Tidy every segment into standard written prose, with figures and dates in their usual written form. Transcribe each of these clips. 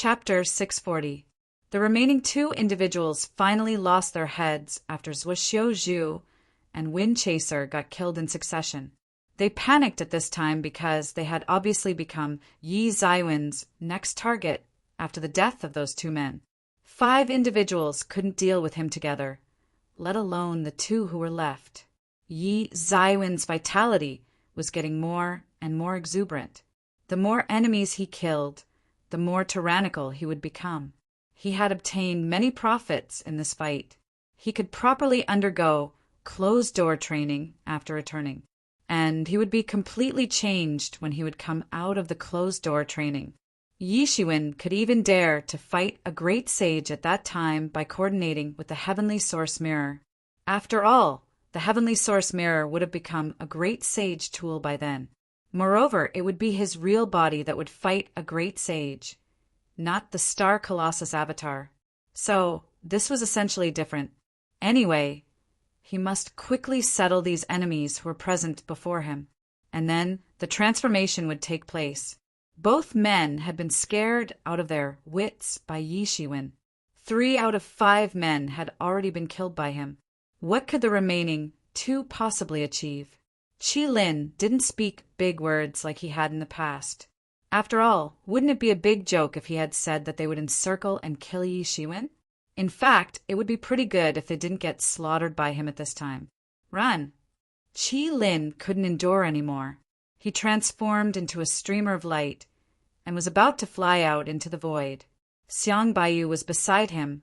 Chapter 640. The remaining two individuals finally lost their heads after Zuoxiu Zhu and Wind Chaser got killed in succession. They panicked at this time because they had obviously become Yi Zaiwen's next target after the death of those two men. 5 individuals couldn't deal with him together, let alone the 2 who were left. Yi Zaiwen's vitality was getting more and more exuberant. The more enemies he killed, the more tyrannical he would become. He had obtained many profits in this fight. He could properly undergo closed-door training after returning, and he would be completely changed when he would come out of the closed-door training. Yi Shiwen could even dare to fight a great sage at that time by coordinating with the Heavenly Source Mirror. After all, the Heavenly Source Mirror would have become a great sage tool by then. Moreover, it would be his real body that would fight a great sage, not the Star Colossus avatar. So, this was essentially different. Anyway, he must quickly settle these enemies who were present before him, and then the transformation would take place. Both men had been scared out of their wits by Yi Shiwen. 3 out of 5 men had already been killed by him. What could the remaining 2 possibly achieve? Qi Lin didn't speak big words like he had in the past. After all, wouldn't it be a big joke if he had said that they would encircle and kill Yi Shiwen? In fact, it would be pretty good if they didn't get slaughtered by him at this time. Run! Qi Lin couldn't endure anymore. He transformed into a streamer of light and was about to fly out into the void. Xiang Baiyu was beside him.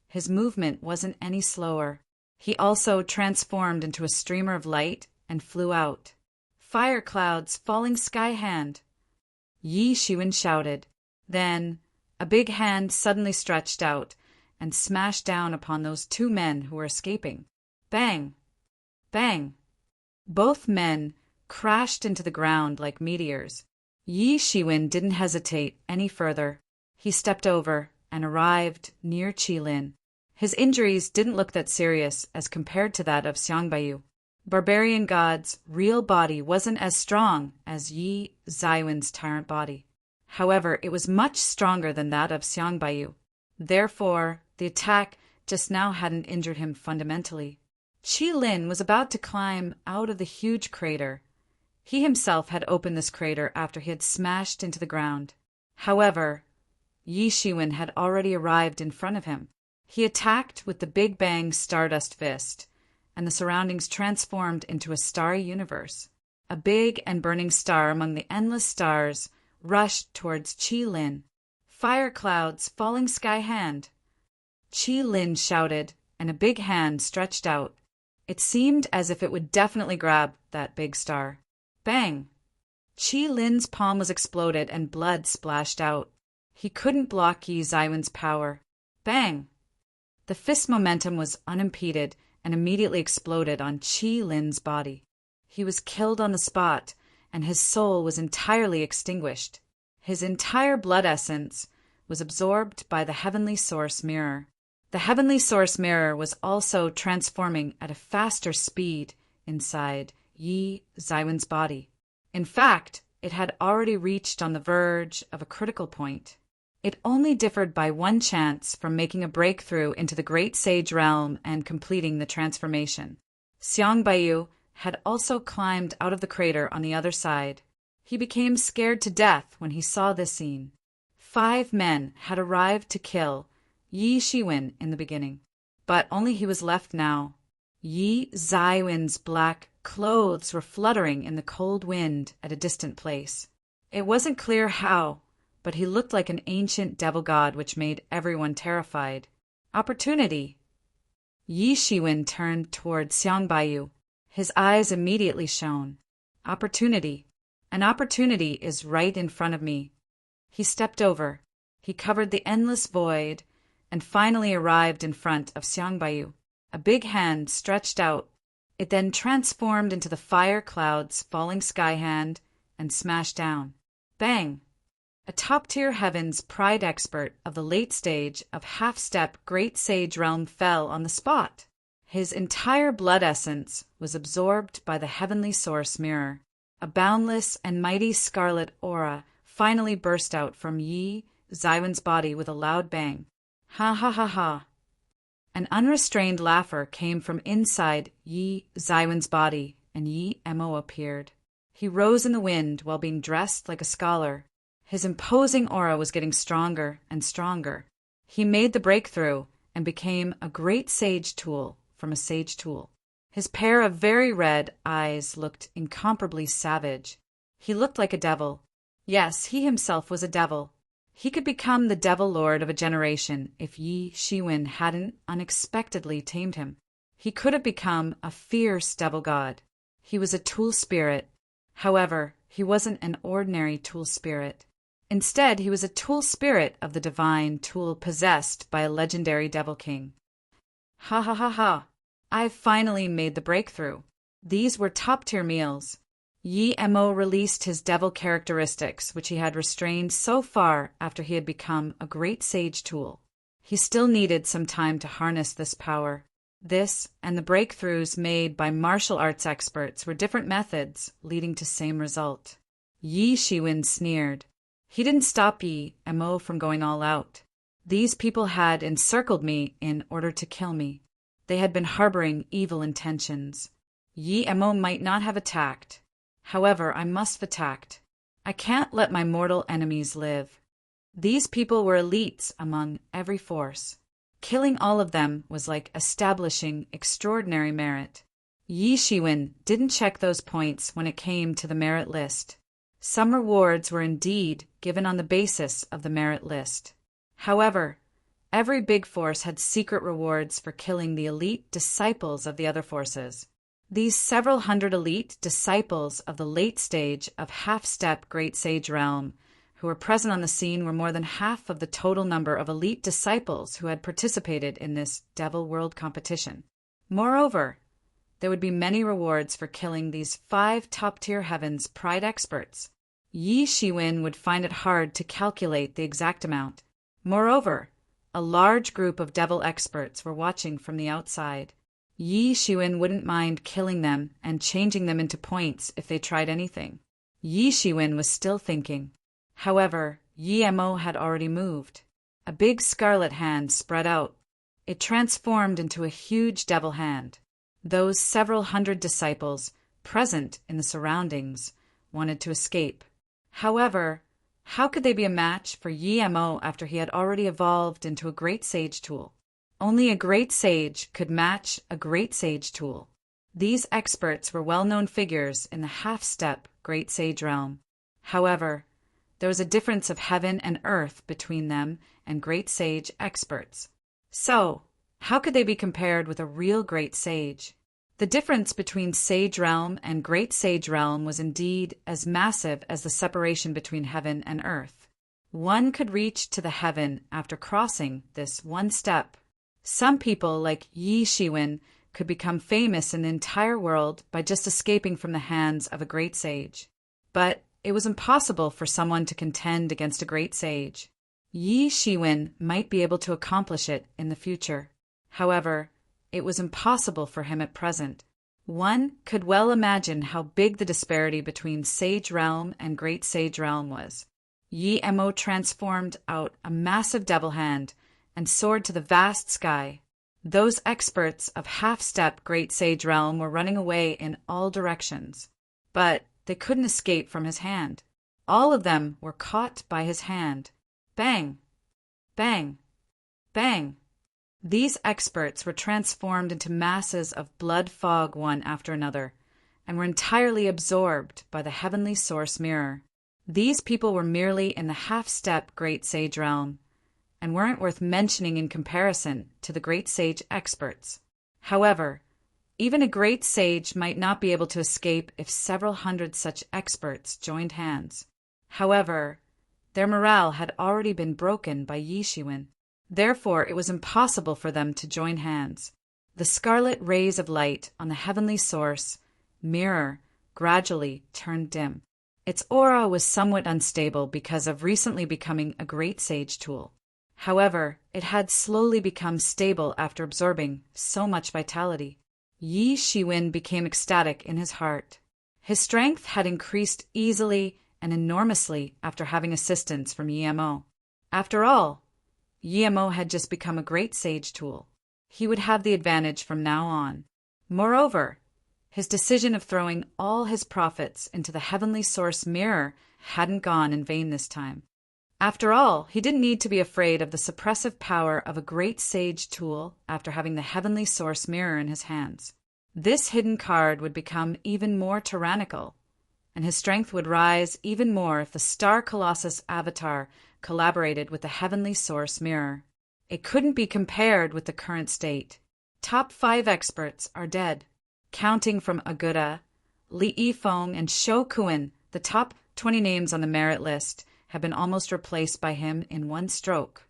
His movement wasn't any slower. He also transformed into a streamer of light and flew out. Fire clouds falling sky hand. Yi Shiwen shouted. Then a big hand suddenly stretched out and smashed down upon those 2 men who were escaping. Bang! Bang! Both men crashed into the ground like meteors. Yi Shiwen didn't hesitate any further. He stepped over and arrived near Qi Lin. His injuries didn't look that serious as compared to that of Xiang Baiyu. Barbarian God's real body wasn't as strong as Yi Zaiwen's tyrant body. However, it was much stronger than that of Xiang Baiyu. Therefore, the attack just now hadn't injured him fundamentally. Qi Lin was about to climb out of the huge crater. He himself had opened this crater after he had smashed into the ground. However, Yi Shiwen had already arrived in front of him. He attacked with the Big Bang Stardust Fist, and the surroundings transformed into a starry universe. A big and burning star among the endless stars rushed towards Qi Lin. Fire clouds falling sky hand. Qi Lin shouted, and a big hand stretched out. It seemed as if it would definitely grab that big star. Bang! Qi Lin's palm was exploded and blood splashed out. He couldn't block Yi Zaiwen's power. Bang! The fist momentum was unimpeded and immediately exploded on Qi Lin's body. He was killed on the spot, and his soul was entirely extinguished. His entire blood essence was absorbed by the Heavenly Source Mirror. The Heavenly Source Mirror was also transforming at a faster speed inside Yi Zaiwen's body. In fact, it had already reached on the verge of a critical point. It only differed by 1 chance from making a breakthrough into the Great Sage realm and completing the transformation. Xiang Baiyu had also climbed out of the crater on the other side. He became scared to death when he saw this scene. 5 men had arrived to kill Yi Shiwen in the beginning, but only he was left now. Yi Zaiwen's black clothes were fluttering in the cold wind at a distant place. It wasn't clear how, but he looked like an ancient devil god which made everyone terrified. Opportunity! Yi Shiwen turned toward Xiang Baiyu. His eyes immediately shone. Opportunity! An opportunity is right in front of me. He stepped over. He covered the endless void and finally arrived in front of Xiang Baiyu. A big hand stretched out. It then transformed into the fire clouds falling sky hand and smashed down. Bang! A top-tier heavens pride expert of the late stage of half-step Great Sage realm fell on the spot. His entire blood essence was absorbed by the Heavenly Source Mirror. A boundless and mighty scarlet aura finally burst out from Yi Zywin's body with a loud bang. Ha ha ha ha. An unrestrained laugher came from inside Yi Zywin's body, and Yi Mo appeared. He rose in the wind while being dressed like a scholar. His imposing aura was getting stronger and stronger. He made the breakthrough and became a great sage tool from a sage tool. His pair of very red eyes looked incomparably savage. He looked like a devil. Yes, he himself was a devil. He could become the devil lord of a generation if Yi Shiwen hadn't unexpectedly tamed him. He could have become a fierce devil god. He was a tool spirit. However, he wasn't an ordinary tool spirit. Instead, he was a tool spirit of the divine tool possessed by a legendary devil king. Ha ha ha ha. I finally made the breakthrough. These were top-tier meals. Yi Mo released his devil characteristics, which he had restrained so far after he had become a great sage tool. He still needed some time to harness this power. This and the breakthroughs made by martial arts experts were different methods, leading to same result. Yi Shiwen sneered. He didn't stop Yi Mo from going all out. These people had encircled me in order to kill me. They had been harboring evil intentions. Yi Mo might not have attacked. However, I must have attacked. I can't let my mortal enemies live. These people were elites among every force. Killing all of them was like establishing extraordinary merit. Yi Shiwen didn't check those points when it came to the merit list. Some rewards were indeed given on the basis of the merit list. However, every big force had secret rewards for killing the elite disciples of the other forces. These several hundred elite disciples of the late stage of half-step Great Sage Realm who were present on the scene were more than half of the total number of elite disciples who had participated in this Devil World competition. Moreover, there would be many rewards for killing these 5 top-tier heavens pride experts. Yi Shiwen would find it hard to calculate the exact amount. Moreover, a large group of devil experts were watching from the outside. Yi Shiwen wouldn't mind killing them and changing them into points if they tried anything. Yi Shiwen was still thinking. However, Yi Mo had already moved. A big scarlet hand spread out. It transformed into a huge devil hand. Those several hundred disciples, present in the surroundings, wanted to escape. However, how could they be a match for Yi Mo after he had already evolved into a great sage tool? Only a great sage could match a great sage tool. These experts were well-known figures in the half-step great sage realm. However, there was a difference of heaven and earth between them and great sage experts. So, how could they be compared with a real great sage? The difference between Sage Realm and Great Sage Realm was indeed as massive as the separation between heaven and earth. One could reach to the heaven after crossing this one step. Some people, like Yi Shiwen, could become famous in the entire world by just escaping from the hands of a great sage. But it was impossible for someone to contend against a great sage. Yi Shiwen might be able to accomplish it in the future. However, it was impossible for him at present. One could well imagine how big the disparity between Sage Realm and Great Sage Realm was. Yi Mo transformed out a massive devil hand and soared to the vast sky. Those experts of half-step Great Sage Realm were running away in all directions. But they couldn't escape from his hand. All of them were caught by his hand. Bang! Bang! Bang! These experts were transformed into masses of blood fog one after another, and were entirely absorbed by the heavenly source mirror. These people were merely in the half-step Great Sage Realm, and weren't worth mentioning in comparison to the Great Sage experts. However, even a great sage might not be able to escape if several hundred such experts joined hands. However, their morale had already been broken by Yi Shiwen. Therefore, it was impossible for them to join hands. The scarlet rays of light on the heavenly source mirror gradually turned dim. Its aura was somewhat unstable because of recently becoming a great sage tool. However, it had slowly become stable after absorbing so much vitality. Yi Shiwen became ecstatic in his heart. His strength had increased easily and enormously after having assistance from Yi Mo. After all, Yemo had just become a great sage tool. He would have the advantage from now on. Moreover, his decision of throwing all his profits into the heavenly source mirror hadn't gone in vain this time. After all, he didn't need to be afraid of the suppressive power of a great sage tool after having the heavenly source mirror in his hands. This hidden card would become even more tyrannical, and his strength would rise even more if the Star Colossus avatar collaborated with the heavenly source mirror. It couldn't be compared with the current state. Top 5 experts are dead. Counting from Aguda, Li Yifeng, and Shou Kuan, the top 20 names on the merit list have been almost replaced by him in one stroke.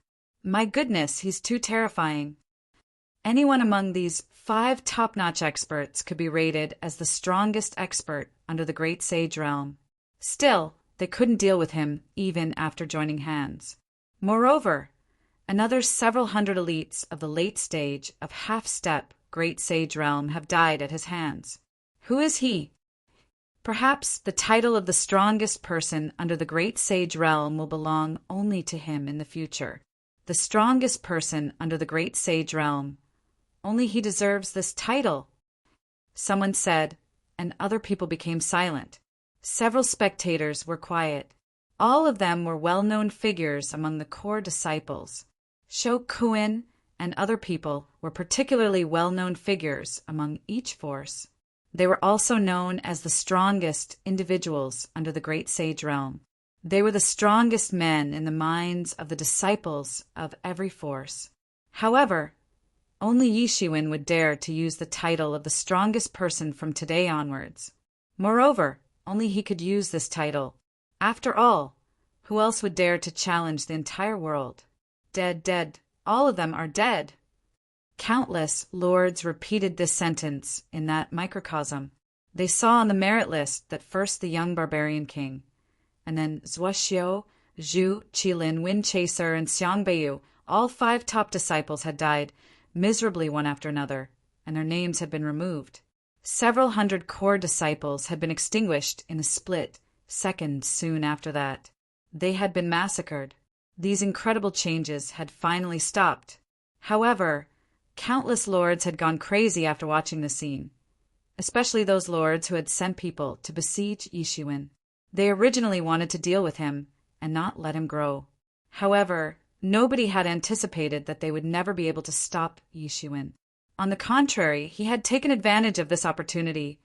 My goodness, he's too terrifying. Anyone among these 5 top-notch experts could be rated as the strongest expert under the Great Sage realm. Still, they couldn't deal with him even after joining hands. Moreover, another several hundred elites of the late stage of half-step Great Sage realm have died at his hands. Who is he? Perhaps the title of the strongest person under the Great Sage realm will belong only to him in the future. The strongest person under the Great Sage realm. Only he deserves this title. Someone said, and other people became silent. Several spectators were quiet. All of them were well-known figures among the core disciples. Shou Kuan and other people were particularly well-known figures among each force. They were also known as the strongest individuals under the Great Sage realm. They were the strongest men in the minds of the disciples of every force. However, only Yishuin would dare to use the title of the strongest person from today onwards. Moreover, only he could use this title. After all, who else would dare to challenge the entire world? Dead, dead. All of them are dead. Countless lords repeated this sentence in that microcosm. They saw on the merit list that first the young barbarian king, and then Zuoxiu, Zhu, Qilin, Wind Chaser, and Xiang Beiyu, all 5 top disciples had died miserably one after another, and their names had been removed. Several hundred core disciples had been extinguished in a split second soon after that. They had been massacred. These incredible changes had finally stopped. However, countless lords had gone crazy after watching the scene, especially those lords who had sent people to besiege Yishuin. They originally wanted to deal with him and not let him grow. However, nobody had anticipated that they would never be able to stop Yishuin. On the contrary, he had taken advantage of this opportunity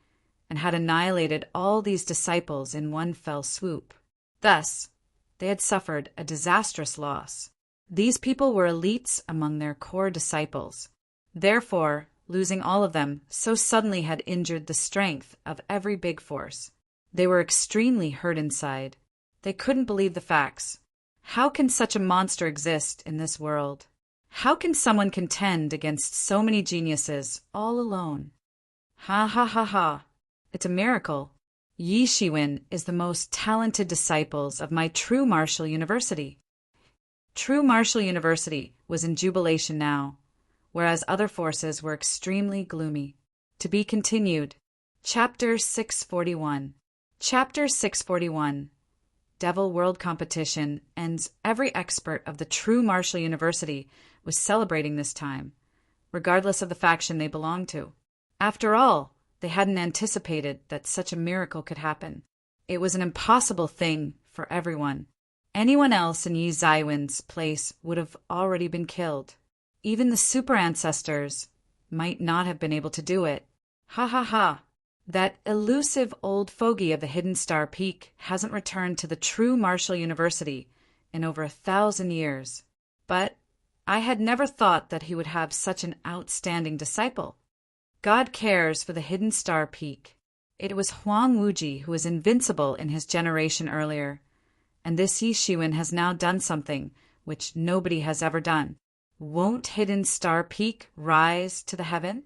and had annihilated all these disciples in one fell swoop. Thus, they had suffered a disastrous loss. These people were elites among their core disciples. Therefore, losing all of them so suddenly had injured the strength of every big force. They were extremely hurt inside. They couldn't believe the facts. How can such a monster exist in this world? How can someone contend against so many geniuses all alone? Ha ha ha ha. It's a miracle. Yishuin is the most talented disciples of my True Martial University. True Martial University was in jubilation now, whereas other forces were extremely gloomy. To be continued. Chapter 641. Chapter 641. Devil World Competition ends. Every expert of the True Martial University was celebrating this time, regardless of the faction they belonged to. After all, they hadn't anticipated that such a miracle could happen. It was an impossible thing for everyone. Anyone else in Yi Zaiwen's place would have already been killed. Even the super ancestors might not have been able to do it. Ha ha ha. That elusive old fogey of the Hidden Star Peak hasn't returned to the True Martial University in over 1,000 years. But I had never thought that he would have such an outstanding disciple. God cares for the Hidden Star Peak. It was Huang Wuji who was invincible in his generation earlier, and this Yishuin has now done something which nobody has ever done. Won't Hidden Star Peak rise to the heaven?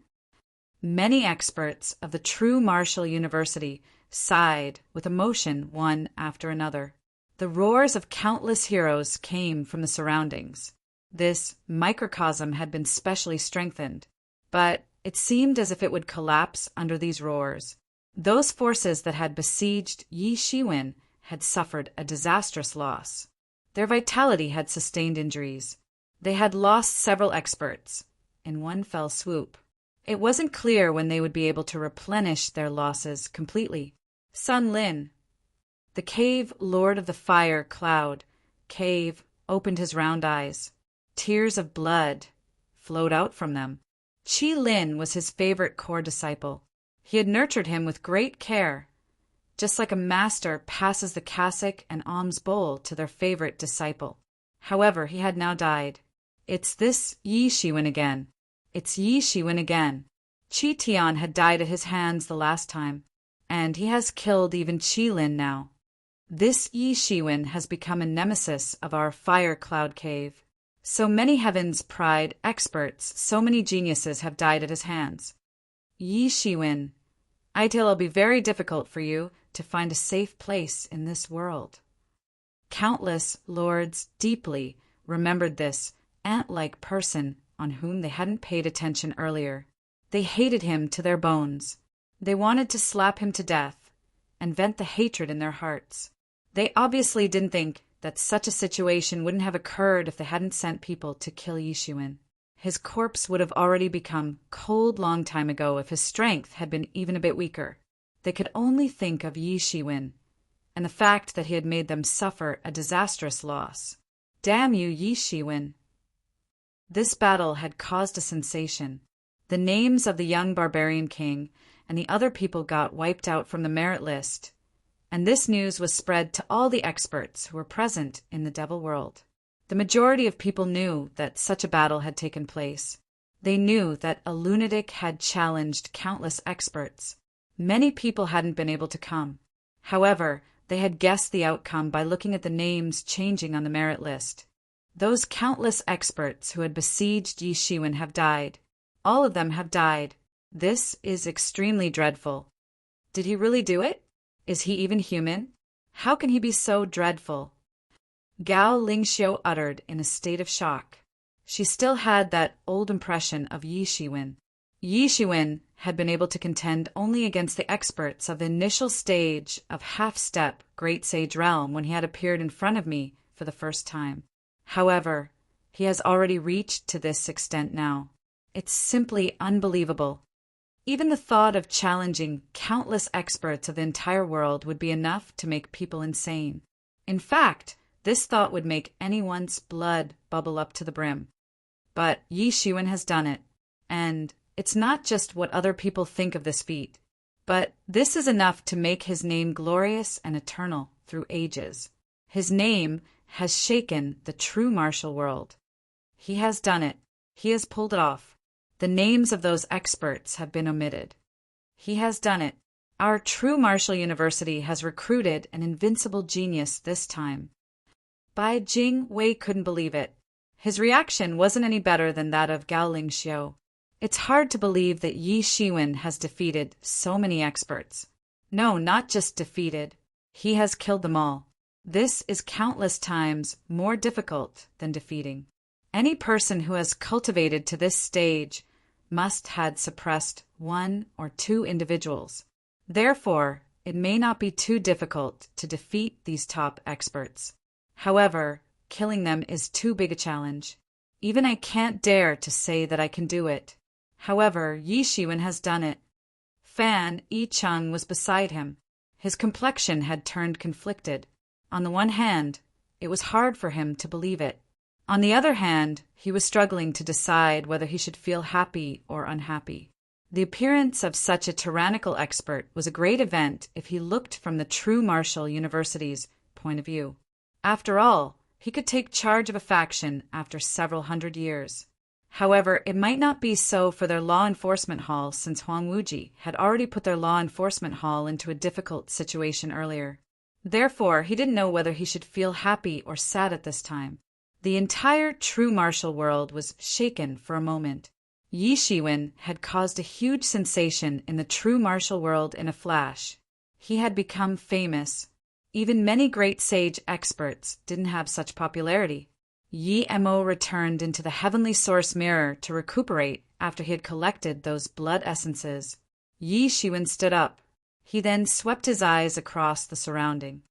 Many experts of the True Martial University sighed with emotion one after another. The roars of countless heroes came from the surroundings. This microcosm had been specially strengthened, but it seemed as if it would collapse under these roars. Those forces that had besieged Yishuin had suffered a disastrous loss. Their vitality had sustained injuries. They had lost several experts in one fell swoop. It wasn't clear when they would be able to replenish their losses completely. Sun Lin, the cave lord of the fire cloud, cave, opened his round eyes. Tears of blood flowed out from them. Qi Lin was his favorite core disciple. He had nurtured him with great care, just like a master passes the cassock and alms bowl to their favorite disciple. However, he had now died. It's this Yi Shiwen again. It's Yi Shiwen again. Qi Tian had died at his hands the last time, and he has killed even Qi Lin now. This Yi Shiwen has become a nemesis of our fire cloud cave. So many heaven's pride experts, so many geniuses have died at his hands. Yi Shiwen, I tell it'll be very difficult for you to find a safe place in this world. Countless lords deeply remembered this ant-like person on whom they hadn't paid attention earlier. They hated him to their bones. They wanted to slap him to death and vent the hatred in their hearts. They obviously didn't think that such a situation wouldn't have occurred if they hadn't sent people to kill Yi Shiwen. His corpse would have already become cold long time ago if his strength had been even a bit weaker. They could only think of Yi Shiwen and the fact that he had made them suffer a disastrous loss. Damn you, Yi Shiwen! This battle had caused a sensation. The names of the young barbarian king and the other people got wiped out from the merit list, and this news was spread to all the experts who were present in the Devil World. The majority of people knew that such a battle had taken place. They knew that a lunatic had challenged countless experts. Many people hadn't been able to come. However, they had guessed the outcome by looking at the names changing on the merit list. Those countless experts who had besieged Yi Shiwen have died. All of them have died. This is extremely dreadful. Did he really do it? Is he even human? How can he be so dreadful? Gao Lingxiu uttered in a state of shock. She still had that old impression of Yi Shiwen. Yi Shiwen had been able to contend only against the experts of the initial stage of half-step Great Sage Realm when he had appeared in front of me for the first time. However, he has already reached to this extent now. It's simply unbelievable. Even the thought of challenging countless experts of the entire world would be enough to make people insane. In fact, this thought would make anyone's blood bubble up to the brim. But Yi Shiwen has done it, and it's not just what other people think of this feat, but this is enough to make his name glorious and eternal through ages. His name has shaken the true martial world. He has done it. He has pulled it off. The names of those experts have been omitted. He has done it. Our true martial university has recruited an invincible genius this time. Bai Jing Wei couldn't believe it. His reaction wasn't any better than that of Gao Lingxiu. It's hard to believe that Yi Shiwen has defeated so many experts. No, not just defeated. He has killed them all. This is countless times more difficult than defeating. Any person who has cultivated to this stage must have suppressed one or two individuals. Therefore, it may not be too difficult to defeat these top experts. However, killing them is too big a challenge. Even I can't dare to say that I can do it. However, Yi Shiwen has done it. Fan Yicheng was beside him. His complexion had turned conflicted. On the one hand, it was hard for him to believe it. On the other hand, he was struggling to decide whether he should feel happy or unhappy. The appearance of such a tyrannical expert was a great event if he looked from the true martial university's point of view. After all, he could take charge of a faction after several hundred years. However, it might not be so for their law enforcement hall since Huang Wuji had already put their law enforcement hall into a difficult situation earlier. Therefore, he didn't know whether he should feel happy or sad at this time. The entire true martial world was shaken for a moment. Yi Shiwen had caused a huge sensation in the true martial world in a flash. He had become famous. Even many great sage experts didn't have such popularity. Yi Mo returned into the heavenly source mirror to recuperate after he had collected those blood essences. Yi Shiwen stood up. He then swept his eyes across the surrounding.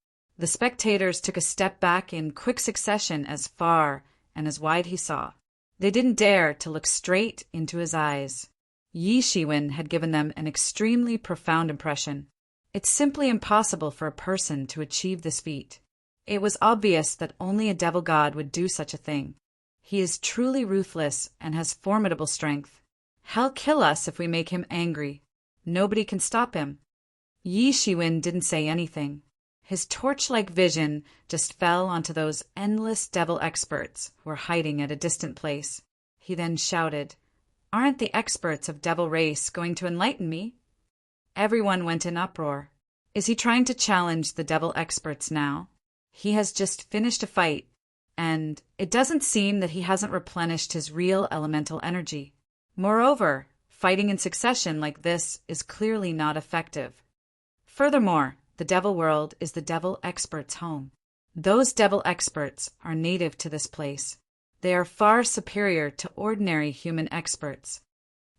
The spectators took a step back in quick succession as far and as wide he saw. They didn't dare to look straight into his eyes. Yi Shiwen had given them an extremely profound impression. It's simply impossible for a person to achieve this feat. It was obvious that only a devil god would do such a thing. He is truly ruthless and has formidable strength. He'll kill us if we make him angry. Nobody can stop him. Yi Shiwen didn't say anything. His torch-like vision just fell onto those endless devil experts who were hiding at a distant place. He then shouted, "Aren't the experts of devil race going to enlighten me?" Everyone went in uproar. Is he trying to challenge the devil experts now? He has just finished a fight, and it doesn't seem that he hasn't replenished his real elemental energy. Moreover, fighting in succession like this is clearly not effective. Furthermore, the devil world is the devil experts' home. Those devil experts are native to this place. They are far superior to ordinary human experts.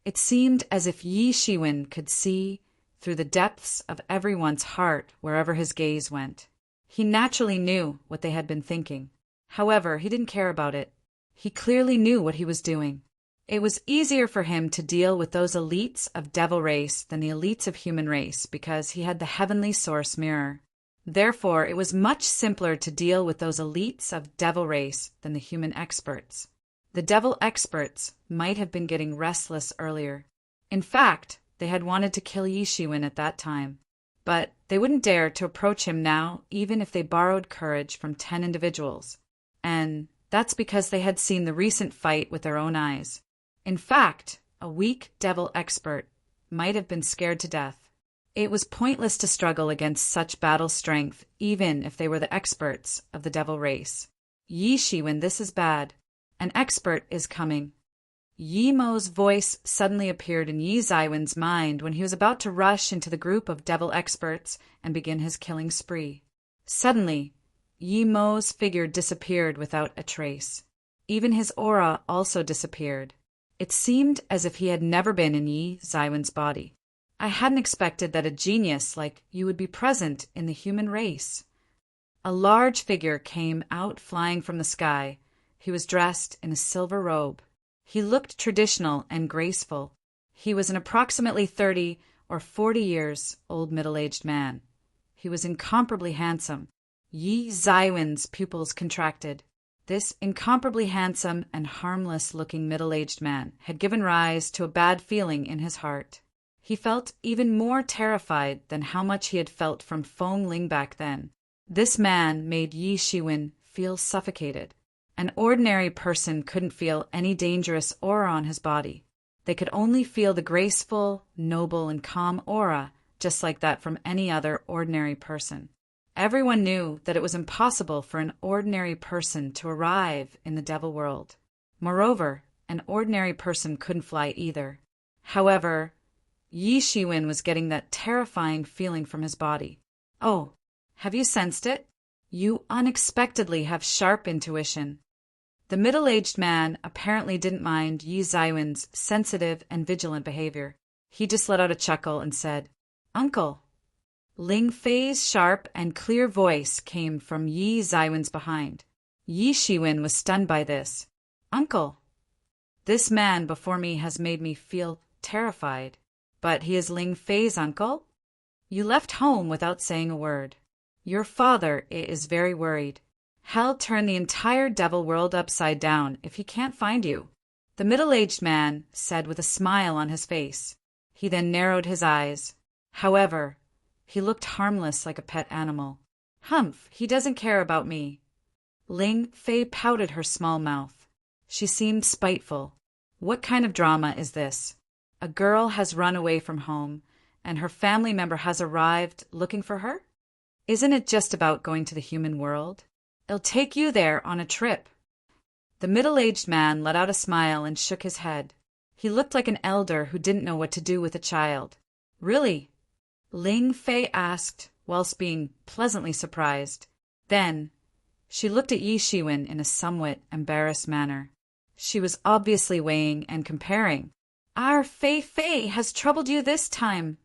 It seemed as if Yi Shiwen could see through the depths of everyone's heart wherever his gaze went. He naturally knew what they had been thinking. However, he didn't care about it. He clearly knew what he was doing. It was easier for him to deal with those elites of devil race than the elites of human race because he had the heavenly source mirror. Therefore, it was much simpler to deal with those elites of devil race than the human experts. The devil experts might have been getting restless earlier. In fact, they had wanted to kill Yi Shiwen at that time. But they wouldn't dare to approach him now even if they borrowed courage from 10 individuals. And that's because they had seen the recent fight with their own eyes. In fact, a weak devil expert might have been scared to death. It was pointless to struggle against such battle strength, even if they were the experts of the devil race. Yi Shiwen, this is bad. An expert is coming. Yi Mo's voice suddenly appeared in Yi Zaiwen's mind when he was about to rush into the group of devil experts and begin his killing spree. Suddenly, Yi Mo's figure disappeared without a trace. Even his aura also disappeared. It seemed as if he had never been in Yi Zaiwen's body. I hadn't expected that a genius like you would be present in the human race. A large figure came out flying from the sky. He was dressed in a silver robe. He looked traditional and graceful. He was an approximately 30 or 40 years old middle-aged man. He was incomparably handsome. Yi Zaiwen's pupils contracted. This incomparably handsome and harmless-looking middle-aged man had given rise to a bad feeling in his heart. He felt even more terrified than how much he had felt from Feng Ling back then. This man made Yi Shiwen feel suffocated. An ordinary person couldn't feel any dangerous aura on his body. They could only feel the graceful, noble, and calm aura, just like that from any other ordinary person. Everyone knew that it was impossible for an ordinary person to arrive in the devil world. Moreover, an ordinary person couldn't fly either. However, Yi Shiwen was getting that terrifying feeling from his body. Oh, have you sensed it? You unexpectedly have sharp intuition. The middle-aged man apparently didn't mind Yi Zaiwen's sensitive and vigilant behavior. He just let out a chuckle and said, "Uncle." Ling Fei's sharp and clear voice came from Yi Zaiwen's behind. Yi Shiwen was stunned by this. "Uncle, this man before me has made me feel terrified. But he is Ling Fei's uncle? You left home without saying a word. Your father is very worried. He'll turn the entire devil world upside down if he can't find you," the middle-aged man said with a smile on his face. He then narrowed his eyes. However, he looked harmless like a pet animal. "Humph, he doesn't care about me." Ling Fei pouted her small mouth. She seemed spiteful. What kind of drama is this? A girl has run away from home, and her family member has arrived looking for her? Isn't it just about going to the human world? It'll take you there on a trip. The middle-aged man let out a smile and shook his head. He looked like an elder who didn't know what to do with a child. "Really?" Ling Fei asked, whilst being pleasantly surprised. Then, she looked at Yi Shiwen in a somewhat embarrassed manner. She was obviously weighing and comparing. "Our Fei has troubled you this time,"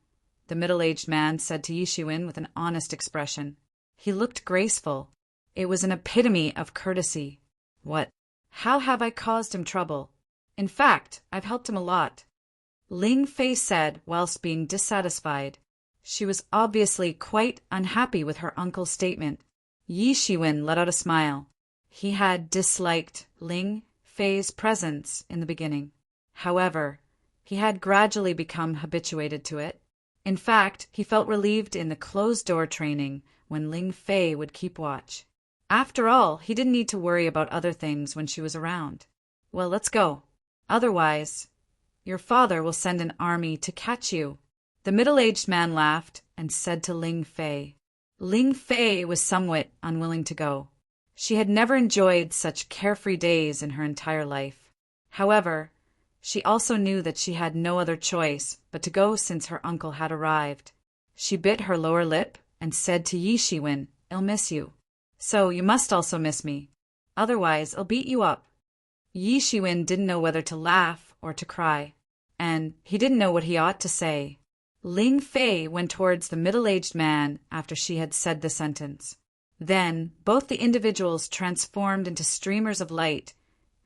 the middle-aged man said to Yi Shiwen with an honest expression. He looked graceful. It was an epitome of courtesy. What? How have I caused him trouble? In fact, I've helped him a lot, Ling Fei said whilst being dissatisfied. She was obviously quite unhappy with her uncle's statement. Yi Shiwen let out a smile. He had disliked Ling Fei's presence in the beginning. However, he had gradually become habituated to it. In fact, he felt relieved in the closed-door training when Ling Fei would keep watch. After all, he didn't need to worry about other things when she was around. Well, let's go. Otherwise, your father will send an army to catch you. The middle-aged man laughed and said to Ling Fei. Ling Fei was somewhat unwilling to go. She had never enjoyed such carefree days in her entire life. However, she also knew that she had no other choice but to go since her uncle had arrived. She bit her lower lip and said to Yi Shiwen, "I'll miss you. So you must also miss me. Otherwise, I'll beat you up." Yi Shiwen didn't know whether to laugh or to cry, and he didn't know what he ought to say. Ling Fei went towards the middle-aged man after she had said the sentence. Then both the individuals transformed into streamers of light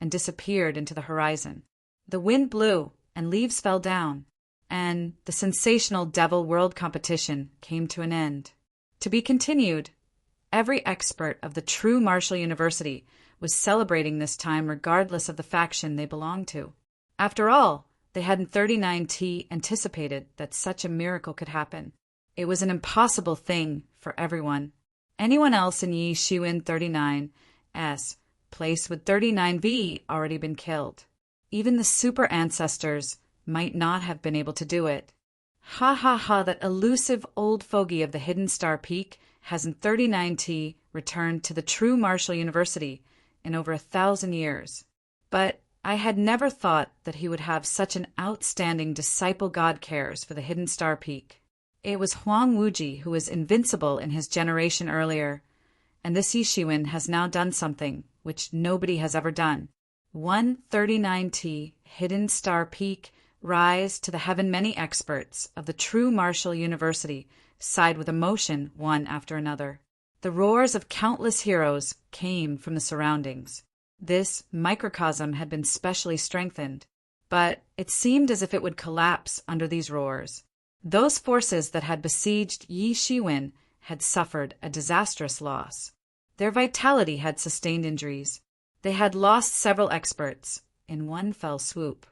and disappeared into the horizon. The wind blew and leaves fell down, and the sensational Devil World competition came to an end. To be continued. Every expert of the true Martial University was celebrating this time regardless of the faction they belonged to. After all, they had in 39T anticipated that such a miracle could happen. It was an impossible thing for everyone. Anyone else in Yi Shiwen 39's place with 39V already been killed. Even the super ancestors might not have been able to do it. Ha ha ha, that elusive old fogey of the Hidden Star Peak has in 39T returned to the true Martial University in over 1,000 years. But I had never thought that he would have such an outstanding disciple God cares for the Hidden Star Peak. It was Huang Wuji who was invincible in his generation earlier, and this Yi Shiwen has now done something which nobody has ever done. 139T Hidden Star Peak rise to the heaven. Many experts of the true Martial University sighed with emotion one after another. The roars of countless heroes came from the surroundings. This microcosm had been specially strengthened, but it seemed as if it would collapse under these roars. Those forces that had besieged Yi Shiwen had suffered a disastrous loss. Their vitality had sustained injuries. They had lost several experts in one fell swoop.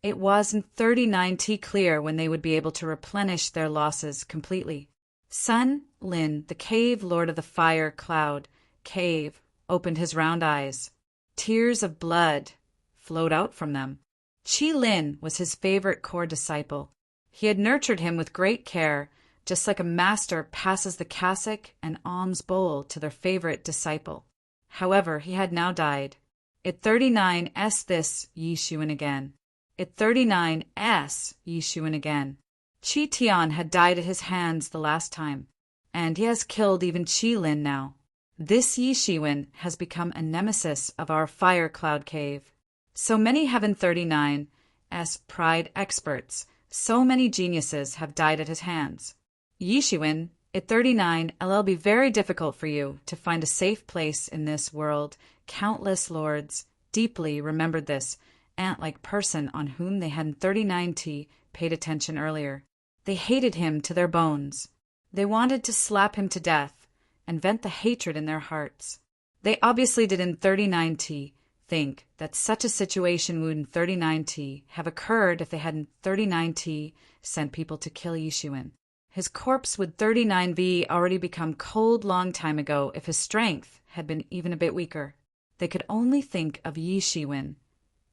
It was in 39T clear when they would be able to replenish their losses completely. Sun Lin, the cave lord of the fire cloud cave, opened his round eyes. Tears of blood flowed out from them. Qi Lin was his favorite core disciple. He had nurtured him with great care, just like a master passes the cassock and alms bowl to their favorite disciple. However, he had now died. At 39S this Yi Shiwen again. At 39S Yi Shiwen again. Qi Tian had died at his hands the last time, and he has killed even Qi Lin now. This Yi Shiwen has become a nemesis of our fire cloud cave. So many Heaven 39's pride experts, so many geniuses have died at his hands. Yi Shiwen, at 39, it'll be very difficult for you to find a safe place in this world. Countless lords deeply remembered this ant-like person on whom they had in 39T paid attention earlier. They hated him to their bones. They wanted to slap him to death and vent the hatred in their hearts. They obviously did in 39T think that such a situation would in 39T have occurred if they had in 39T sent people to kill Yi Shiwen. His corpse would 39V already become cold long time ago if his strength had been even a bit weaker. They could only think of Yi Shiwen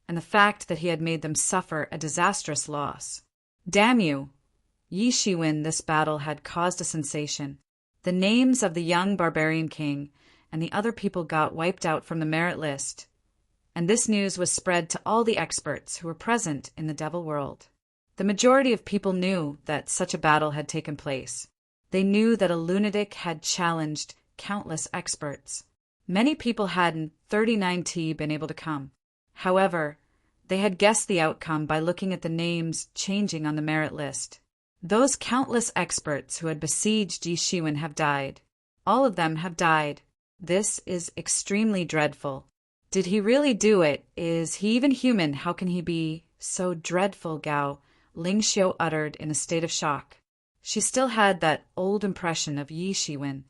and the fact that he had made them suffer a disastrous loss. Damn you! Yi Shiwen, this battle had caused a sensation. The names of the young barbarian king and the other people got wiped out from the merit list, and this news was spread to all the experts who were present in the Devil World. The majority of people knew that such a battle had taken place. They knew that a lunatic had challenged countless experts. Many people had in 39T been able to come. However, they had guessed the outcome by looking at the names changing on the merit list. Those countless experts who had besieged Yi Shiwen have died. All of them have died. This is extremely dreadful. Did he really do it? Is he even human? How can he be so dreadful, Gao? Ling Xiu uttered in a state of shock. She still had that old impression of Yi Shiwen.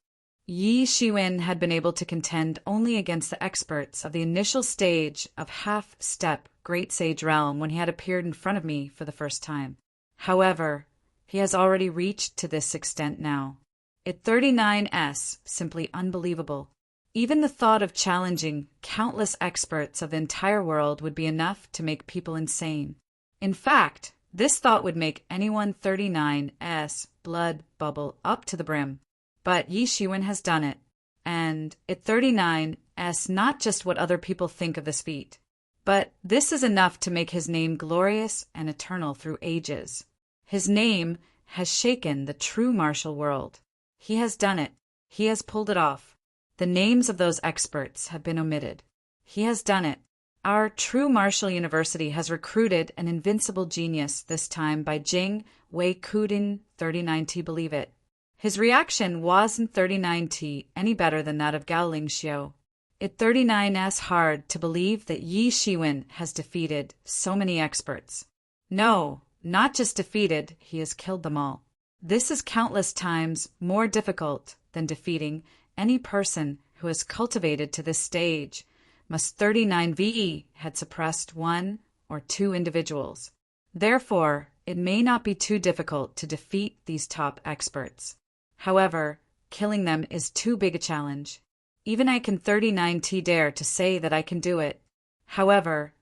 Yi Shiwen had been able to contend only against the experts of the initial stage of half-step Great Sage Realm when he had appeared in front of me for the first time. However, he has already reached to this extent now. At 39S, simply unbelievable. Even the thought of challenging countless experts of the entire world would be enough to make people insane. In fact, this thought would make anyone 39S blood bubble up to the brim. But Yi Shiwen has done it. And at 39S, not just what other people think of this feat, but this is enough to make his name glorious and eternal through ages. His name has shaken the true martial world. He has done it. He has pulled it off. The names of those experts have been omitted. He has done it. Our true martial university has recruited an invincible genius, this time by Jing Wei Kudin 39T, believe it. His reaction wasn't 39T any better than that of Gao Lingxiu. It 39S hard to believe that Yi Shiwen has defeated so many experts. No, not just defeated, he has killed them all. This is countless times more difficult than defeating any person who has cultivated to this stage. Must 39VE had suppressed one or two individuals. Therefore, it may not be too difficult to defeat these top experts. However, killing them is too big a challenge. Even I can 39T dare to say that I can do it. However,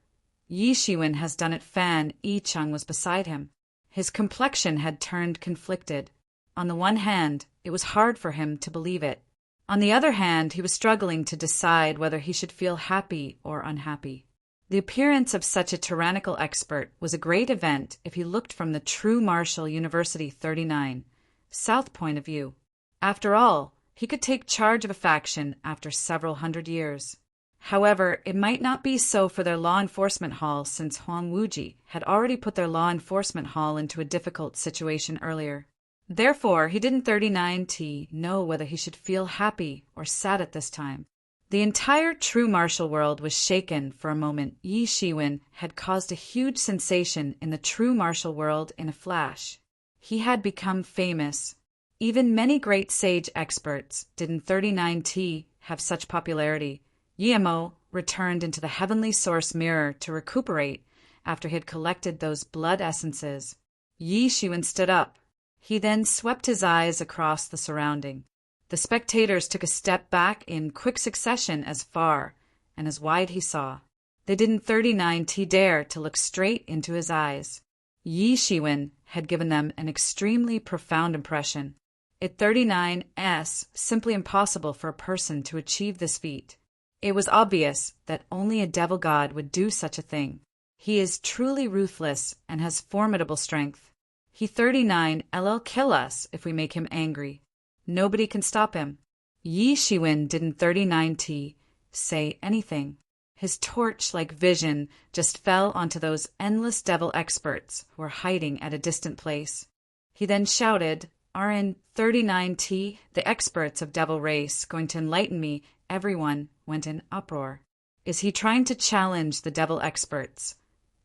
Yi Shiwen has done it. Fan Yicheng was beside him. His complexion had turned conflicted. On the one hand, it was hard for him to believe it. On the other hand, he was struggling to decide whether he should feel happy or unhappy. The appearance of such a tyrannical expert was a great event if he looked from the true martial University 39 South point of view. After all, he could take charge of a faction after several hundred years. However, it might not be so for their law enforcement hall, since Huang Wuji had already put their law enforcement hall into a difficult situation earlier. Therefore, he didn't 39T know whether he should feel happy or sad at this time. The entire true martial world was shaken for a moment. Yi Shiwen had caused a huge sensation in the true martial world in a flash. He had become famous. Even many great sage experts didn't 39T have such popularity. Yemo returned into the heavenly source mirror to recuperate after he had collected those blood essences. Yi Shiwen stood up. He then swept his eyes across the surrounding. The spectators took a step back in quick succession as far and as wide he saw. They didn't 39T dare to look straight into his eyes. Yi Shiwen had given them an extremely profound impression. At 39S, simply impossible for a person to achieve this feat. It was obvious that only a devil god would do such a thing. He is truly ruthless and has formidable strength. He 39LL kill us if we make him angry. Nobody can stop him. Yi Shiwen didn't 39T say anything. His torch-like vision just fell onto those endless devil experts who were hiding at a distant place. He then shouted, "Are in 39T the experts of devil race going to enlighten me?" Everyone went in uproar. Is he trying to challenge the devil experts?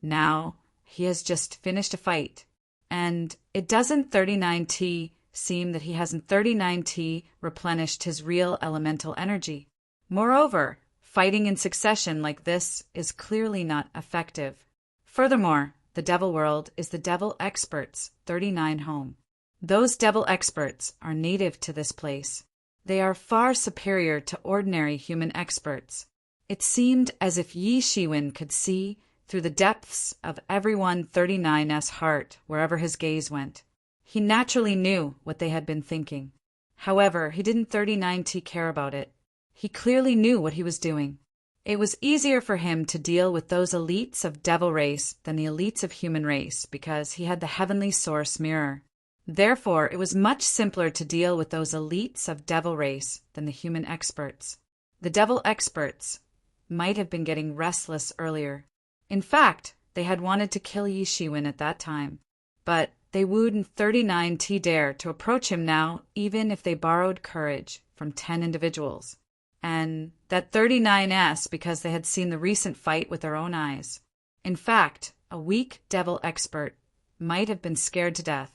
Now, he has just finished a fight. And it doesn't 39T seem that he hasn't 39T replenished his real elemental energy. Moreover, fighting in succession like this is clearly not effective. Furthermore, the devil world is the devil experts' 39 home. Those devil experts are native to this place. They are far superior to ordinary human experts. It seemed as if Yi Shiwen could see through the depths of everyone 39's heart wherever his gaze went. He naturally knew what they had been thinking. However, he didn't 39T care about it. He clearly knew what he was doing. It was easier for him to deal with those elites of devil race than the elites of human race because he had the heavenly source mirror. Therefore, it was much simpler to deal with those elites of devil race than the human experts. The devil experts might have been getting restless earlier. In fact, they had wanted to kill Yi Shiwen at that time. But They wooed 39T dare to approach him now, even if they borrowed courage from 10 individuals. And that 39S because they had seen the recent fight with their own eyes. In fact, a weak devil expert might have been scared to death.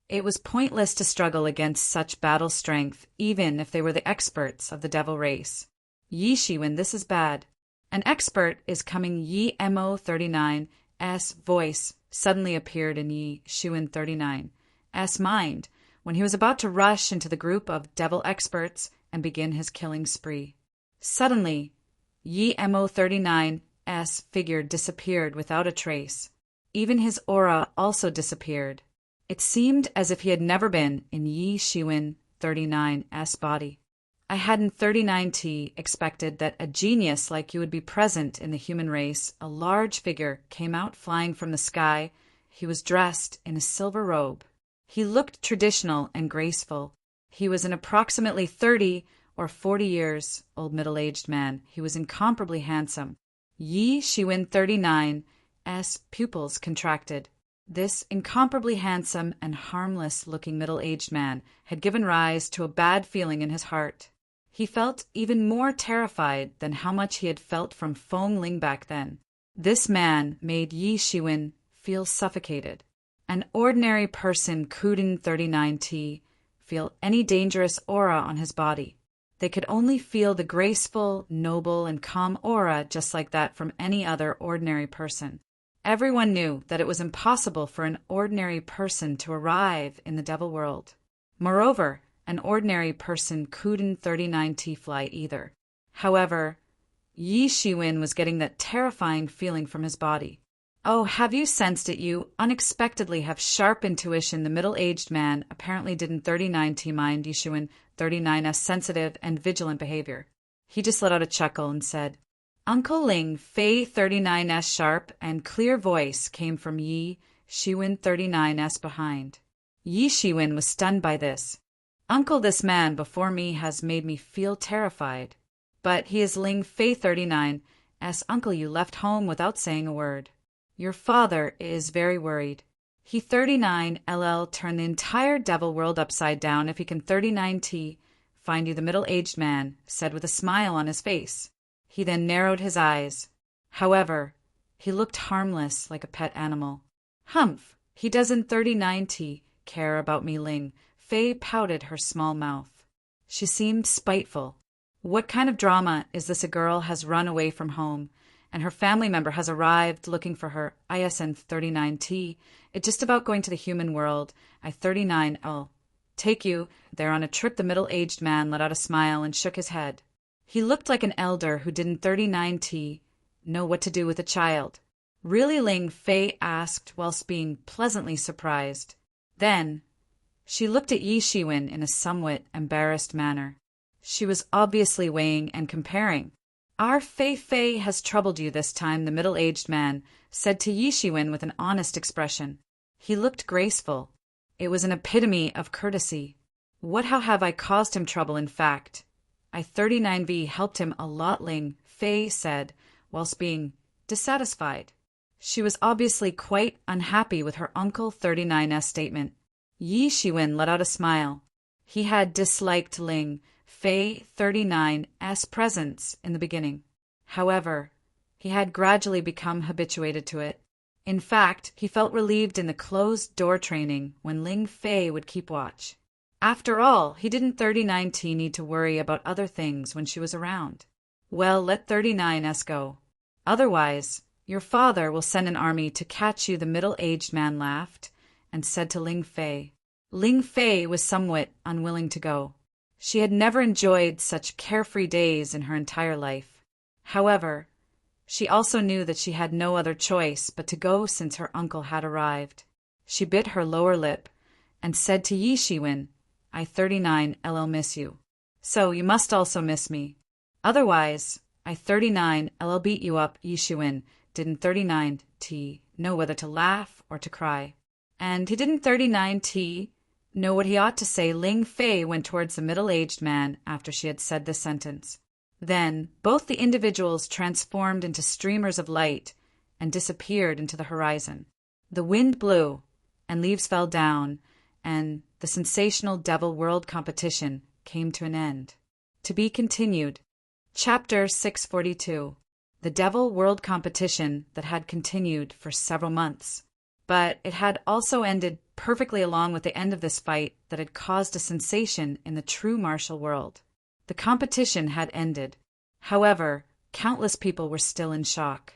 It was pointless to struggle against such battle strength, even if they were the experts of the devil race. Yi Shiwen, this is bad. An expert is coming. Yi Mo39's voice suddenly appeared in Yi Shiwen 39's mind when he was about to rush into the group of devil experts and begin his killing spree. Suddenly, Yi Mo39's figure disappeared without a trace. Even his aura also disappeared. It seemed as if he had never been in Yi Shiwen 39's body. I hadn't 39T expected that a genius like you would be present in the human race. A large figure came out flying from the sky. He was dressed in a silver robe. He looked traditional and graceful. He was an approximately 30 or 40 years old middle-aged man. He was incomparably handsome. Yi Shiwen 39's pupils contracted. This incomparably handsome and harmless-looking middle-aged man had given rise to a bad feeling in his heart. He felt even more terrified than how much he had felt from Feng Ling back then. This man made Yi Shiwen feel suffocated. An ordinary person couldn't 39T feel any dangerous aura on his body. They could only feel the graceful, noble, and calm aura just like that from any other ordinary person. Everyone knew that it was impossible for an ordinary person to arrive in the devil world. Moreover, an ordinary person couldn't 39T fly either. However, Yi Shiwen was getting that terrifying feeling from his body. Oh, have you sensed it? You unexpectedly have sharp intuition. The middle-aged man apparently didn't 39T mind Yi Shiwen 39's sensitive and vigilant behavior. He just let out a chuckle and said, Uncle Ling Fei 39's sharp and clear voice came from Yi Shiwen 39's behind. Yi Shiwen was stunned by this. Uncle, this man before me has made me feel terrified. But he is Ling Fei 39's uncle. You left home without saying a word. Your father is very worried. He 39LL turn the entire devil world upside down if he can 39T find you. The middle-aged man said with a smile on his face. He then narrowed his eyes. However, he looked harmless like a pet animal. Humph, he doesn't 39T care about me. Ling Fei pouted her small mouth. She seemed spiteful. What kind of drama is this? A girl has run away from home, and her family member has arrived looking for her. ISN 39T. It's just about going to the human world. I 39L. Take you there on a trip. The middle-aged man let out a smile and shook his head. He looked like an elder who didn't 39T know what to do with a child. Really? Ling Fei asked whilst being pleasantly surprised. Then she looked at Yi Shiwen in a somewhat embarrassed manner. She was obviously weighing and comparing. Our Fei has troubled you this time, the middle-aged man said to Yi Shiwen with an honest expression. He looked graceful. It was an epitome of courtesy. How have I caused him trouble? In fact, I 39V helped him a lot, Ling Fei said, whilst being dissatisfied. She was obviously quite unhappy with her Uncle 39's statement. Yi Shiwen let out a smile. He had disliked Ling Fei 39's presence in the beginning. However, he had gradually become habituated to it. In fact, he felt relieved in the closed-door training when Ling Fei would keep watch. After all, he didn't 39T need to worry about other things when she was around. Well, let 39S go. Otherwise, your father will send an army to catch you. The middle-aged man laughed and said to Ling Fei. Ling Fei was somewhat unwilling to go. She had never enjoyed such carefree days in her entire life. However, she also knew that she had no other choice but to go since her uncle had arrived. She bit her lower lip and said to Yi Shiwen, I 39LL miss you. So you must also miss me. Otherwise, I 39LL beat you up. Yi Shiwen didn't 39T know whether to laugh or to cry. And he didn't 39T know what he ought to say. Ling Fei went towards the middle-aged man after she had said this sentence. Then both the individuals transformed into streamers of light and disappeared into the horizon. The wind blew, and leaves fell down, and the sensational Devil World competition came to an end. To be continued. Chapter 642. The Devil World competition that had continued for several months. But it had also ended perfectly along with the end of this fight that had caused a sensation in the true martial world. The competition had ended. However, countless people were still in shock.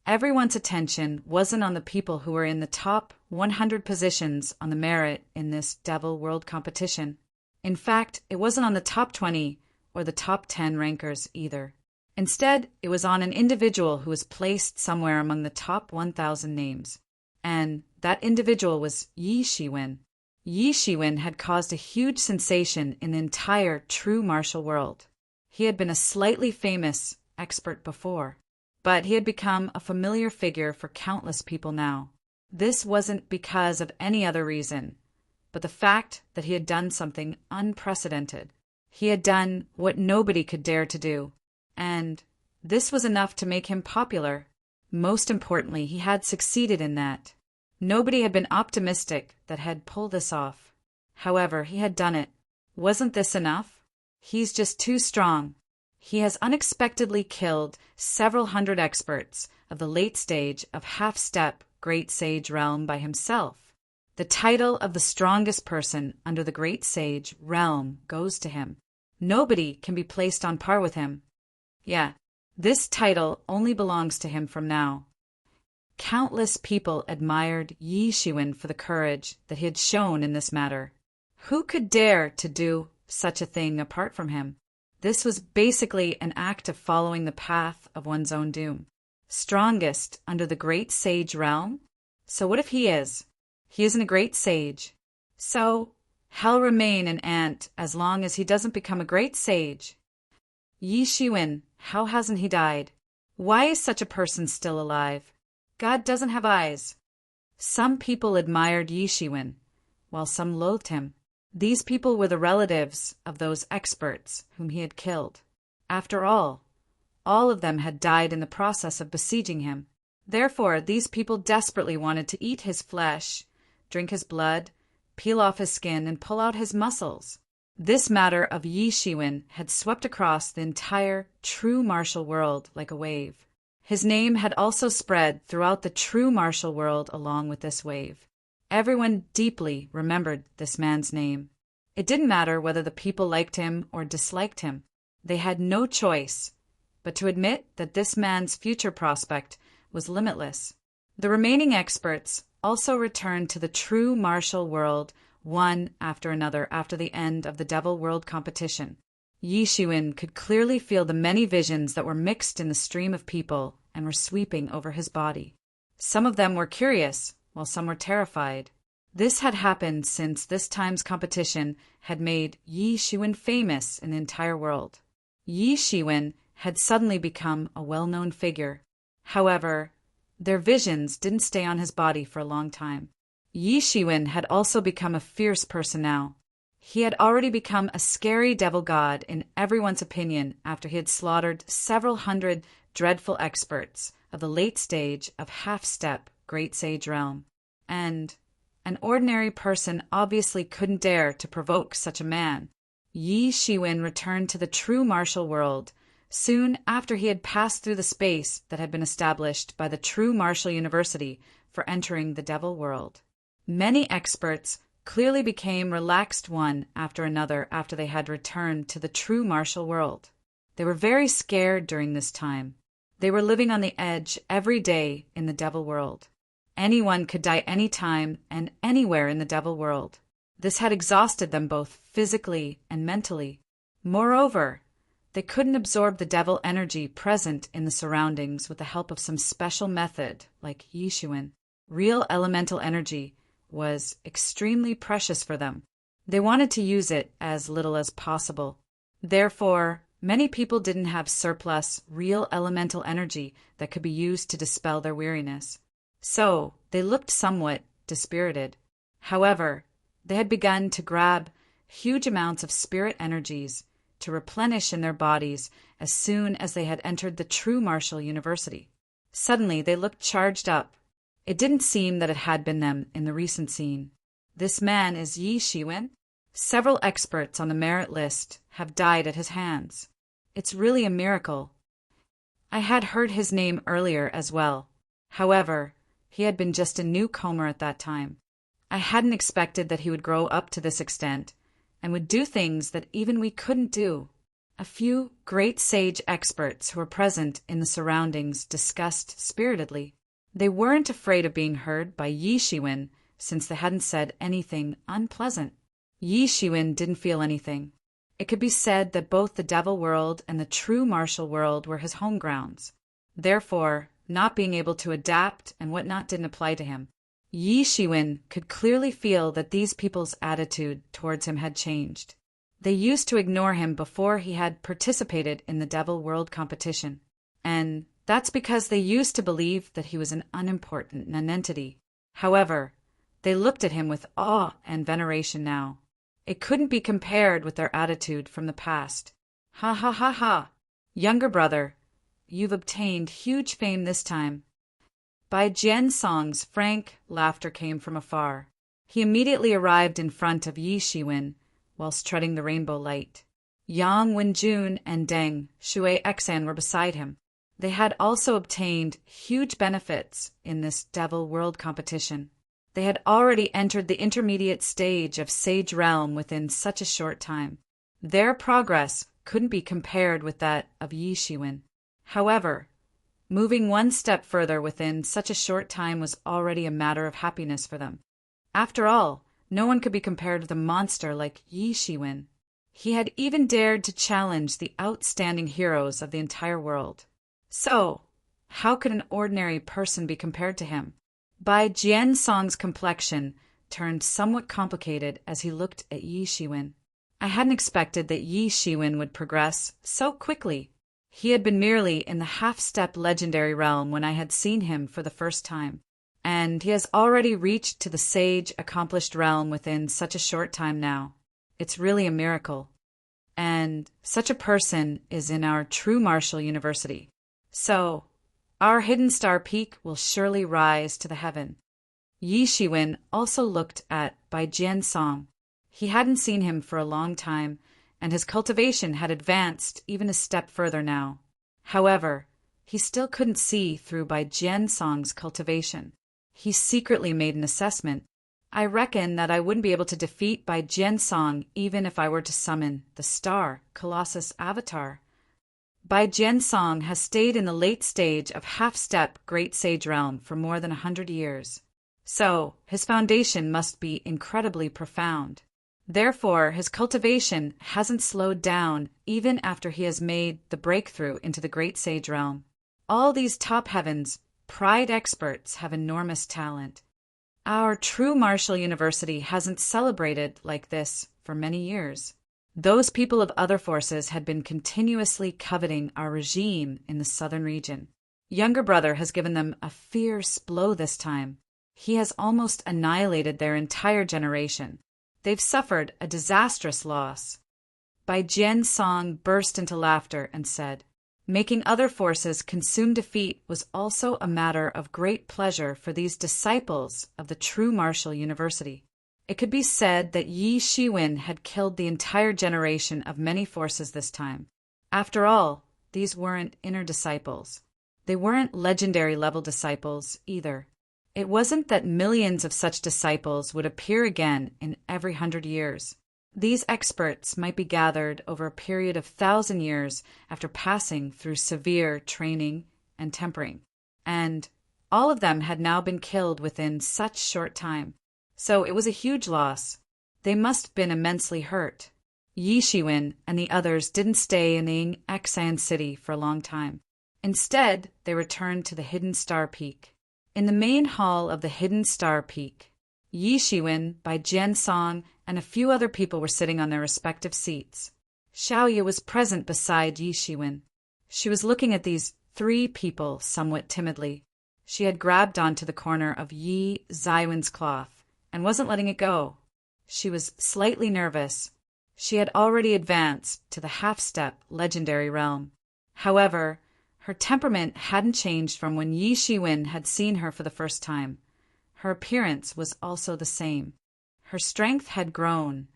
Everyone's attention wasn't on the people who were in the top 100 positions on the merit in this Devil World competition. In fact, it wasn't on the top 20 or the top 10 rankers either. Instead, it was on an individual who was placed somewhere among the top 1,000 names. And that individual was Yi Shiwen. Yi Shiwen had caused a huge sensation in the entire true martial world. He had been a slightly famous expert before, but he had become a familiar figure for countless people now. This wasn't because of any other reason, but the fact that he had done something unprecedented. He had done what nobody could dare to do, and this was enough to make him popular. Most importantly, he had succeeded in that. Nobody had been optimistic that had pulled this off. However, he had done it. Wasn't this enough? He's just too strong. He has unexpectedly killed several hundred experts of the late stage of half-step Great Sage realm by himself. The title of the strongest person under the Great Sage realm goes to him. Nobody can be placed on par with him. Yeah, this title only belongs to him from now. Countless people admired Yi Shiwen for the courage that he had shown in this matter. Who could dare to do such a thing apart from him? This was basically an act of following the path of one's own doom. Strongest under the Great Sage realm? So what if he is? He isn't a Great Sage. So he'll remain an ant as long as he doesn't become a Great Sage. Yi Shiwen, how hasn't he died? Why is such a person still alive? God doesn't have eyes. Some people admired Yi Shiwen, while some loathed him. These people were the relatives of those experts whom he had killed. After all of them had died in the process of besieging him. Therefore, these people desperately wanted to eat his flesh, drink his blood, peel off his skin, and pull out his muscles. This matter of Yi Shiwen had swept across the entire true martial world like a wave. His name had also spread throughout the true martial world along with this wave. Everyone deeply remembered this man's name. It didn't matter whether the people liked him or disliked him. They had no choice but to admit that this man's future prospect was limitless. The remaining experts also returned to the true martial world one after another after the end of the Devil World competition. Yi Shiwen could clearly feel the many visions that were mixed in the stream of people and were sweeping over his body. Some of them were curious, while some were terrified. This had happened since this time's competition had made Yi Shiwen famous in the entire world. Yi Shiwen had suddenly become a well-known figure. However, their visions didn't stay on his body for a long time. Yi Shiwen had also become a fierce person now. He had already become a scary devil god in everyone's opinion after he had slaughtered several hundred dreadful experts of the late stage of half-step Great Sage realm. And an ordinary person obviously couldn't dare to provoke such a man. Yi Shiwen returned to the true martial world soon after he had passed through the space that had been established by the True Martial University for entering the Devil World. Many experts clearly became relaxed one after another after they had returned to the true martial world. They were very scared during this time. They were living on the edge every day in the Devil World. Anyone could die anytime and anywhere in the Devil World. This had exhausted them both physically and mentally. Moreover, they couldn't absorb the devil energy present in the surroundings with the help of some special method like Yi Shiwen. Real elemental energy was extremely precious for them. They wanted to use it as little as possible. Therefore, many people didn't have surplus real elemental energy that could be used to dispel their weariness. So, they looked somewhat dispirited. However, they had begun to grab huge amounts of spirit energies to replenish in their bodies as soon as they had entered the True Martial University. Suddenly, they looked charged up. It didn't seem that it had been them in the recent scene. This man is Yi Shiwen? Several experts on the merit list have died at his hands. It's really a miracle. I had heard his name earlier as well. However, he had been just a newcomer at that time. I hadn't expected that he would grow up to this extent and would do things that even we couldn't do. A few great sage experts who were present in the surroundings discussed spiritedly. They weren't afraid of being heard by Yi Shiwen since they hadn't said anything unpleasant. Yi Shiwen didn't feel anything. It could be said that both the devil world and the true martial world were his home grounds. Therefore, not being able to adapt and whatnot didn't apply to him. Yi Shiwen could clearly feel that these people's attitude towards him had changed. They used to ignore him before he had participated in the devil world competition. And that's because they used to believe that he was an unimportant nonentity. However, they looked at him with awe and veneration now. It couldn't be compared with their attitude from the past. Ha ha ha ha! Younger brother, you've obtained huge fame this time. By Jian Song's frank laughter came from afar. He immediately arrived in front of Yi Shiwen while strutting the rainbow light. Yang Wenjun and Deng Shui Xan were beside him. They had also obtained huge benefits in this devil world competition. They had already entered the intermediate stage of Sage Realm within such a short time. Their progress couldn't be compared with that of Yi Shiwen. However, moving one step further within such a short time was already a matter of happiness for them. After all, no one could be compared with a monster like Yi Shiwen. He had even dared to challenge the outstanding heroes of the entire world. So, how could an ordinary person be compared to him? Bai Jian Song's complexion turned somewhat complicated as he looked at Yi Shiwen. I hadn't expected that Yi Shiwen would progress so quickly. He had been merely in the half-step legendary realm when I had seen him for the first time, and he has already reached to the sage accomplished realm within such a short time now. It's really a miracle. And such a person is in our true martial university. So, our hidden star peak will surely rise to the heaven. Yi Shiwen also looked at Bai Jian Song. He hadn't seen him for a long time, and his cultivation had advanced even a step further now. However, he still couldn't see through Bai Jian Song's cultivation. He secretly made an assessment. I reckon that I wouldn't be able to defeat Bai Jian Song even if I were to summon the Star Colossus Avatar. Bai Jian Song has stayed in the late stage of half-step Great Sage Realm for more than 100 years. So, his foundation must be incredibly profound. Therefore, his cultivation hasn't slowed down even after he has made the breakthrough into the Great Sage Realm. All these top heavens, pride experts have enormous talent. Our true martial university hasn't celebrated like this for many years. Those people of other forces had been continuously coveting our regime in the southern region. Younger brother has given them a fierce blow this time. He has almost annihilated their entire generation. They've suffered a disastrous loss. Bai Jian Song burst into laughter and said, making other forces consume defeat was also a matter of great pleasure for these disciples of the true martial university. It could be said that Yi Shiwen had killed the entire generation of many forces this time. After all, these weren't inner disciples. They weren't legendary level disciples either. It wasn't that millions of such disciples would appear again in every 100 years. These experts might be gathered over a period of 1,000 years after passing through severe training and tempering. And all of them had now been killed within such short time. So it was a huge loss. They must have been immensely hurt. Yi Shiwen and the others didn't stay in the Xan city for a long time. Instead, they returned to the Hidden Star Peak. In the main hall of the Hidden Star Peak, Yi Shiwen, Bai Jian Song, and a few other people were sitting on their respective seats. Xiaoye was present beside Yi Shiwen. She was looking at these three people somewhat timidly. She had grabbed onto the corner of Yi Zaiwen's cloth and wasn't letting it go. She was slightly nervous. She had already advanced to the half-step legendary realm. However, Her temperament hadn't changed from when Yi Shiwen had seen her for the first time. Her appearance was also the same. Her strength had grown,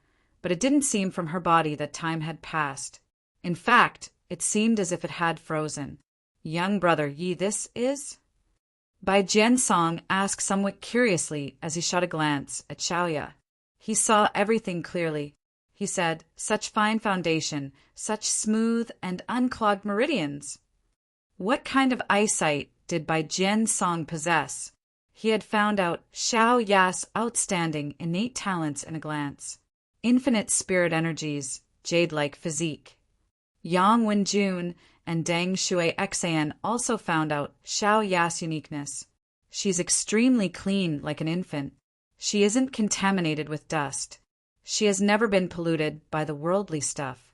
but it didn't seem from her body that time had passed. In fact, it seemed as if it had frozen. "Young brother Yi this is?" Bai Jiansong asked somewhat curiously as he shot a glance at Xiaoya. He saw everything clearly. He said, "Such fine foundation, such smooth and unclogged meridians." What kind of eyesight did Bai Jiansong possess? He had found out Xiaoya's outstanding innate talents in a glance. Infinite spirit energies, jade-like physique. Yang Wenjun and Deng Shui Xan also found out Xiaoya's uniqueness. She's extremely clean like an infant. She isn't contaminated with dust. She has never been polluted by the worldly stuff.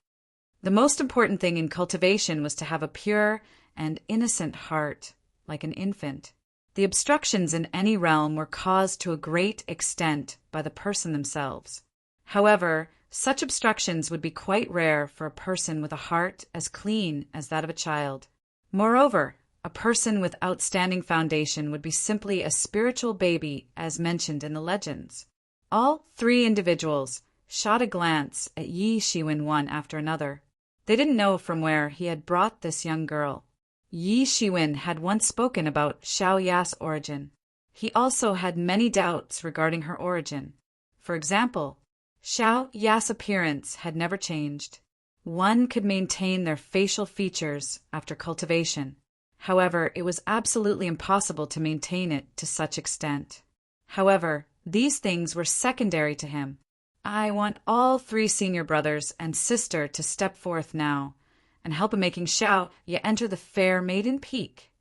The most important thing in cultivation was to have a pure and innocent heart, like an infant. The obstructions in any realm were caused to a great extent by the person themselves. However, such obstructions would be quite rare for a person with a heart as clean as that of a child. Moreover, a person with outstanding foundation would be simply a spiritual baby as mentioned in the legends. All three individuals shot a glance at Yi Shiwen one after another. They didn't know from where he had brought this young girl. Yi Shiwen had once spoken about Xiaoya's origin. He also had many doubts regarding her origin. For example, Xiaoya's appearance had never changed. One could maintain their facial features after cultivation. However, it was absolutely impossible to maintain it to such extent. However, these things were secondary to him. I want all three senior brothers and sister to step forth now and help in making Xiaoya enter the fair maiden peak.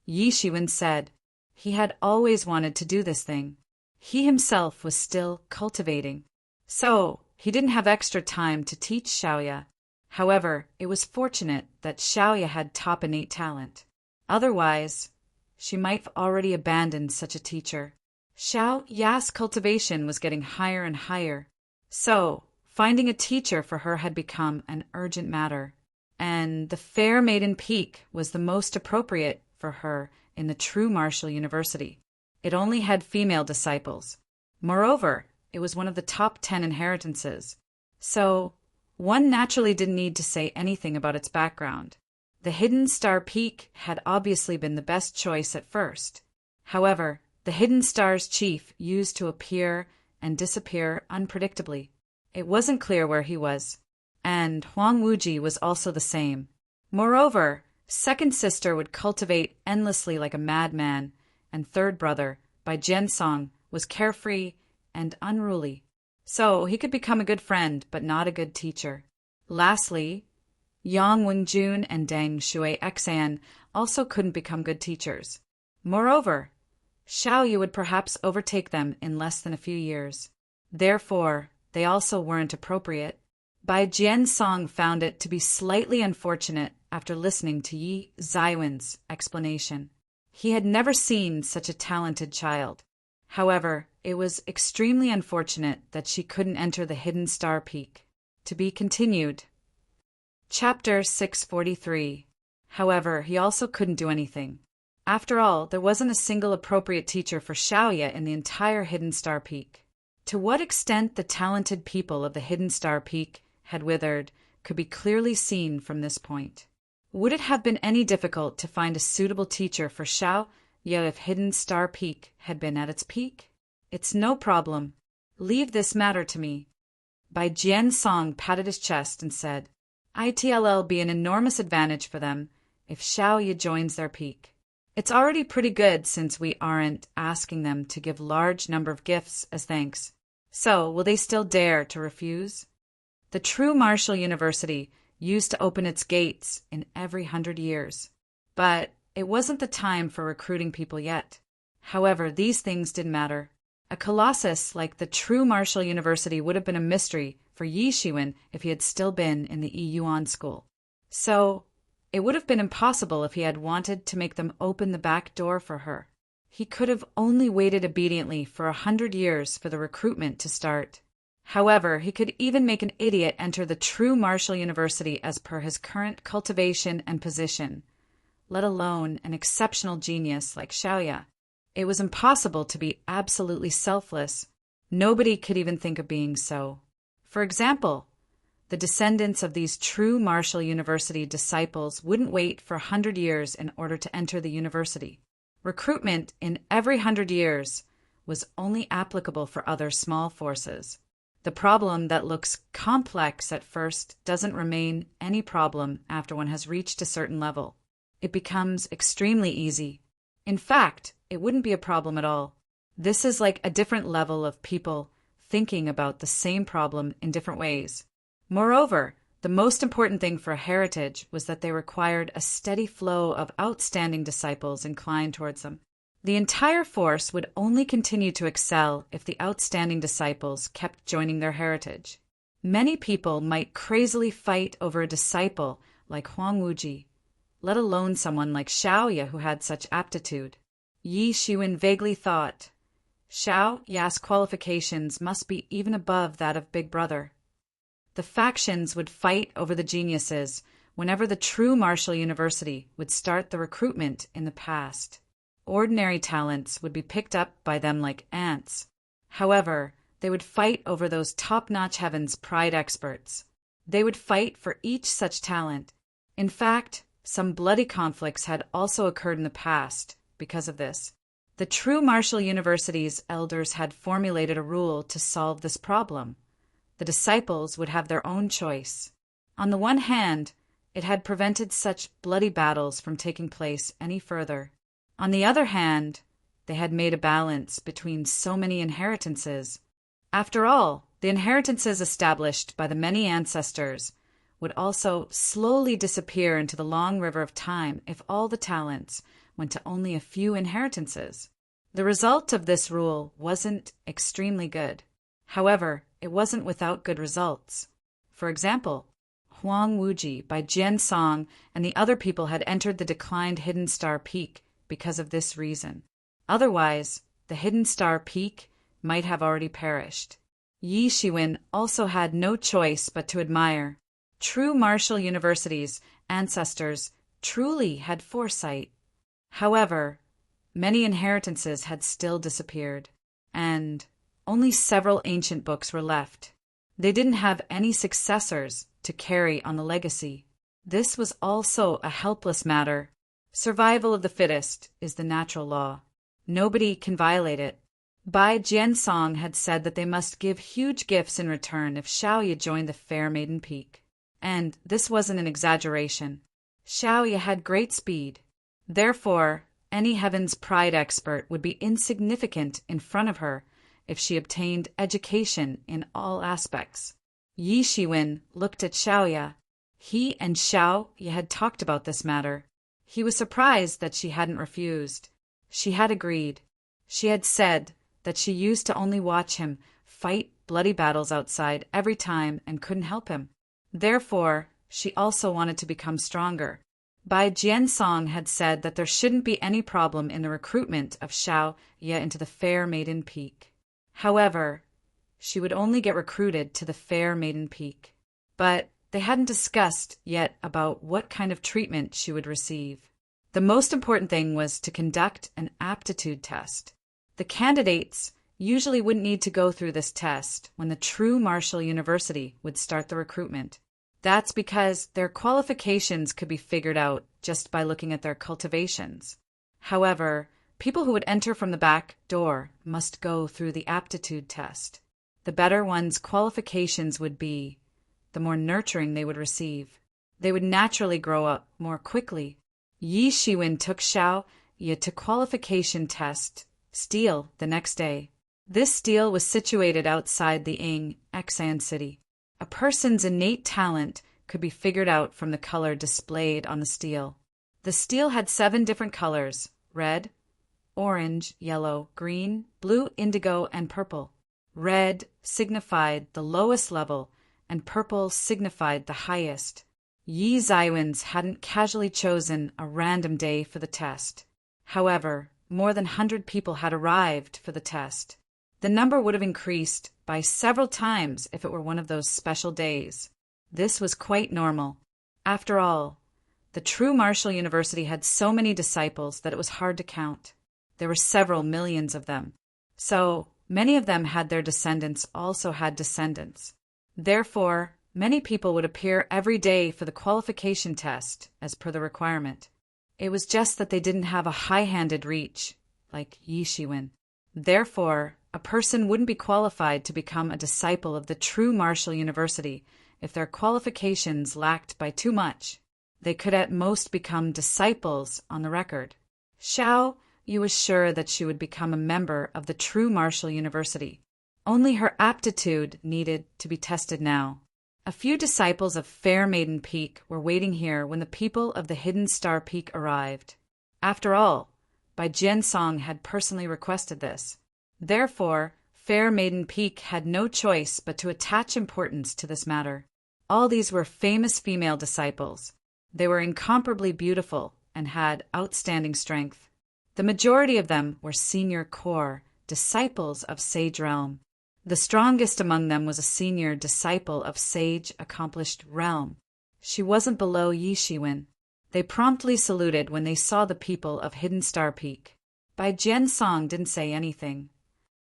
Yi Shiwen said he had always wanted to do this thing. He himself was still cultivating. So, he didn't have extra time to teach Xiaoya. However, it was fortunate that Xiaoya had top innate talent. Otherwise, she might have already abandoned such a teacher. Xiaoya's cultivation was getting higher and higher. So, finding a teacher for her had become an urgent matter. And the Fair Maiden Peak was the most appropriate for her in the true martial university. It only had female disciples. Moreover, it was one of the top 10 inheritances. So, one naturally didn't need to say anything about its background. The Hidden Star Peak had obviously been the best choice at first. However, the Hidden Star's chief used to appear and disappear unpredictably. It wasn't clear where he was. And Huang Wuji was also the same. Moreover, second sister would cultivate endlessly like a madman, and third brother, Bai Jiansong, was carefree and unruly. So he could become a good friend, but not a good teacher. Lastly, Yang Wenjun and Deng Shui Xan also couldn't become good teachers. Moreover, Xiaoya would perhaps overtake them in less than a few years. Therefore, they also weren't appropriate. Bai Jiansong found it to be slightly unfortunate after listening to Yi Ziwen's explanation. He had never seen such a talented child. However, it was extremely unfortunate that she couldn't enter the Hidden Star Peak. To be continued. Chapter 643. However, he also couldn't do anything. After all, there wasn't a single appropriate teacher for Xiaoya in the entire Hidden Star Peak. To what extent the talented people of the Hidden Star Peak had withered could be clearly seen from this point. Would it have been any difficult to find a suitable teacher for Xiaoya if Hidden Star Peak had been at its peak? It's no problem. Leave this matter to me. Bai Jiansong patted his chest and said, "It'll be an enormous advantage for them if Xiaoya joins their peak. It's already pretty good since we aren't asking them to give large number of gifts as thanks. So, will they still dare to refuse?" The true martial university used to open its gates in every 100 years. But it wasn't the time for recruiting people yet. However, these things didn't matter. A colossus like the true martial university would have been a mystery for Yi Shiwen if he had still been in the Yuan school. So, it would have been impossible if he had wanted to make them open the back door for her. He could have only waited obediently for 100 years for the recruitment to start. However, he could even make an idiot enter the true martial university as per his current cultivation and position. let alone an exceptional genius like Xiaoya. It was impossible to be absolutely selfless. Nobody could even think of being so. For example, the descendants of these true Marshall University disciples wouldn't wait for 100 years in order to enter the university. Recruitment in every 100 years was only applicable for other small forces. The problem that looks complex at first doesn't remain any problem after one has reached a certain level. It becomes extremely easy. In fact, it wouldn't be a problem at all. This is like a different level of people thinking about the same problem in different ways. Moreover, the most important thing for a heritage was that they required a steady flow of outstanding disciples inclined towards them. The entire force would only continue to excel if the outstanding disciples kept joining their heritage. Many people might crazily fight over a disciple like Huang Wuji, let alone someone like Xiaoya who had such aptitude. Yi Shiwen vaguely thought, Xiaoya's qualifications must be even above that of Big Brother. The factions would fight over the geniuses whenever the true Marshall University would start the recruitment in the past. Ordinary talents would be picked up by them like ants. However, they would fight over those top-notch Heaven's Pride experts. They would fight for each such talent. In fact, some bloody conflicts had also occurred in the past because of this. The true Marshall University's elders had formulated a rule to solve this problem. The disciples would have their own choice. On the one hand, it had prevented such bloody battles from taking place any further. On the other hand, they had made a balance between so many inheritances. After all, the inheritances established by the many ancestors would also slowly disappear into the long river of time if all the talents went to only a few inheritances. The result of this rule wasn't extremely good. However, it wasn't without good results. For example, Huang Wuji by Jian Song and the other people had entered the declined Hidden Star Peak because of this reason. Otherwise, the Hidden Star Peak might have already perished. Yi Shiwen also had no choice but to admire. True Marshall University's ancestors truly had foresight. However, many inheritances had still disappeared, and only several ancient books were left. They didn't have any successors to carry on the legacy. This was also a helpless matter. Survival of the fittest is the natural law. Nobody can violate it. Bai Jiansong had said that they must give huge gifts in return if Xiaoya joined the Fair Maiden Peak. And this wasn't an exaggeration. Xiaoya had great speed. Therefore, any Heaven's Pride expert would be insignificant in front of her if she obtained education in all aspects. Yi Shiwen looked at Xiaoya. He and Xiaoya had talked about this matter. He was surprised that she hadn't refused. She had agreed. She had said that she used to only watch him fight bloody battles outside every time and couldn't help him. Therefore, she also wanted to become stronger. Bai Jiansong had said that there shouldn't be any problem in the recruitment of Xiaoya into the Fair Maiden Peak. However, she would only get recruited to the Fair Maiden Peak. But they hadn't discussed yet about what kind of treatment she would receive. The most important thing was to conduct an aptitude test. The candidates usually wouldn't need to go through this test when the true Marshall University would start the recruitment. That's because their qualifications could be figured out just by looking at their cultivations. However, people who would enter from the back door must go through the aptitude test. The better one's qualifications would be, the more nurturing they would receive. They would naturally grow up more quickly. Yi Shiwen took Xiaoya to qualification test Steel the next day. This steel was situated outside the Ing Exan city. A person's innate talent could be figured out from the color displayed on the steel. The steel had 7 different colors: red, orange, yellow, green, blue, indigo, and purple. Red signified the lowest level, and purple signified the highest. Yi Zaiwens hadn't casually chosen a random day for the test. However, more than 100 people had arrived for the test. The number would have increased by several times if it were one of those special days. This was quite normal. After all, The true Martial University had so many disciples that it was hard to count. There were several millions of them. So, many of them had their descendants also had descendants. Therefore, many people would appear every day for the qualification test, as per the requirement. It was just that they didn't have a high-handed reach, like Yi Shiwen. Therefore, a person wouldn't be qualified to become a disciple of the true Martial University if their qualifications lacked by too much. They could at most become disciples on the record. Xiao Yu was sure that she would become a member of the true Martial University. Only her aptitude needed to be tested now. A few disciples of Fair Maiden Peak were waiting here when the people of the Hidden Star Peak arrived. After all, Bai Jiansong had personally requested this. Therefore, Fair Maiden Peak had no choice but to attach importance to this matter. All these were famous female disciples. They were incomparably beautiful and had outstanding strength. The majority of them were senior core, disciples of Sage Realm. The strongest among them was a senior disciple of Sage Accomplished Realm. She wasn't below Yi Shiwen. They promptly saluted when they saw the people of Hidden Star Peak. Bai Jiansong didn't say anything.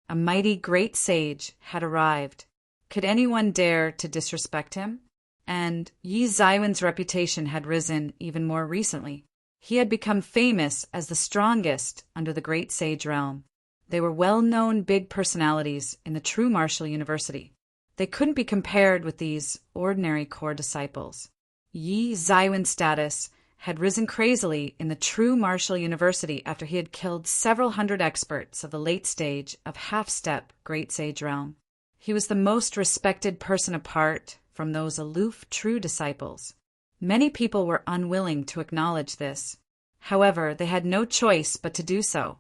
A mighty great sage had arrived. Could anyone dare to disrespect him? And Yi Zaiwen's reputation had risen even more recently. He had become famous as the strongest under the Great Sage Realm. They were well-known big personalities in the true Martial University. They couldn't be compared with these ordinary core disciples. Yi Zaiwen's status had risen crazily in the true Martial University after he had killed several hundred experts of the late stage of half-step Great Sage Realm. He was the most respected person apart from those aloof true disciples. Many people were unwilling to acknowledge this. However, they had no choice but to do so.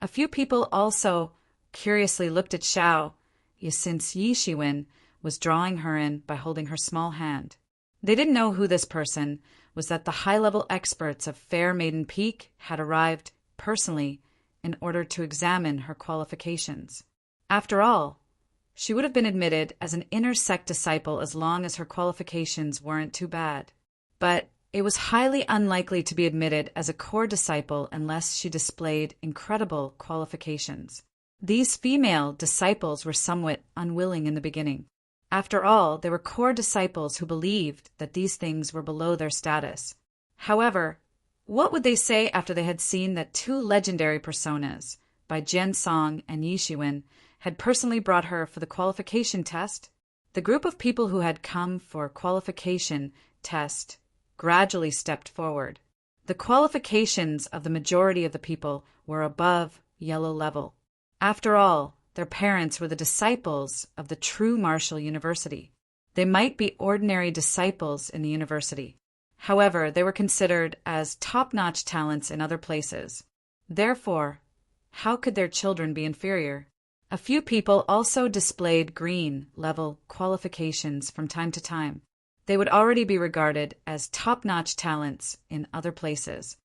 A few people also curiously looked at Xiao Yu since Yi Shiwen was drawing her in by holding her small hand. They didn't know who this person was, that the high-level experts of Fair Maiden Peak had arrived personally in order to examine her qualifications. After all, she would have been admitted as an inner sect disciple as long as her qualifications weren't too bad. But it was highly unlikely to be admitted as a core disciple unless she displayed incredible qualifications. These female disciples were somewhat unwilling in the beginning. After all, they were core disciples who believed that these things were below their status. However, what would they say after they had seen that two legendary personas, Bai Jiansong and Yi Shiwen, had personally brought her for the qualification test? The group of people who had come for qualification test gradually stepped forward. The qualifications of the majority of the people were above yellow level. After all, their parents were the disciples of the true Martial University. They might be ordinary disciples in the university. However, they were considered as top-notch talents in other places. Therefore, how could their children be inferior? A few people also displayed green-level qualifications from time to time. They would already be regarded as top-notch talents in other places.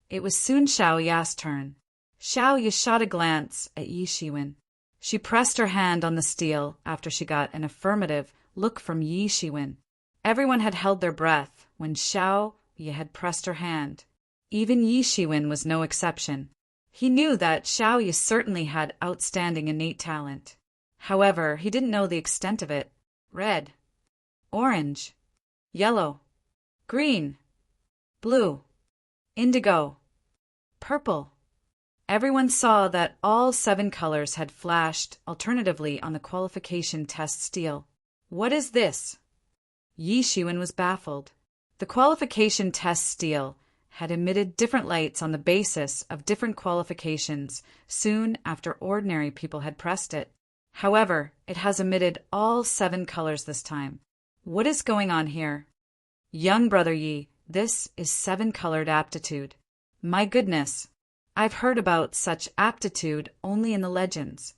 It was soon Xiao Ya's turn. Xiao Ya shot a glance at Yi Shiwen. She pressed her hand on the steel after she got an affirmative look from Yi Shiwen. Everyone had held their breath when Xiao Ya had pressed her hand. Even Yi Shiwen was no exception. He knew that Xiao Ya certainly had outstanding innate talent. However, he didn't know the extent of it. Red, orange, yellow, green, blue, indigo, purple. Everyone saw that all 7 colors had flashed alternatively on the qualification test steel. What is this? Yi Shiwen was baffled. The qualification test steel had emitted different lights on the basis of different qualifications soon after ordinary people had pressed it. However, it has emitted all 7 colors this time. What is going on here? Young brother Yi, this is 7-colored aptitude. My goodness, I've heard about such aptitude only in the legends.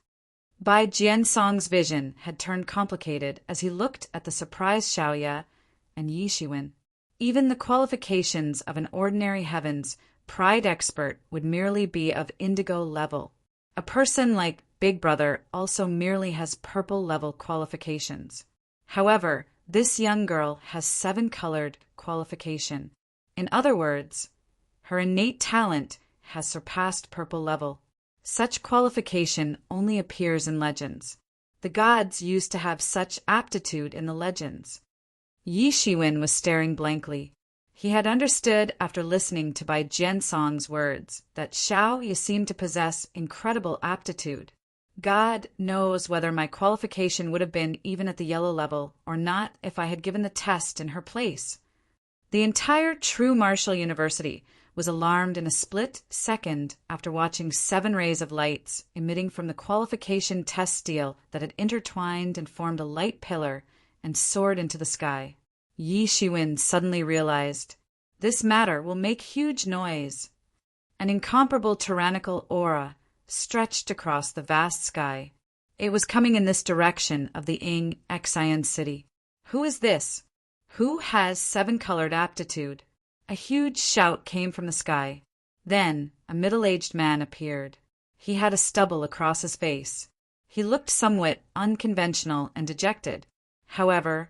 Bai Jiansong's vision had turned complicated as he looked at the surprised Xiao Ya and Yi Shiwen. Even the qualifications of an ordinary heavens pride expert would merely be of indigo level. A person like Big Brother also merely has purple level qualifications. However, this young girl has 7-colored qualification. In other words, her innate talent has surpassed purple level. Such qualification only appears in legends. The gods used to have such aptitude in the legends. Yi Shiwen was staring blankly. He had understood after listening to Bai Jiansong's words that Xiao seemed to possess incredible aptitude. God knows whether my qualification would have been even at the yellow level or not if I had given the test in her place. The entire True Martial University was alarmed in a split second after watching 7 rays of lights emitting from the qualification test steel that had intertwined and formed a light pillar and soared into the sky. Yi Shiwen suddenly realized, this matter will make huge noise. An incomparable tyrannical aura stretched across the vast sky. It was coming in this direction of the Ying Xian city. Who is this? Who has 7-colored aptitude? A huge shout came from the sky. Then a middle-aged man appeared. He had a stubble across his face. He looked somewhat unconventional and dejected. However,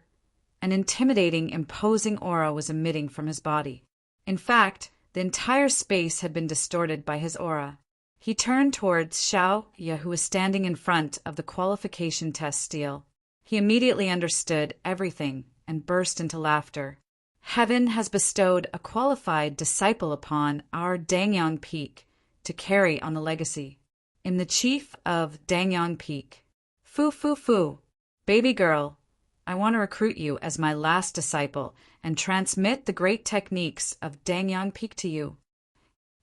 an intimidating, imposing aura was emitting from his body. In fact, the entire space had been distorted by his aura. He turned towards Xiao Ye, who was standing in front of the qualification test steel. He immediately understood everything and burst into laughter. Heaven has bestowed a qualified disciple upon our Dangyang Peak to carry on the legacy. In the chief of Dangyang Peak. Fu fu fu. Baby girl, I want to recruit you as my last disciple and transmit the great techniques of Dangyang Peak to you.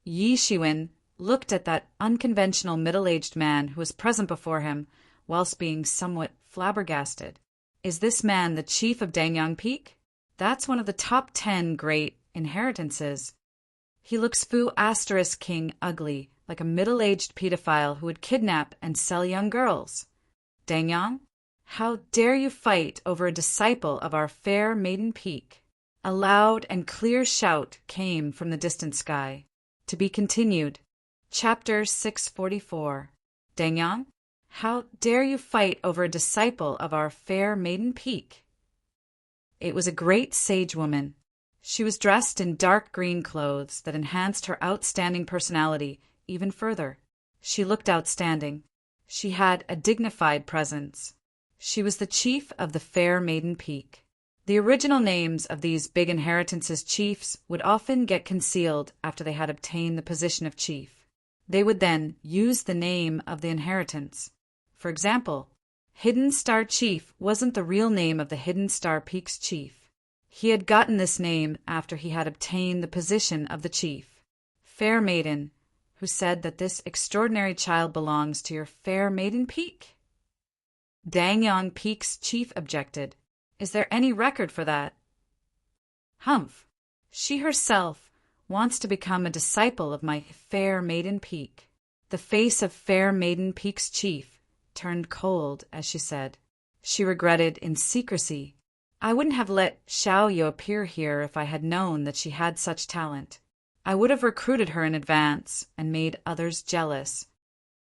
Yi Shiwen looked at that unconventional middle-aged man who was present before him whilst being somewhat flabbergasted. Is this man the chief of Dangyang Peak? That's one of the top 10 great inheritances. He looks King ugly, like a middle-aged pedophile who would kidnap and sell young girls. Dangyang, how dare you fight over a disciple of our fair maiden peak? A loud and clear shout came from the distant sky. To be continued. Chapter 644. Dangyang, how dare you fight over a disciple of our fair maiden peak? It was a great sage woman. She was dressed in dark green clothes that enhanced her outstanding personality even further. She looked outstanding. She had a dignified presence. She was the chief of the Fair Maiden Peak. The original names of these big inheritances chiefs would often get concealed after they had obtained the position of chief. They would then use the name of the inheritance. For example, Hidden Star Chief wasn't the real name of the Hidden Star Peak's chief. He had gotten this name after he had obtained the position of the chief. Fair Maiden, who said that this extraordinary child belongs to your Fair Maiden Peak? Dangyang Peak's chief objected. Is there any record for that? Humph. She herself wants to become a disciple of my Fair Maiden Peak. The face of Fair Maiden Peak's chief turned cold as she said. She regretted in secrecy. I wouldn't have let Xiaoyu appear here if I had known that she had such talent. I would have recruited her in advance and made others jealous.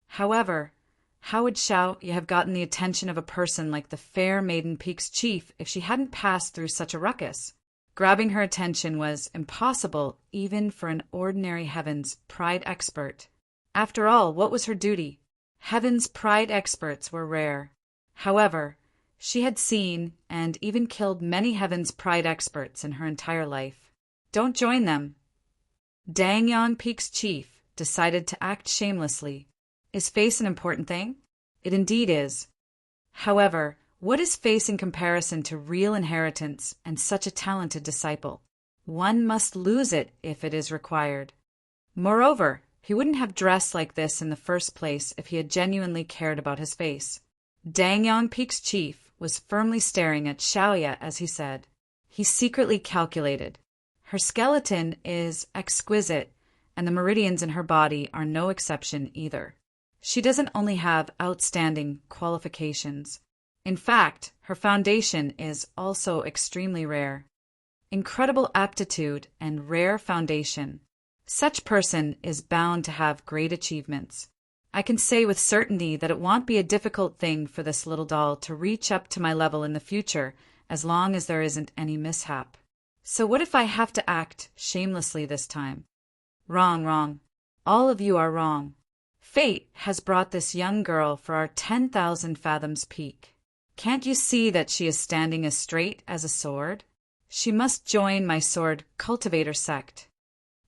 However, how would Xiaoyu have gotten the attention of a person like the Fair Maiden Peak's chief if she hadn't passed through such a ruckus? Grabbing her attention was impossible even for an ordinary Heaven's pride expert. After all, what was her duty? Heaven's pride experts were rare. However, she had seen and even killed many Heaven's pride experts in her entire life. Don't join them. Dangyang Peak's chief decided to act shamelessly. Is face an important thing? It indeed is. However, what is face in comparison to real inheritance and such a talented disciple? One must lose it if it is required. Moreover, he wouldn't have dressed like this in the first place if he had genuinely cared about his face. Dangyang Peak's chief was firmly staring at Xiaoya as he said. He secretly calculated. Her skeleton is exquisite, and the meridians in her body are no exception either. She doesn't only have outstanding qualifications. In fact, her foundation is also extremely rare. Incredible aptitude and rare foundation. Such person is bound to have great achievements. I can say with certainty that it won't be a difficult thing for this little doll to reach up to my level in the future as long as there isn't any mishap. So what if I have to act shamelessly this time? Wrong, wrong. All of you are wrong. Fate has brought this young girl for our 10,000 fathoms peak. Can't you see that she is standing as straight as a sword? She must join my sword cultivator sect.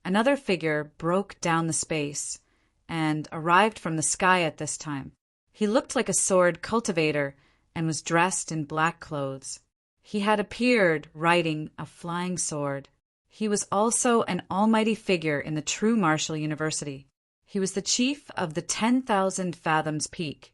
Another figure broke down the space and arrived from the sky at this time. He looked like a sword cultivator and was dressed in black clothes. He had appeared riding a flying sword. He was also an almighty figure in the true martial university. He was the chief of the 10,000 fathoms peak.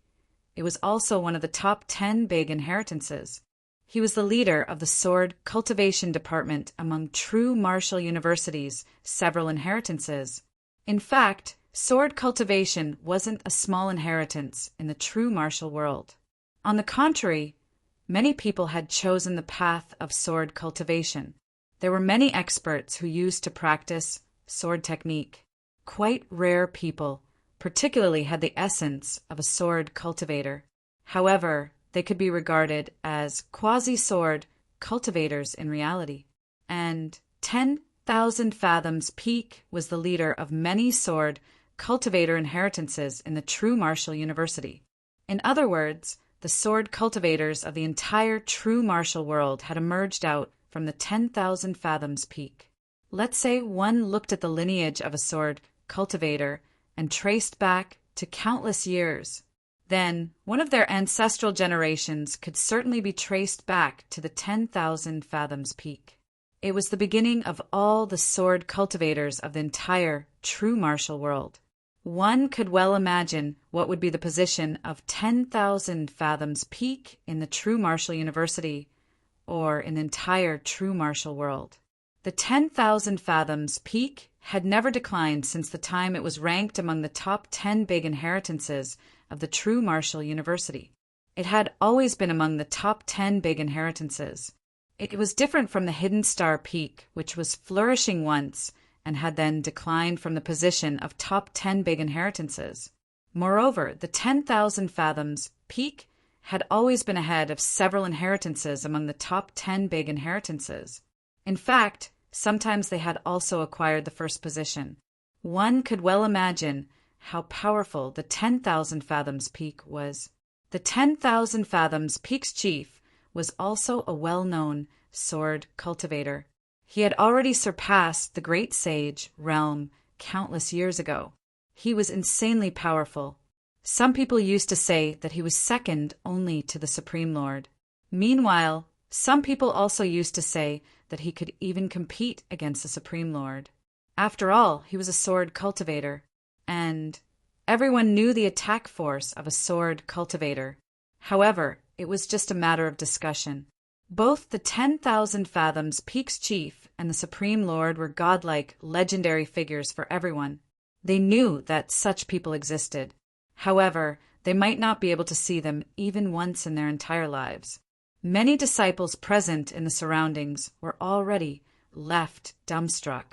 It was also one of the top 10 big inheritances. He was the leader of the sword cultivation department among true martial universities' several inheritances. In fact, sword cultivation wasn't a small inheritance in the true martial world. On the contrary, many people had chosen the path of sword cultivation. There were many experts who used to practice sword technique. Quite rare people, particularly, had the essence of a sword cultivator. However, they could be regarded as quasi-sword cultivators in reality. And 10,000 fathoms peak was the leader of many sword cultivator inheritances in the true martial university. In other words, the sword cultivators of the entire true martial world had emerged out from the 10,000 fathoms peak. Let's say one looked at the lineage of a sword cultivator and traced back to countless years. Then one of their ancestral generations could certainly be traced back to the 10,000 fathoms peak. It was the beginning of all the sword cultivators of the entire true martial world. One could well imagine what would be the position of 10,000 fathoms peak in the true martial university or in the entire true martial world. The 10,000 fathoms peak had never declined since the time it was ranked among the top 10 big inheritances of the true martial university. It had always been among the top 10 big inheritances. It was different from the hidden star peak, which was flourishing once and had then declined from the position of top 10 big inheritances. Moreover, the 10,000 fathoms peak had always been ahead of several inheritances among the top 10 big inheritances. In fact, sometimes they had also acquired the first position. One could well imagine how powerful the 10,000 fathoms peak was. The 10,000 fathoms peak's chief was also a well-known sword cultivator. He had already surpassed the great sage realm countless years ago. He was insanely powerful. Some people used to say that he was second only to the Supreme Lord. Meanwhile, some people also used to say that he could even compete against the Supreme Lord. After all, he was a sword cultivator, and everyone knew the attack force of a sword cultivator. However, it was just a matter of discussion. Both the 10,000 fathoms peak's chief and the Supreme Lord were godlike, legendary figures for everyone. They knew that such people existed. However, they might not be able to see them even once in their entire lives. Many disciples present in the surroundings were already left dumbstruck.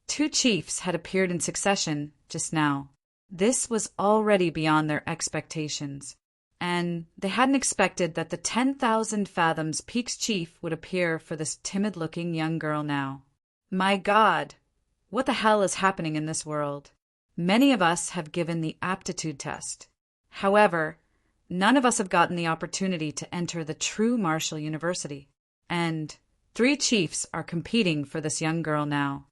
Two chiefs had appeared in succession just now. This was already beyond their expectations, and they hadn't expected that the 10,000 fathoms peak's chief would appear for this timid-looking young girl now. My God, what the hell is happening in this world? Many of us have given the aptitude test. However, none of us have gotten the opportunity to enter the true martial university. And 3 chiefs are competing for this young girl now.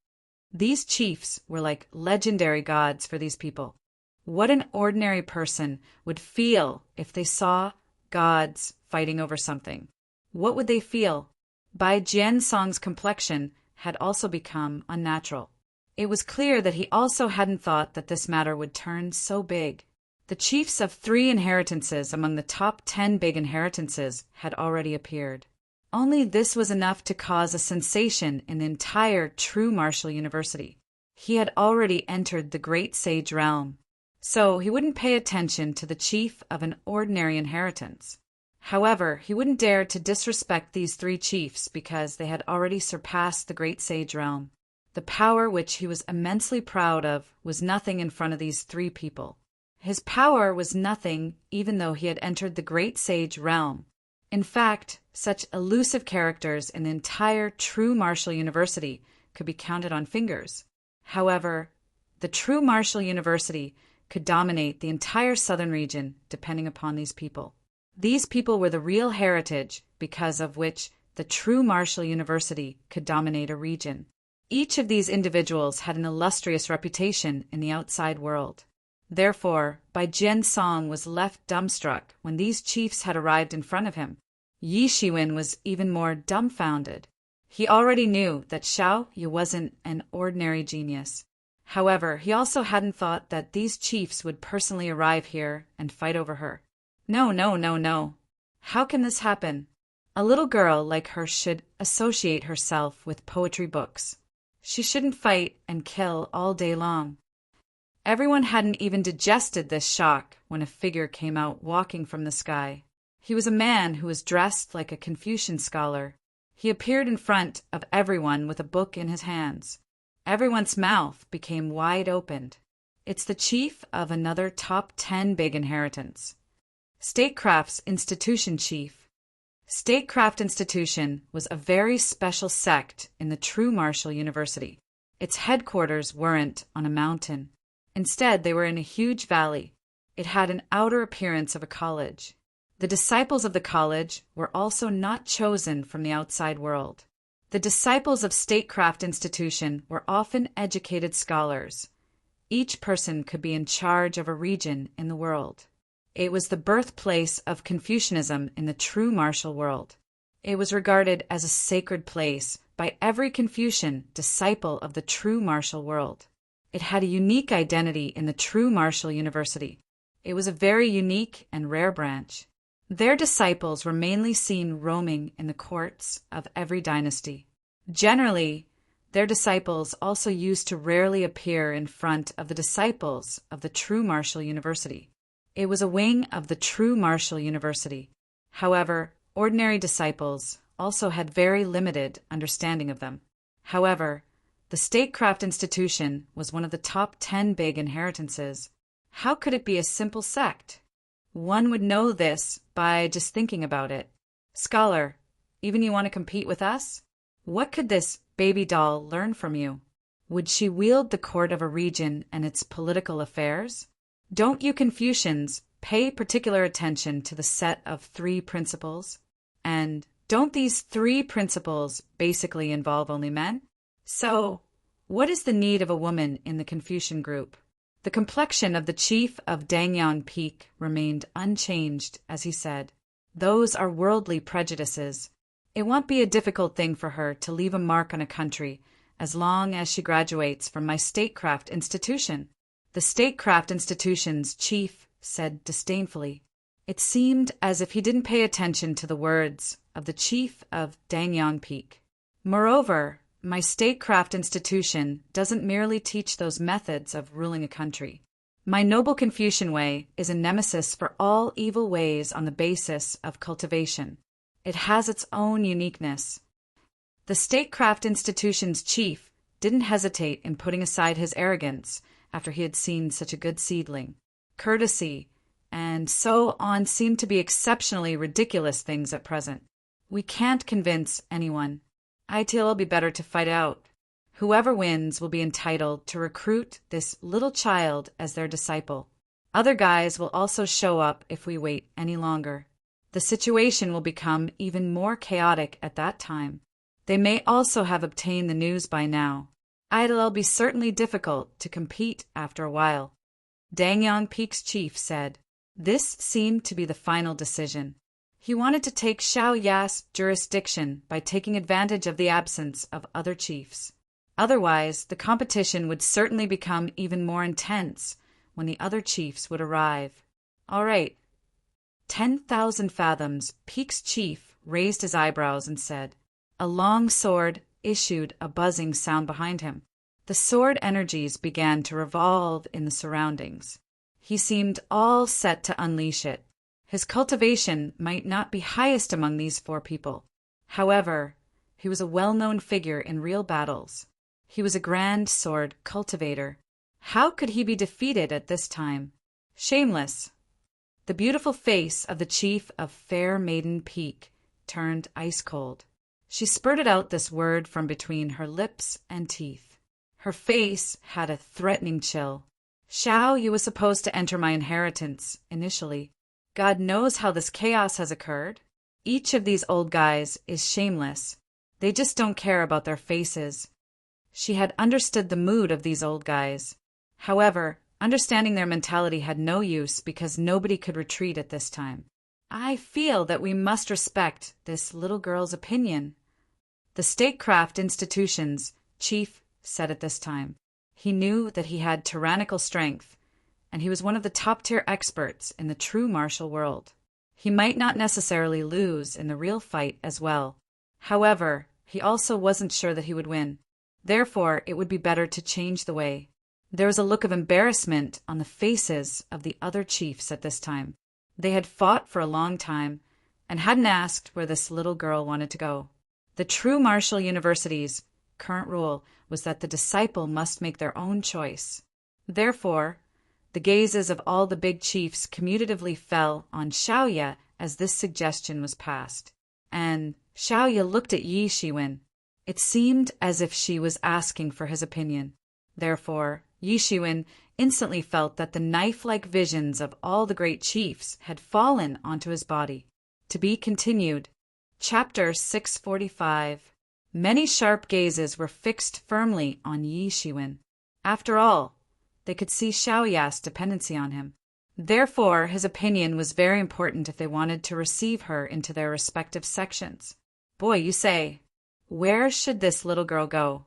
These chiefs were like legendary gods for these people. What an ordinary person would feel if they saw gods fighting over something. What would they feel? Bai Jiansong's complexion had also become unnatural. It was clear that he also hadn't thought that this matter would turn so big. The chiefs of 3 inheritances among the top 10 big inheritances had already appeared. Only this was enough to cause a sensation in the entire true martial university. He had already entered the great sage realm, so he wouldn't pay attention to the chief of an ordinary inheritance. However, he wouldn't dare to disrespect these 3 chiefs because they had already surpassed the great sage realm. The power which he was immensely proud of was nothing in front of these 3 people. His power was nothing even though he had entered the great sage realm. In fact, such elusive characters in the entire true martial university could be counted on fingers. However, the true martial university could dominate the entire southern region depending upon these people. These people were the real heritage because of which the true martial university could dominate a region. Each of these individuals had an illustrious reputation in the outside world. Therefore, Bai Jian was left dumbstruck when these chiefs had arrived in front of him. Yi Shiwen was even more dumbfounded. He already knew that Xiao Yu wasn't an ordinary genius. However, he also hadn't thought that these chiefs would personally arrive here and fight over her. No, no, no, no. How can this happen? A little girl like her should associate herself with poetry books. She shouldn't fight and kill all day long. Everyone hadn't even digested this shock when a figure came out walking from the sky. He was a man who was dressed like a Confucian scholar. He appeared in front of everyone with a book in his hands. Everyone's mouth became wide opened. It's the chief of another top 10 big inheritance. Statecraft's institution chief. Statecraft Institution was a very special sect in the true martial university. Its headquarters weren't on a mountain. Instead, they were in a huge valley. It had an outer appearance of a college. The disciples of the college were also not chosen from the outside world. The disciples of Statecraft Institution were often educated scholars. Each person could be in charge of a region in the world. It was the birthplace of Confucianism in the true martial world. It was regarded as a sacred place by every Confucian disciple of the true martial world. It had a unique identity in the true martial university. It was a very unique and rare branch. Their disciples were mainly seen roaming in the courts of every dynasty. Generally, their disciples also used to rarely appear in front of the disciples of the true martial university. It was a wing of the true martial university. However, ordinary disciples also had very limited understanding of them. However, the Statecraft Institution was one of the top 10 big inheritances. How could it be a simple sect? One would know this by just thinking about it. Scholar, even you want to compete with us? What could this baby doll learn from you? Would she wield the court of a region and its political affairs? Don't you Confucians pay particular attention to the set of 3 principles? And don't these 3 principles basically involve only men? So, what is the need of a woman in the Confucian group? The complexion of the chief of Dangyang Peak remained unchanged as he said, "Those are worldly prejudices. It won't be a difficult thing for her to leave a mark on a country as long as she graduates from my Statecraft Institution." The Statecraft Institution's chief said disdainfully. It seemed as if he didn't pay attention to the words of the chief of Dangyang Peak. Moreover, my Statecraft Institution doesn't merely teach those methods of ruling a country. My noble Confucian way is a nemesis for all evil ways on the basis of cultivation. It has its own uniqueness. The Statecraft Institution's chief didn't hesitate in putting aside his arrogance after he had seen such a good seedling. Courtesy, and so on seemed to be exceptionally ridiculous things at present. We can't convince anyone. It'll be better to fight out. Whoever wins will be entitled to recruit this little child as their disciple. Other guys will also show up if we wait any longer. The situation will become even more chaotic at that time. They may also have obtained the news by now. It'll be certainly difficult to compete after a while. Dangyang Peak's chief said. This seemed to be the final decision. He wanted to take Xiao Ya's jurisdiction by taking advantage of the absence of other chiefs. Otherwise, the competition would certainly become even more intense when the other chiefs would arrive. All right. 10,000 fathoms, Peak's chief raised his eyebrows and said. A long sword issued a buzzing sound behind him. The sword energies began to revolve in the surroundings. He seemed all set to unleash it. His cultivation might not be highest among these 4 people. However, he was a well-known figure in real battles. He was a grand sword cultivator. How could he be defeated at this time? Shameless. The beautiful face of the chief of Fair Maiden Peak turned ice cold. She spurted out this word from between her lips and teeth. Her face had a threatening chill. Shao, you was supposed to enter my inheritance, initially. God knows how this chaos has occurred. Each of these old guys is shameless. They just don't care about their faces. She had understood the mood of these old guys. However, understanding their mentality had no use because nobody could retreat at this time. I feel that we must respect this little girl's opinion. The statecraft institution's chief said at this time. He knew that he had tyrannical strength, and he was one of the top-tier experts in the true martial world. He might not necessarily lose in the real fight as well. However, he also wasn't sure that he would win. Therefore, it would be better to change the way. There was a look of embarrassment on the faces of the other chiefs at this time. They had fought for a long time and hadn't asked where this little girl wanted to go. The true martial university's current rule was that the disciple must make their own choice. Therefore, the gazes of all the big chiefs commutatively fell on Xiaoya as this suggestion was passed. And Xiaoya looked at Yi Shiwen. It seemed as if she was asking for his opinion. Therefore, Yi Shiwen instantly felt that the knife-like visions of all the great chiefs had fallen onto his body. To be continued. Chapter 645. Many sharp gazes were fixed firmly on Yi Shiwen. After all, they could see Xiaoya's dependency on him. Therefore, his opinion was very important if they wanted to receive her into their respective sections. Boy, you say, where should this little girl go?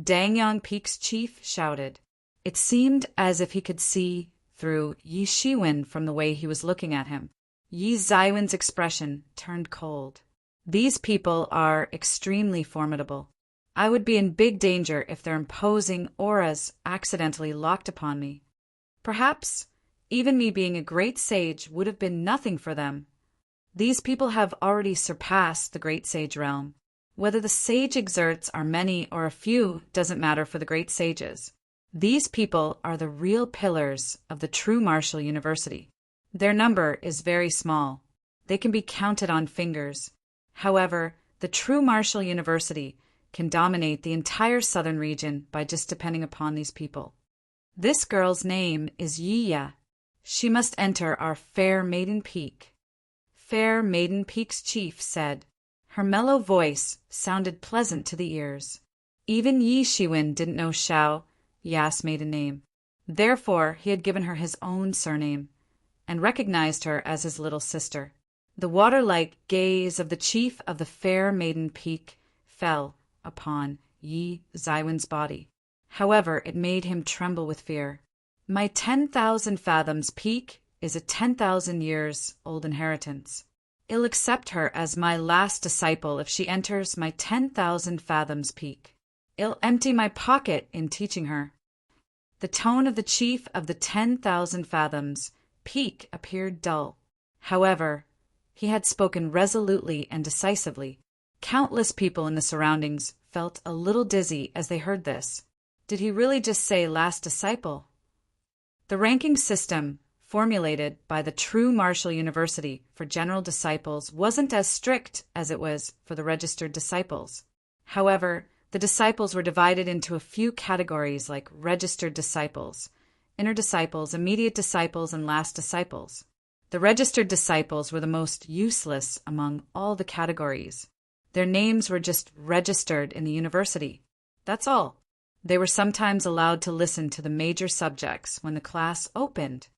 Dangyang Peak's chief shouted. It seemed as if he could see through Yi Shiwen from the way he was looking at him. Yi Zaiwen's expression turned cold. These people are extremely formidable. I would be in big danger if their imposing auras accidentally locked upon me. Perhaps even me being a great sage would have been nothing for them. These people have already surpassed the great sage realm. Whether the sage exerts are many or a few doesn't matter for the great sages. These people are the real pillars of the true martial university. Their number is very small. They can be counted on fingers. However, the true martial university can dominate the entire southern region by just depending upon these people. This girl's name is Yiya. She must enter our Fair Maiden Peak. Fair Maiden Peak's chief said. Her mellow voice sounded pleasant to the ears. Even Yi Shiwen didn't know Xiao Ya's maiden name. Therefore, he had given her his own surname and recognized her as his little sister. The water-like gaze of the chief of the Fair Maiden Peak fell upon Yi Zaiwen's body. However, it made him tremble with fear. My 10,000 fathoms peak is a 10,000 years old inheritance. I'll accept her as my last disciple if she enters my 10,000 fathoms peak. I'll empty my pocket in teaching her. The tone of the chief of the 10,000 fathoms peak appeared dull. However, he had spoken resolutely and decisively. Countless people in the surroundings felt a little dizzy as they heard this. Did he really just say last disciple? The ranking system formulated by the true martial university for general disciples wasn't as strict as it was for the registered disciples. However, the disciples were divided into a few categories like registered disciples, inner disciples, immediate disciples, and last disciples. The registered disciples were the most useless among all the categories. Their names were just registered in the university. That's all. They were sometimes allowed to listen to the major subjects when the class opened.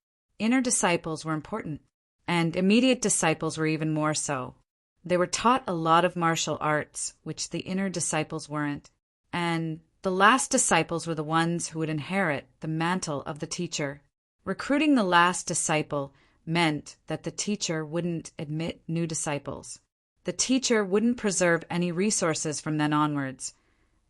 Inner disciples were important, and immediate disciples were even more so. They were taught a lot of martial arts, which the inner disciples weren't, and the last disciples were the ones who would inherit the mantle of the teacher. Recruiting the last disciple meant that the teacher wouldn't admit new disciples. The teacher wouldn't preserve any resources from then onwards,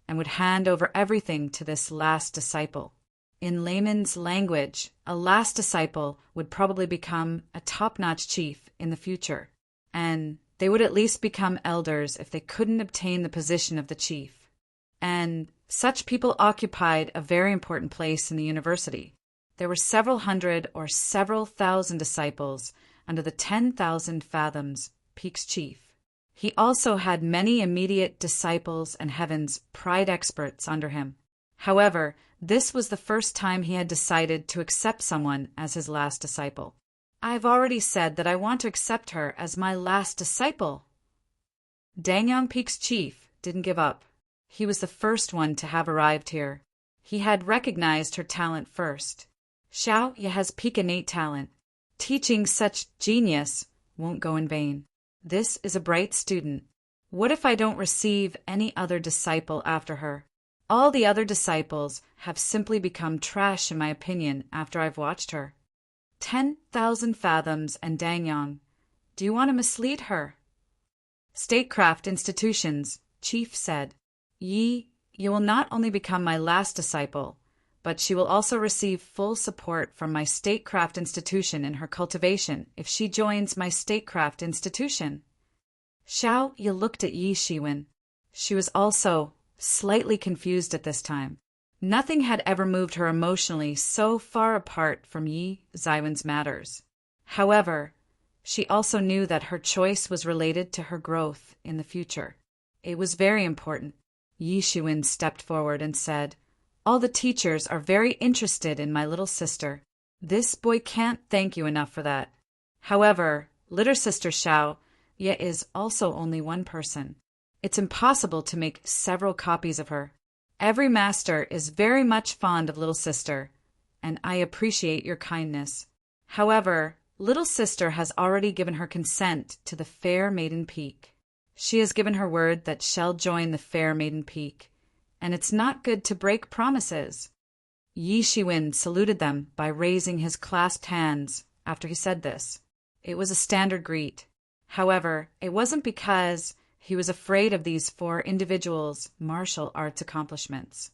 and would hand over everything to this last disciple. In layman's language, a last disciple would probably become a top-notch chief in the future, and they would at least become elders if they couldn't obtain the position of the chief. And such people occupied a very important place in the university. There were several hundred or several thousand disciples under the 10,000 fathoms Peak's chief. He also had many immediate disciples and heaven's pride experts under him. However, this was the first time he had decided to accept someone as his last disciple. "I've already said that I want to accept her as my last disciple." Dangyang Peak's chief didn't give up. He was the first one to have arrived here. He had recognized her talent first. Xiaoya has peak innate talent. Teaching such genius won't go in vain. This is a bright student. What if I don't receive any other disciple after her? All the other disciples have simply become trash in my opinion after I've watched her. 10,000 fathoms and Dangyang. Do you want to mislead her? Statecraft institutions, Chief said. You will not only become my last disciple, but she will also receive full support from my statecraft institution in her cultivation if she joins my statecraft institution. Xiaoya looked at Yi Shiwen. She was also slightly confused at this time. Nothing had ever moved her emotionally so far apart from Yi Ziwen's matters. However, she also knew that her choice was related to her growth in the future. It was very important. Yi Shiwen stepped forward and said, "All the teachers are very interested in my little sister. This boy can't thank you enough for that. However, little sister Xiaoya is also only one person. It's impossible to make several copies of her. Every master is very much fond of little sister, and I appreciate your kindness. However, little sister has already given her consent to the Fair Maiden Peak. She has given her word that she'll join the Fair Maiden Peak, and it's not good to break promises." Yi Shiwen saluted them by raising his clasped hands after he said this. It was a standard greet. However, it wasn't because he was afraid of these four individuals' martial arts accomplishments.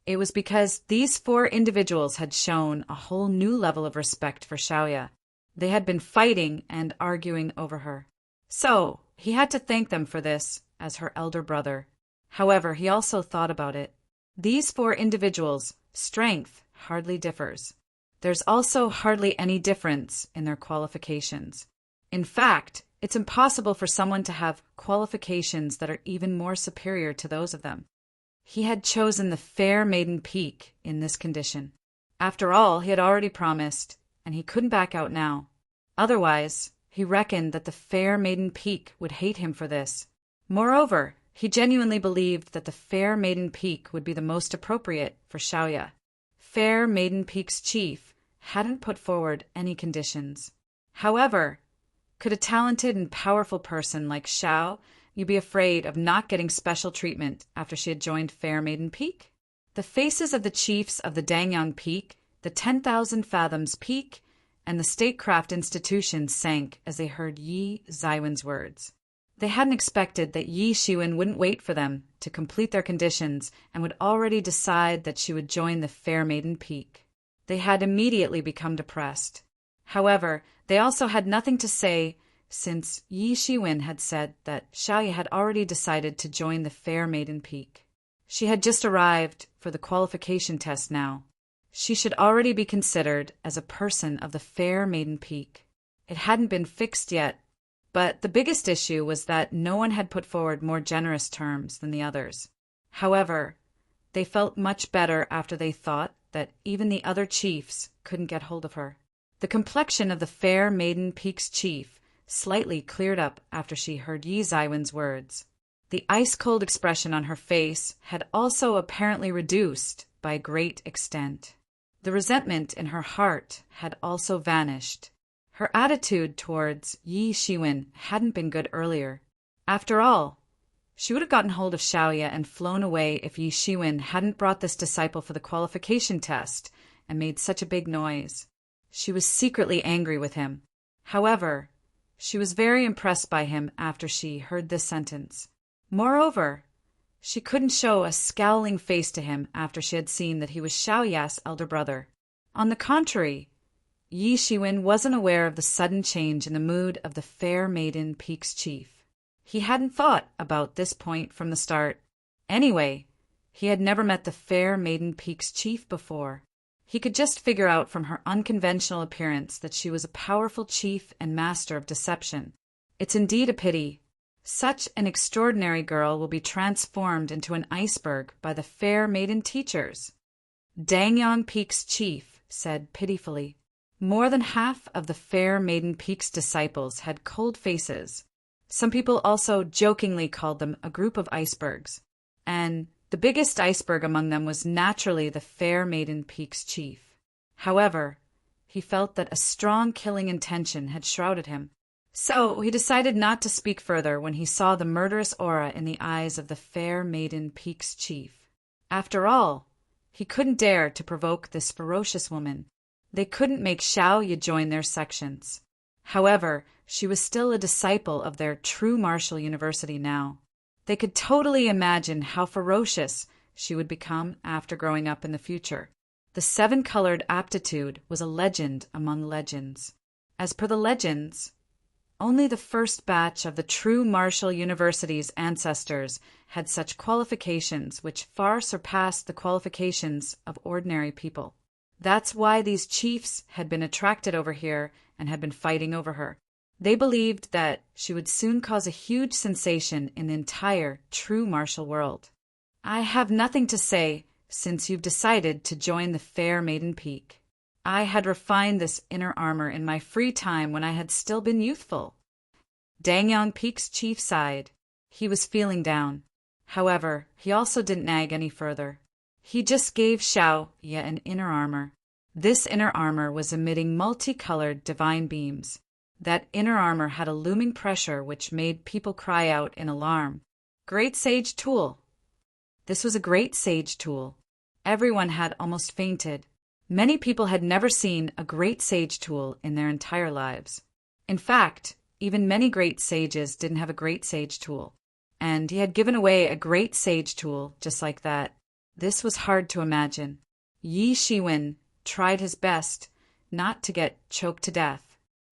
It was because these four individuals had shown a whole new level of respect for Xiaoya. They had been fighting and arguing over her. So, he had to thank them for this as her elder brother. However, he also thought about it. These four individuals' strength hardly differs. There's also hardly any difference in their qualifications. In fact, it's impossible for someone to have qualifications that are even more superior to those of them. He had chosen the Fair Maiden Peak in this condition. After all, he had already promised, and he couldn't back out now. Otherwise, he reckoned that the Fair Maiden Peak would hate him for this. Moreover, he genuinely believed that the Fair Maiden Peak would be the most appropriate for Xiaoya. Fair Maiden Peak's chief hadn't put forward any conditions. However, could a talented and powerful person like Xiaoya be afraid of not getting special treatment after she had joined Fair Maiden Peak? The faces of the chiefs of the Dangyang Peak, the 10,000 fathoms Peak, and the statecraft institution sank as they heard Yi Ziwen's words. They hadn't expected that Yi Shiwen wouldn't wait for them to complete their conditions and would already decide that she would join the Fair Maiden Peak. They had immediately become depressed. However, they also had nothing to say since Yi Shiwen had said that Xiaoya had already decided to join the Fair Maiden Peak. She had just arrived for the qualification test now. She should already be considered as a person of the Fair Maiden Peak. It hadn't been fixed yet, but the biggest issue was that no one had put forward more generous terms than the others. However, they felt much better after they thought that even the other chiefs couldn't get hold of her. The complexion of the Fair Maiden Peak's chief slightly cleared up after she heard Yi Ziwen's words. The ice-cold expression on her face had also apparently reduced by a great extent. The resentment in her heart had also vanished. Her attitude towards Yi Shiwen hadn't been good earlier. After all, she would have gotten hold of Xiaoya and flown away if Yi Shiwen hadn't brought this disciple for the qualification test and made such a big noise. She was secretly angry with him. However, she was very impressed by him after she heard this sentence. Moreover, she couldn't show a scowling face to him after she had seen that he was Xiaoya's elder brother. On the contrary, Yi Shiwen wasn't aware of the sudden change in the mood of the Fair Maiden Peak's chief. He hadn't thought about this point from the start. Anyway, he had never met the Fair Maiden Peak's chief before. He could just figure out from her unconventional appearance that she was a powerful chief and master of deception. It's indeed a pity. Such an extraordinary girl will be transformed into an iceberg by the fair maiden teachers. Dangyang Peak's chief said pitifully. More than half of the fair maiden Peak's disciples had cold faces. Some people also jokingly called them a group of icebergs. And the biggest iceberg among them was naturally the fair maiden Peak's chief. However, he felt that a strong killing intention had shrouded him. So he decided not to speak further when he saw the murderous aura in the eyes of the fair maiden Peak's chief. After all, he couldn't dare to provoke this ferocious woman. They couldn't make Xiao Ye join their sections. However, she was still a disciple of their true martial university now. They could totally imagine how ferocious she would become after growing up in the future. The seven-colored aptitude was a legend among legends. As per the legends, only the first batch of the true martial university's ancestors had such qualifications which far surpassed the qualifications of ordinary people. That's why these chiefs had been attracted over here and had been fighting over her. They believed that she would soon cause a huge sensation in the entire true martial world. I have nothing to say since you've decided to join the fair maiden Peak. I had refined this inner armor in my free time when I had still been youthful. Dangyang Peak's chief sighed. He was feeling down. However, he also didn't nag any further. He just gave Xiao Ye an inner armor. This inner armor was emitting multicolored divine beams. That inner armor had a looming pressure which made people cry out in alarm. Great sage tool! This was a great sage tool. Everyone had almost fainted. Many people had never seen a great sage tool in their entire lives. In fact, even many great sages didn't have a great sage tool. And he had given away a great sage tool just like that. This was hard to imagine. Yi Shiwen tried his best not to get choked to death.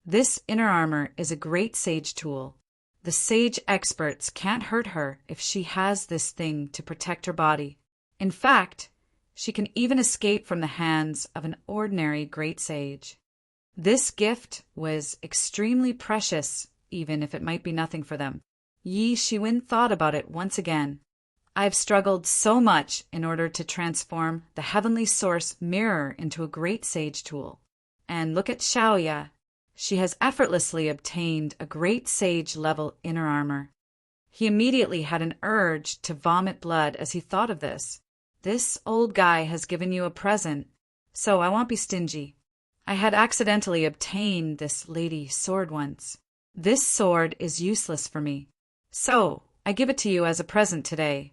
This inner armor is a great sage tool. The sage experts can't hurt her if she has this thing to protect her body. In fact, she can even escape from the hands of an ordinary great sage. This gift was extremely precious, even if it might be nothing for them. Yi Shiwen thought about it once again. I've struggled so much in order to transform the heavenly source mirror into a great sage tool. And look at Xiao Ye. She has effortlessly obtained a great sage-level inner armor. He immediately had an urge to vomit blood as he thought of this. This old guy has given you a present, so I won't be stingy. I had accidentally obtained this lady's sword once. This sword is useless for me, so I give it to you as a present today.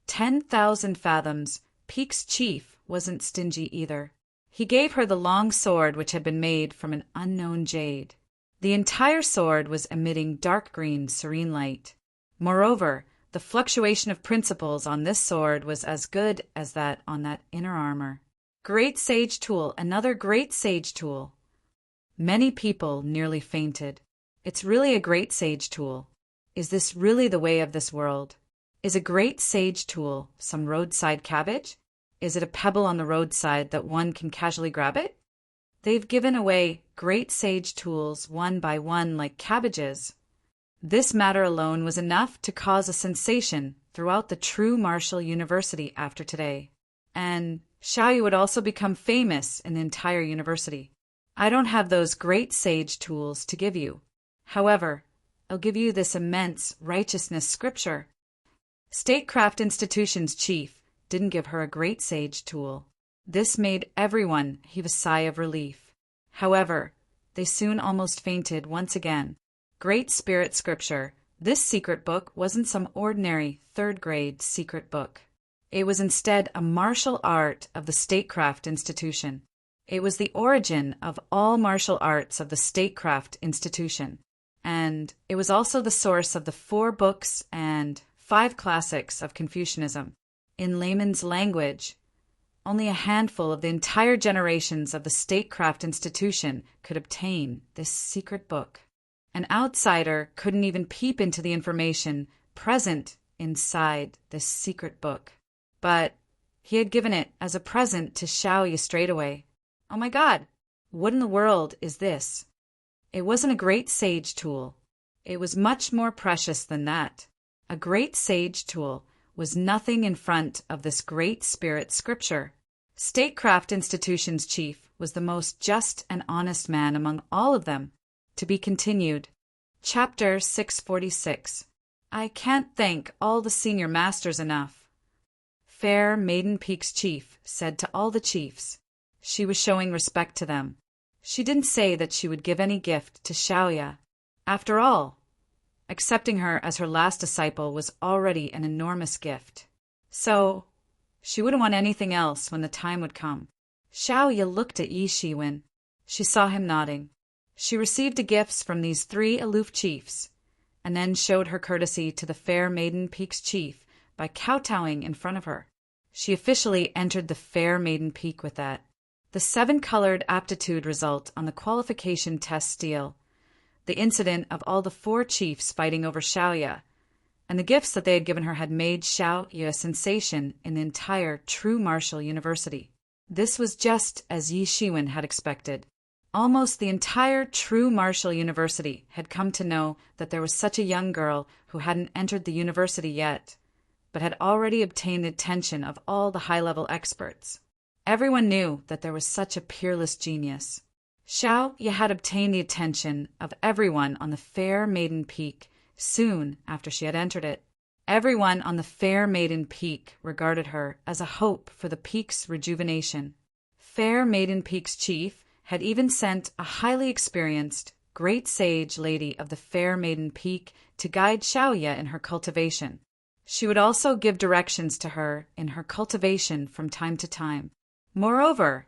10,000 fathoms, Peak's chief wasn't stingy either. He gave her the long sword which had been made from an unknown jade. The entire sword was emitting dark green, serene light. Moreover, the fluctuation of principles on this sword was as good as that on that inner armor. Great sage tool, another great sage tool. Many people nearly fainted. It's really a great sage tool. Is this really the way of this world? Is a great sage tool some roadside cabbage? Is it a pebble on the roadside that one can casually grab it? They've given away great sage tools one by one like cabbages. This matter alone was enough to cause a sensation throughout the true martial university after today. And Xiao Ye would also become famous in the entire university. I don't have those great sage tools to give you. However, I'll give you this immense righteousness scripture. Statecraft Institution's chief didn't give her a great sage tool. This made everyone heave a sigh of relief. However, they soon almost fainted once again. Great Spirit Scripture. This secret book wasn't some ordinary third-grade secret book. It was instead a martial art of the Statecraft Institution. It was the origin of all martial arts of the Statecraft Institution. And it was also the source of the 4 books and 5 classics of Confucianism. In layman's language, only a handful of the entire generations of the Statecraft Institution could obtain this secret book. An outsider couldn't even peep into the information present inside this secret book. But He had given it as a present to Xiaoya straight away. Oh my God, what in the world is this? It wasn't a great sage tool. It was much more precious than that. A great sage tool was nothing in front of this great spirit scripture. Statecraft Institution's chief was the most just and honest man among all of them. To be continued. Chapter 646. I can't thank all the senior masters enough. Fair Maiden Peak's chief said to all the chiefs. She was showing respect to them. She didn't say that she would give any gift to Xiaoya. After all, accepting her as her last disciple was already an enormous gift. So, she wouldn't want anything else when the time would come. Xiaoya looked at Yi Shiwen. She saw him nodding. She received the gifts from these 3 aloof chiefs, and then showed her courtesy to the Fair Maiden Peak's chief by kowtowing in front of her. She officially entered the Fair Maiden Peak with that. The 7-colored aptitude result on the qualification test deal, the incident of all the 4 chiefs fighting over Xiaoya, and the gifts that they had given her had made Xiaoya a sensation in the entire True Martial University. This was just as Yi Shiwen had expected. Almost the entire True Martial University had come to know that there was such a young girl who hadn't entered the university yet, but had already obtained the attention of all the high-level experts. Everyone knew that there was such a peerless genius. Xiaoya had obtained the attention of everyone on the Fair Maiden Peak soon after she had entered it. Everyone on the Fair Maiden Peak regarded her as a hope for the peak's rejuvenation. Fair Maiden Peak's chief had even sent a highly experienced, great sage lady of the Fair Maiden Peak to guide Xiaoya in her cultivation. She would also give directions to her in her cultivation from time to time. Moreover,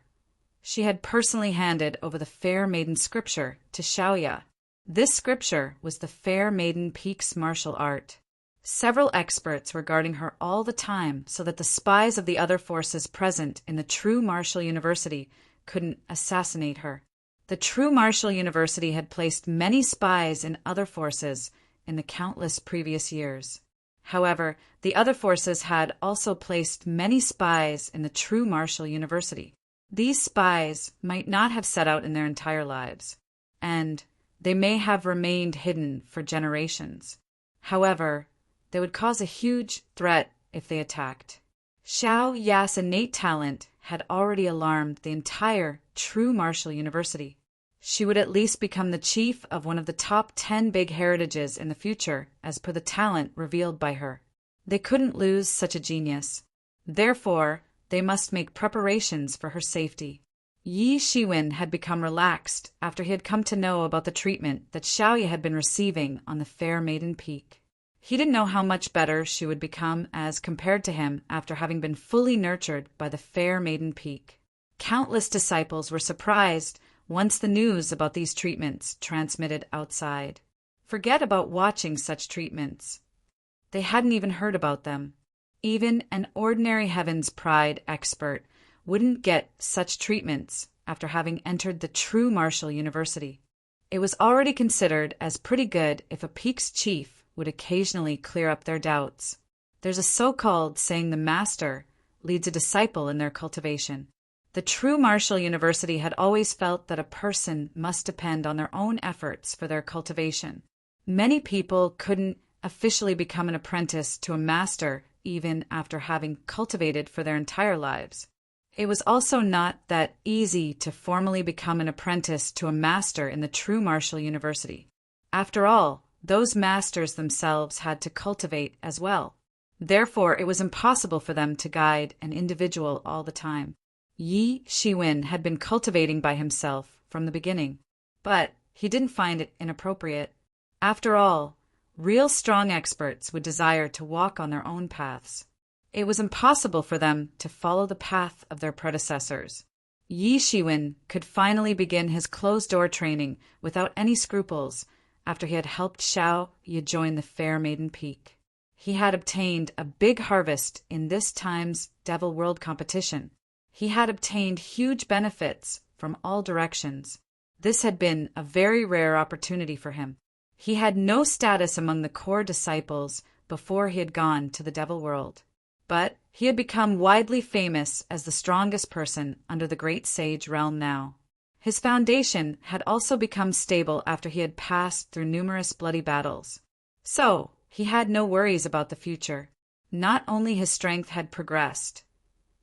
she had personally handed over the Fair Maiden scripture to Xiaoya. This scripture was the Fair Maiden Peak's martial art. Several experts were guarding her all the time so that the spies of the other forces present in the True Martial University couldn't assassinate her. The True Martial University had placed many spies in other forces in the countless previous years. However, the other forces had also placed many spies in the True Martial University. These spies might not have set out in their entire lives, and they may have remained hidden for generations. However, they would cause a huge threat if they attacked. Xiaoya's innate talent had already alarmed the entire True Martial University. She would at least become the chief of one of the top 10 big heritages in the future, as per the talent revealed by her. They couldn't lose such a genius. Therefore, they must make preparations for her safety. Yi Shiwen had become relaxed after he had come to know about the treatment that Xiaoya had been receiving on the Fair Maiden Peak. He didn't know how much better she would become as compared to him after having been fully nurtured by the Fair Maiden Peak. Countless disciples were surprised once the news about these treatments transmitted outside. Forget about watching such treatments. They hadn't even heard about them. Even an ordinary Heaven's Pride expert wouldn't get such treatments after having entered the True Martial University. It was already considered as pretty good if a peak's chief would occasionally clear up their doubts. There's a so-called saying the master leads a disciple in their cultivation. The True Martial University had always felt that a person must depend on their own efforts for their cultivation. Many people couldn't officially become an apprentice to a master even after having cultivated for their entire lives. It was also not that easy to formally become an apprentice to a master in the True Martial University. After all, those masters themselves had to cultivate as well. Therefore, it was impossible for them to guide an individual all the time. Yi Shiwen had been cultivating by himself from the beginning, but he didn't find it inappropriate. After all, real strong experts would desire to walk on their own paths. It was impossible for them to follow the path of their predecessors. Yi Shiwen could finally begin his closed-door training without any scruples after he had helped Xiaoya join the Fair Maiden Peak. He had obtained a big harvest in this time's Devil World competition. He had obtained huge benefits from all directions. This had been a very rare opportunity for him. He had no status among the core disciples before he had gone to the Devil World. but he had become widely famous as the strongest person under the Great Sage realm now. His foundation had also become stable after he had passed through numerous bloody battles. So, he had no worries about the future. Not only his strength had progressed,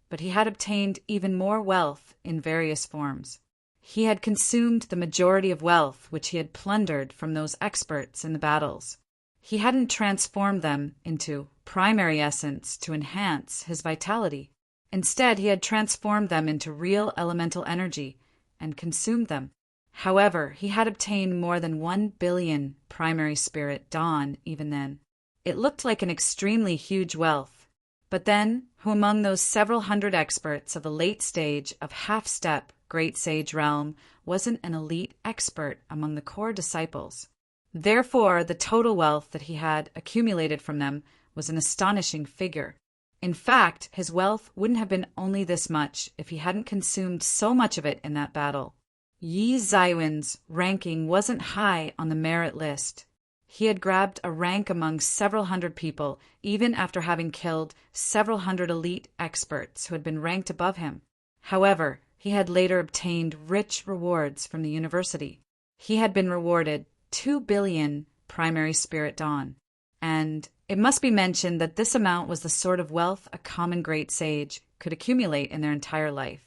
but he had obtained even more wealth in various forms. He had consumed the majority of wealth which he had plundered from those experts in the battles. He hadn't transformed them into primary essence to enhance his vitality. Instead, he had transformed them into real elemental energy and consumed them. However, he had obtained more than 1 billion primary spirit dawn even then. It looked like an extremely huge wealth. But then, who among those several hundred experts of the late stage of half-step Great Sage realm wasn't an elite expert among the core disciples? Therefore, the total wealth that he had accumulated from them was an astonishing figure. In fact, his wealth wouldn't have been only this much if he hadn't consumed so much of it in that battle. Yi Zaiwen's ranking wasn't high on the merit list. He had grabbed a rank among several hundred people, even after having killed several hundred elite experts who had been ranked above him. However, he had later obtained rich rewards from the university. He had been rewarded 2 billion primary spirit dawn. And it must be mentioned that this amount was the sort of wealth a common great sage could accumulate in their entire life.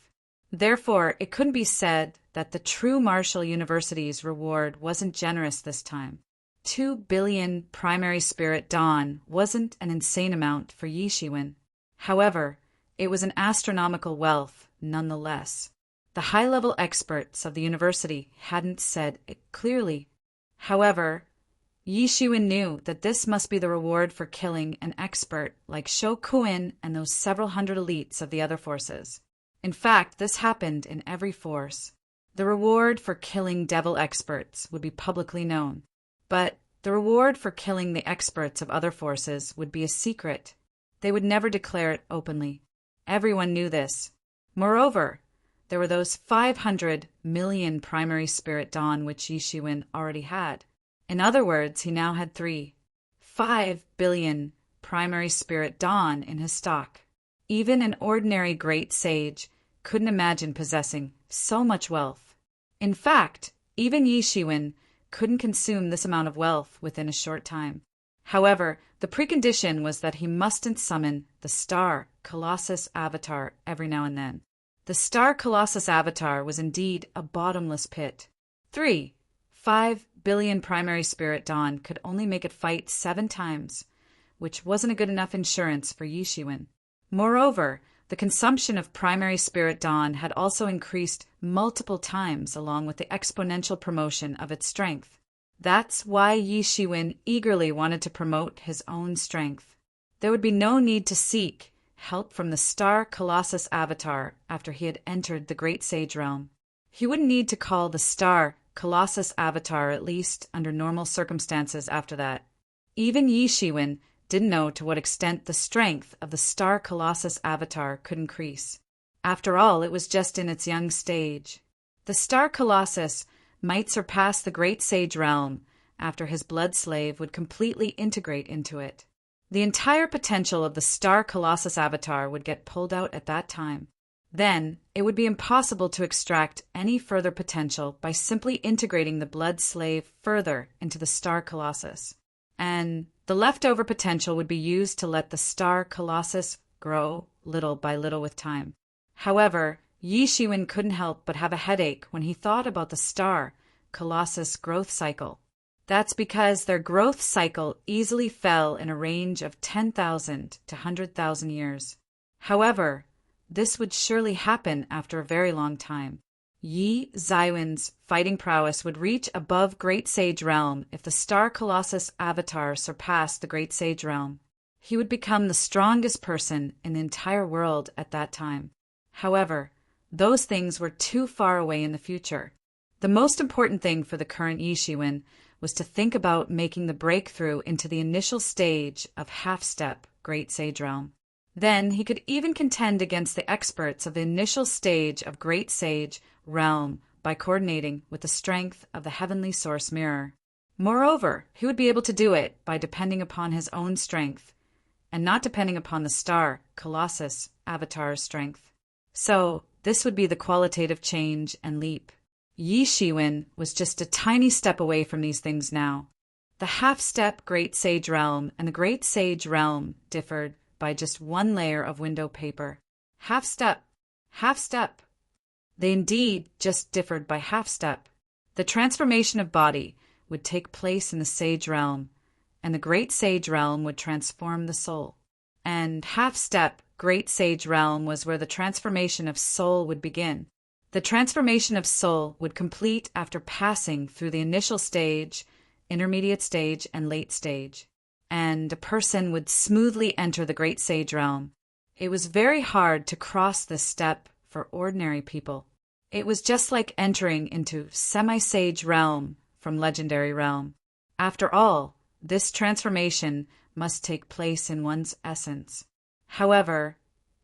Therefore, it couldn't be said that the true martial university's reward wasn't generous this time. 2 billion primary spirit dawn wasn't an insane amount for Yi Shiwen. However, it was an astronomical wealth nonetheless. The high-level experts of the university hadn't said it clearly. However, Yi Shiwen knew that this must be the reward for killing an expert like Shou Kuin and those several hundred elites of the other forces. In fact, this happened in every force. The reward for killing devil experts would be publicly known, but the reward for killing the experts of other forces would be a secret. They would never declare it openly. Everyone knew this. Moreover, there were those 500 million primary spirit dawn which Yi Shiwen already had. In other words, he now had 5 billion primary spirit dawn in his stock. Even an ordinary great sage couldn't imagine possessing so much wealth. In fact, even Yi Shiwen couldn't consume this amount of wealth within a short time. However, the precondition was that he mustn't summon the Star Colossus Avatar every now and then. The Star Colossus Avatar was indeed a bottomless pit. 5 billion primary spirit dawn could only make it fight 7 times, which wasn't a good enough insurance for Yi Shiwen. Moreover, the consumption of primary spirit dawn had also increased multiple times along with the exponential promotion of its strength. That's why Yi Shiwen eagerly wanted to promote his own strength. There would be no need to seek help from the Star Colossus Avatar after he had entered the Great Sage Realm. He wouldn't need to call the Star Colossus Avatar, at least under normal circumstances after that. Even Yi Shiwen didn't know to what extent the strength of the Star Colossus Avatar could increase. After all, it was just in its young stage. The Star Colossus might surpass the Great Sage Realm after his blood slave would completely integrate into it. The entire potential of the Star Colossus Avatar would get pulled out at that time. Then, it would be impossible to extract any further potential by simply integrating the blood slave further into the Star Colossus. And the leftover potential would be used to let the Star Colossus grow little by little with time. However, Yi Shiwen couldn't help but have a headache when he thought about the Star Colossus growth cycle. That's because their growth cycle easily fell in a range of 10,000 to 100,000 years. However, this would surely happen after a very long time. Yi Zaiwen's fighting prowess would reach above Great Sage Realm if the Star Colossus Avatar surpassed the Great Sage Realm. He would become the strongest person in the entire world at that time. However, those things were too far away in the future. The most important thing for the current Yi Shiwen was to think about making the breakthrough into the initial stage of half-step Great Sage Realm. Then he could even contend against the experts of the initial stage of Great Sage Realm by coordinating with the strength of the Heavenly Source Mirror. Moreover, he would be able to do it by depending upon his own strength and not depending upon the star, Colossus, avatar's strength. So, this would be the qualitative change and leap. Yi Shiwen was just a tiny step away from these things now. The half-step Great Sage Realm and the Great Sage Realm differed by just one layer of window paper. Half-step. Half-step. They indeed just differed by half-step. The transformation of body would take place in the Sage Realm, and the Great Sage Realm would transform the soul. And half-step Great Sage Realm was where the transformation of soul would begin. The transformation of soul would complete after passing through the initial stage, intermediate stage, and late stage, and a person would smoothly enter the Great Sage Realm. It was very hard to cross this step for ordinary people. It was just like entering into semi-sage realm from legendary realm. After all, this transformation must take place in one's essence. However,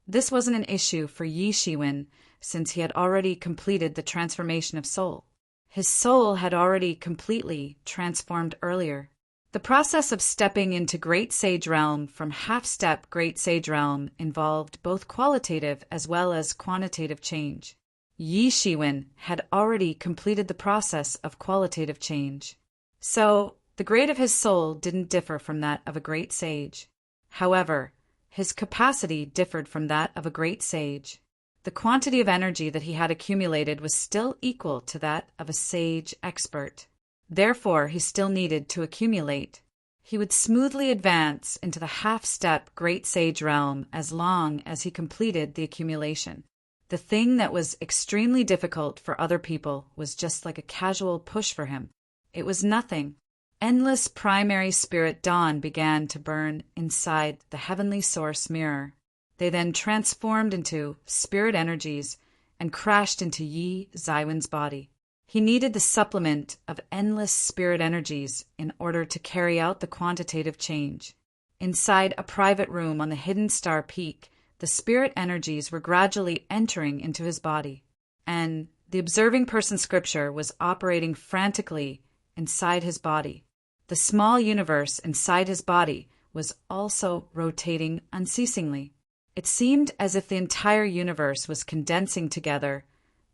this wasn't an issue for Yi Shiwen since he had already completed the transformation of soul. His soul had already completely transformed earlier. The process of stepping into Great Sage Realm from half-step Great Sage Realm involved both qualitative as well as quantitative change. Yi Shiwen had already completed the process of qualitative change. So, the grade of his soul didn't differ from that of a great sage. However, his capacity differed from that of a great sage. The quantity of energy that he had accumulated was still equal to that of a sage expert. Therefore, he still needed to accumulate. He would smoothly advance into the half-step Great Sage Realm as long as he completed the accumulation. The thing that was extremely difficult for other people was just like a casual push for him. It was nothing. Endless primary spirit dawn began to burn inside the heavenly source mirror. They then transformed into spirit energies and crashed into Yi Zaiwen's body. He needed the supplement of endless spirit energies in order to carry out the quantitative change. Inside a private room on the hidden star peak, the spirit energies were gradually entering into his body, and the observing person scripture was operating frantically inside his body. The small universe inside his body was also rotating unceasingly. It seemed as if the entire universe was condensing together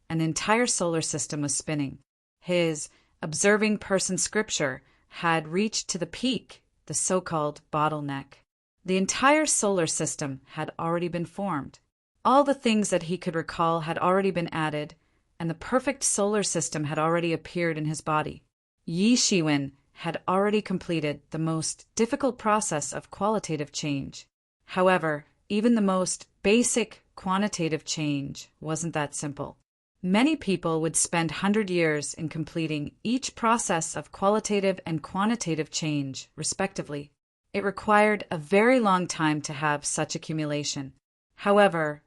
and the entire solar system was spinning. His observing person scripture had reached to the peak, the so-called bottleneck. The entire solar system had already been formed. All the things that he could recall had already been added, and the perfect solar system had already appeared in his body. Yi Shiwen had already completed the most difficult process of qualitative change. However, even the most basic quantitative change wasn't that simple. Many people would spend 100 years in completing each process of qualitative and quantitative change, respectively. It required a very long time to have such accumulation. However,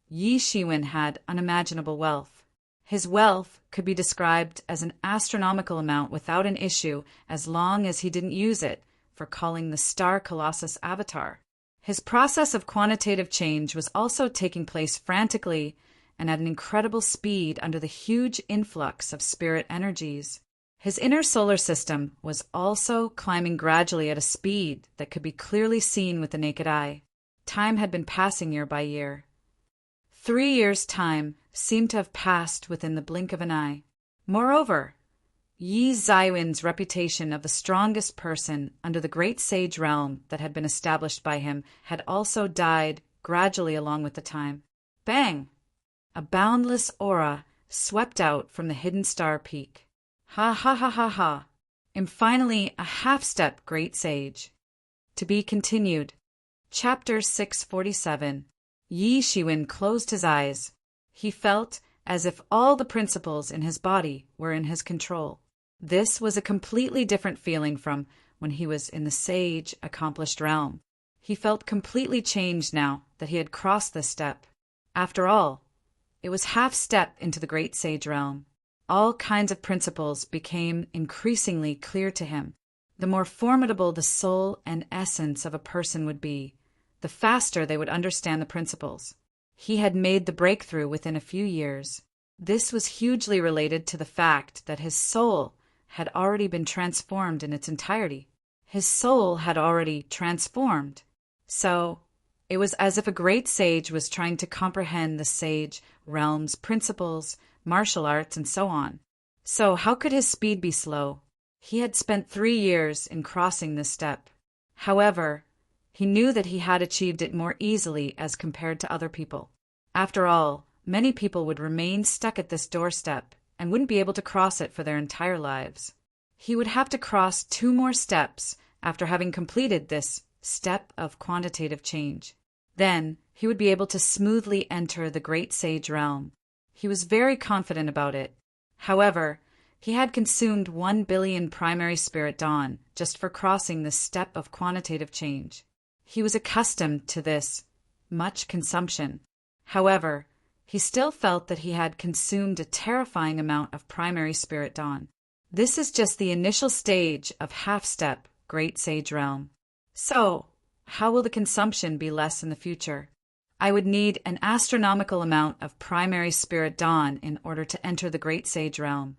Yi Shiwen had unimaginable wealth. His wealth could be described as an astronomical amount without an issue as long as he didn't use it for calling the Star Colossus avatar. His process of quantitative change was also taking place frantically and at an incredible speed under the huge influx of spirit energies. His inner solar system was also climbing gradually at a speed that could be clearly seen with the naked eye. Time had been passing year by year. 3 years' time seemed to have passed within the blink of an eye. Moreover, Yi Zaiwen's reputation of the strongest person under the Great Sage Realm that had been established by him had also died gradually along with the time. Bang! A boundless aura swept out from the hidden star peak. Ha ha ha ha ha! And finally a half-step great sage. To be continued. Chapter 647. Yi Shiwen closed his eyes. He felt as if all the principles in his body were in his control. This was a completely different feeling from when he was in the sage, accomplished realm. He felt completely changed now that he had crossed this step. After all, it was half-step into the great sage realm. All kinds of principles became increasingly clear to him. The more formidable the soul and essence of a person would be, the faster they would understand the principles. He had made the breakthrough within a few years. This was hugely related to the fact that his soul had already been transformed in its entirety. His soul had already transformed. So, it was as if a great sage was trying to comprehend the sage realm's principles, martial arts, and so on. So, how could his speed be slow? He had spent 3 years in crossing this step. However, he knew that he had achieved it more easily as compared to other people. After all, many people would remain stuck at this doorstep and wouldn't be able to cross it for their entire lives. He would have to cross 2 more steps after having completed this step of quantitative change. Then he would be able to smoothly enter the great sage realm. He was very confident about it. However, he had consumed 1 billion primary spirit dawn just for crossing this step of quantitative change. He was accustomed to this much consumption. However, he still felt that he had consumed a terrifying amount of primary spirit dawn. This is just the initial stage of half-step Great Sage Realm. So, how will the consumption be less in the future? I would need an astronomical amount of primary spirit dawn in order to enter the Great Sage Realm.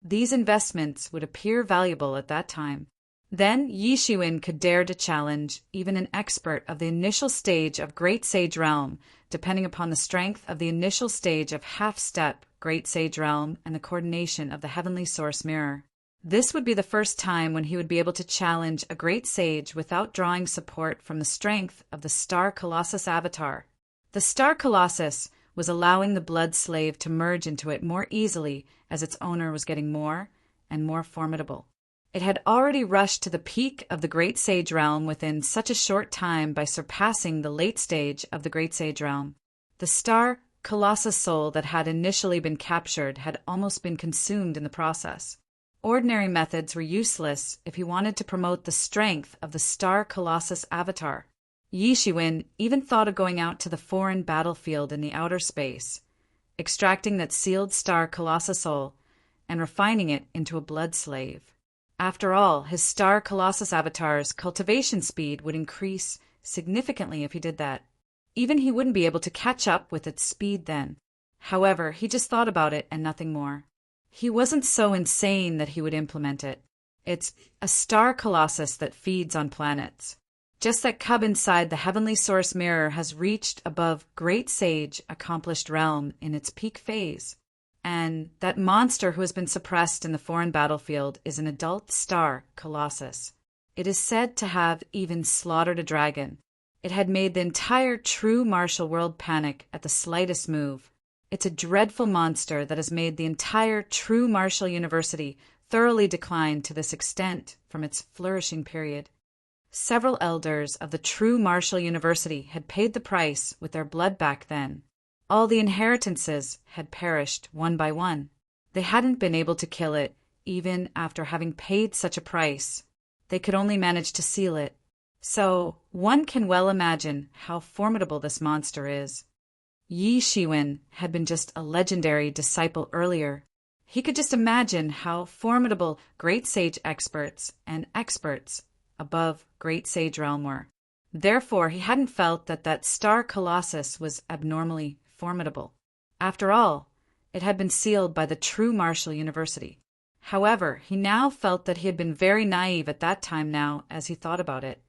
These investments would appear valuable at that time. Then Yi Shiwen could dare to challenge even an expert of the initial stage of Great Sage Realm, depending upon the strength of the initial stage of half-step Great Sage Realm and the coordination of the Heavenly Source Mirror. This would be the first time when he would be able to challenge a great sage without drawing support from the strength of the Star Colossus avatar. The Star Colossus was allowing the blood slave to merge into it more easily as its owner was getting more and more formidable. It had already rushed to the peak of the Great Sage Realm within such a short time by surpassing the late stage of the Great Sage Realm. The Star Colossus soul that had initially been captured had almost been consumed in the process. Ordinary methods were useless if he wanted to promote the strength of the Star Colossus avatar. Yi Shiwen even thought of going out to the foreign battlefield in the outer space, extracting that sealed Star Colossus soul and refining it into a blood slave. After all, his Star Colossus avatar's cultivation speed would increase significantly if he did that. Even he wouldn't be able to catch up with its speed then. However, he just thought about it and nothing more. He wasn't so insane that he would implement it. It's a Star Colossus that feeds on planets. Just that cub inside the Heavenly Source Mirror has reached above Great Sage accomplished realm in its peak phase. And that monster who has been suppressed in the foreign battlefield is an adult Star Colossus. It is said to have even slaughtered a dragon. It had made the entire true martial world panic at the slightest move. It's a dreadful monster that has made the entire true martial university thoroughly decline to this extent from its flourishing period. Several elders of the true martial university had paid the price with their blood back then. All the inheritances had perished one by one. They hadn't been able to kill it, even after having paid such a price. They could only manage to seal it. So, one can well imagine how formidable this monster is. Yi Shiwen had been just a legendary disciple earlier. He could just imagine how formidable great sage experts and experts above Great Sage Realm were. Therefore, he hadn't felt that Star Colossus was abnormally formidable. After all, it had been sealed by the true martial university. However, he now felt that he had been very naive at that time now as he thought about it.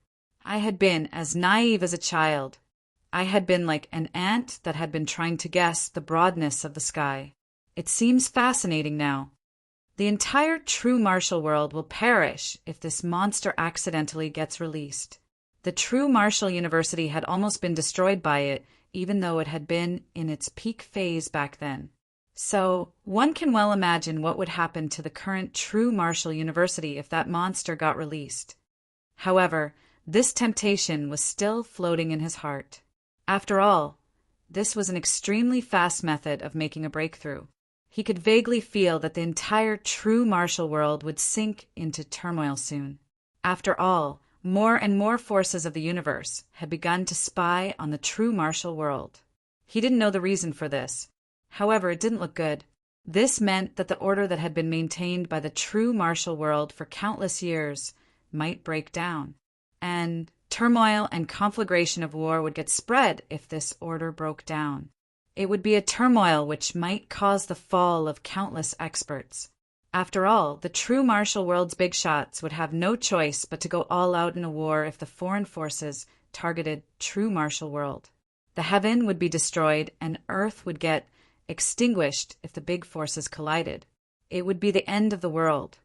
I had been as naive as a child. I had been like an ant that had been trying to guess the broadness of the sky. It seems fascinating now. The entire true martial world will perish if this monster accidentally gets released. The true martial university had almost been destroyed by it, even though it had been in its peak phase back then. So, one can well imagine what would happen to the current true martial university if that monster got released. However, this temptation was still floating in his heart. After all, this was an extremely fast method of making a breakthrough. He could vaguely feel that the entire true martial world would sink into turmoil soon. After all, more and more forces of the universe had begun to spy on the true martial world. He didn't know the reason for this. However, it didn't look good. This meant that the order that had been maintained by the true martial world for countless years might break down. And turmoil and conflagration of war would get spread if this order broke down. It would be a turmoil which might cause the fall of countless experts. After all, the true martial world's big shots would have no choice but to go all out in a war if the foreign forces targeted true martial world. The heaven would be destroyed and Earth would get extinguished if the big forces collided. It would be the end of the world.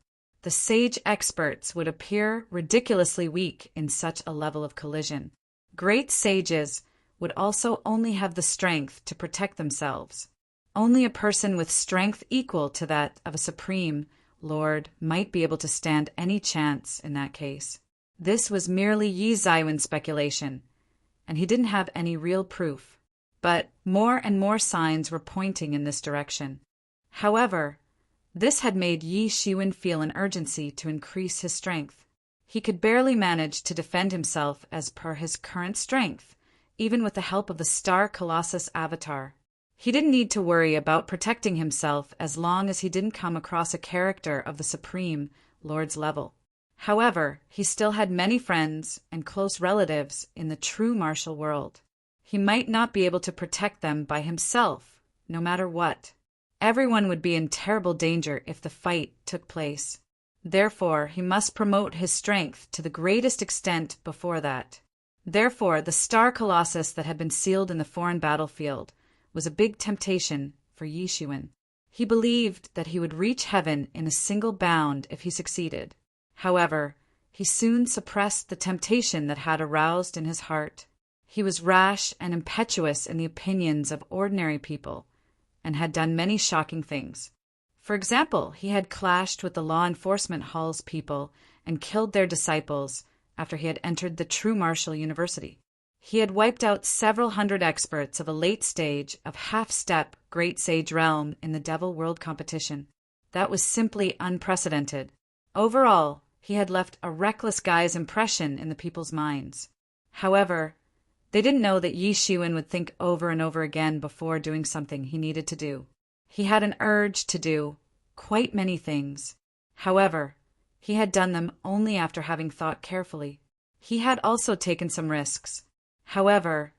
The sage experts would appear ridiculously weak in such a level of collision. Great sages would also only have the strength to protect themselves. Only a person with strength equal to that of a supreme lord might be able to stand any chance in that case. This was merely Yi Zaiwen's speculation, and he didn't have any real proof. But more and more signs were pointing in this direction. However, this had made Yi Shiwen feel an urgency to increase his strength. He could barely manage to defend himself as per his current strength, even with the help of the Star Colossus avatar. He didn't need to worry about protecting himself as long as he didn't come across a character of the Supreme Lord's level. However, he still had many friends and close relatives in the true martial world. He might not be able to protect them by himself, no matter what. Everyone would be in terrible danger if the fight took place. Therefore, he must promote his strength to the greatest extent before that. Therefore, the Star Colossus that had been sealed in the foreign battlefield was a big temptation for Yi Shiwen. He believed that he would reach heaven in a single bound if he succeeded. However, he soon suppressed the temptation that had aroused in his heart. He was rash and impetuous in the opinions of ordinary people, and had done many shocking things. For example, he had clashed with the law enforcement hall's people and killed their disciples after he had entered the true martial university. He had wiped out several hundred experts of a late stage of half-step great sage realm in the Devil World competition. That was simply unprecedented. Overall, he had left a reckless guy's impression in the people's minds. However, they didn't know that Yi Shiwen would think over and over again before doing something he needed to do. He had an urge to do quite many things. However, he had done them only after having thought carefully. He had also taken some risks. However,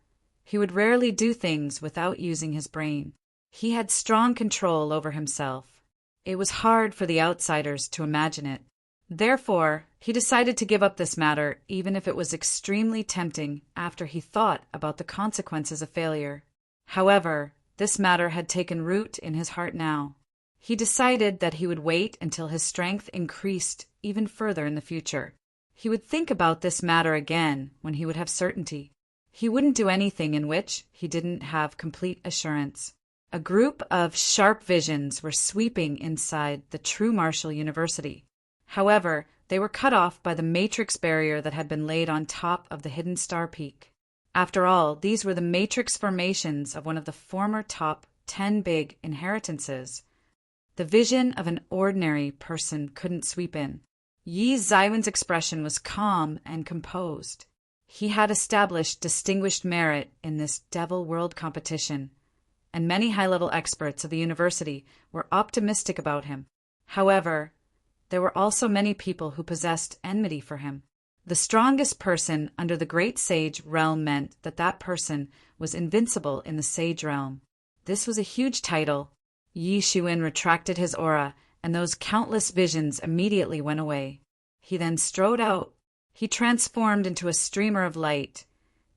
he would rarely do things without using his brain. He had strong control over himself. It was hard for the outsiders to imagine it. Therefore, he decided to give up this matter even if it was extremely tempting after he thought about the consequences of failure. However, this matter had taken root in his heart now. He decided that he would wait until his strength increased even further in the future. He would think about this matter again when he would have certainty. He wouldn't do anything in which he didn't have complete assurance. A group of sharp visions were sweeping inside the true martial university. However, they were cut off by the matrix barrier that had been laid on top of the hidden star peak. After all, these were the matrix formations of one of the former top 10 big inheritances. The vision of an ordinary person couldn't sweep in. Yi Zaiwen's expression was calm and composed. He had established distinguished merit in this Devil World competition, and many high-level experts of the university were optimistic about him. However, there were also many people who possessed enmity for him. The strongest person under the Great Sage realm meant that that person was invincible in the Sage realm. This was a huge title. Yi Shiwen retracted his aura, and those countless visions immediately went away. He then strode out. He transformed into a streamer of light,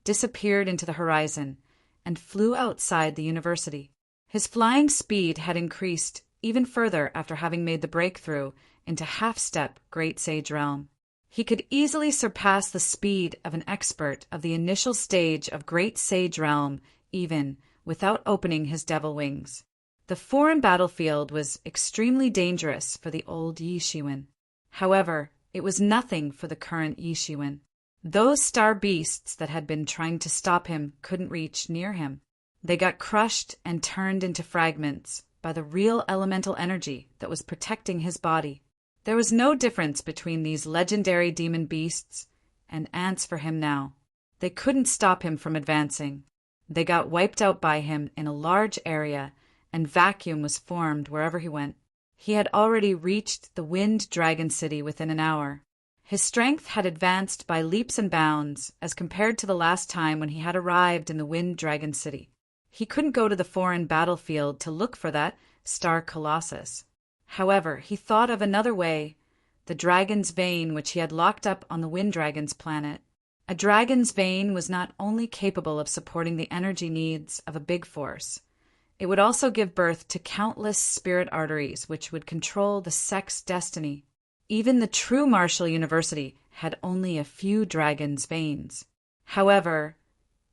disappeared into the horizon, and flew outside the university. His flying speed had increased even further after having made the breakthrough into half-step Great Sage realm. He could easily surpass the speed of an expert of the initial stage of Great Sage realm even without opening his devil wings. The foreign battlefield was extremely dangerous for the old Yi Shiwen. However, it was nothing for the current Yi Shiwen. Those star beasts that had been trying to stop him couldn't reach near him. They got crushed and turned into fragments by the real elemental energy that was protecting his body. There was no difference between these legendary demon beasts and ants for him now. They couldn't stop him from advancing. They got wiped out by him in a large area, and vacuum was formed wherever he went. He had already reached the Wind Dragon City within an hour. His strength had advanced by leaps and bounds as compared to the last time when he had arrived in the Wind Dragon City. He couldn't go to the foreign battlefield to look for that Star Colossus. However, he thought of another way, the dragon's vein which he had locked up on the Wind Dragon's planet. A dragon's vein was not only capable of supporting the energy needs of a big force, it would also give birth to countless spirit arteries which would control the sex destiny. Even the true Martial University had only a few dragon's veins. However,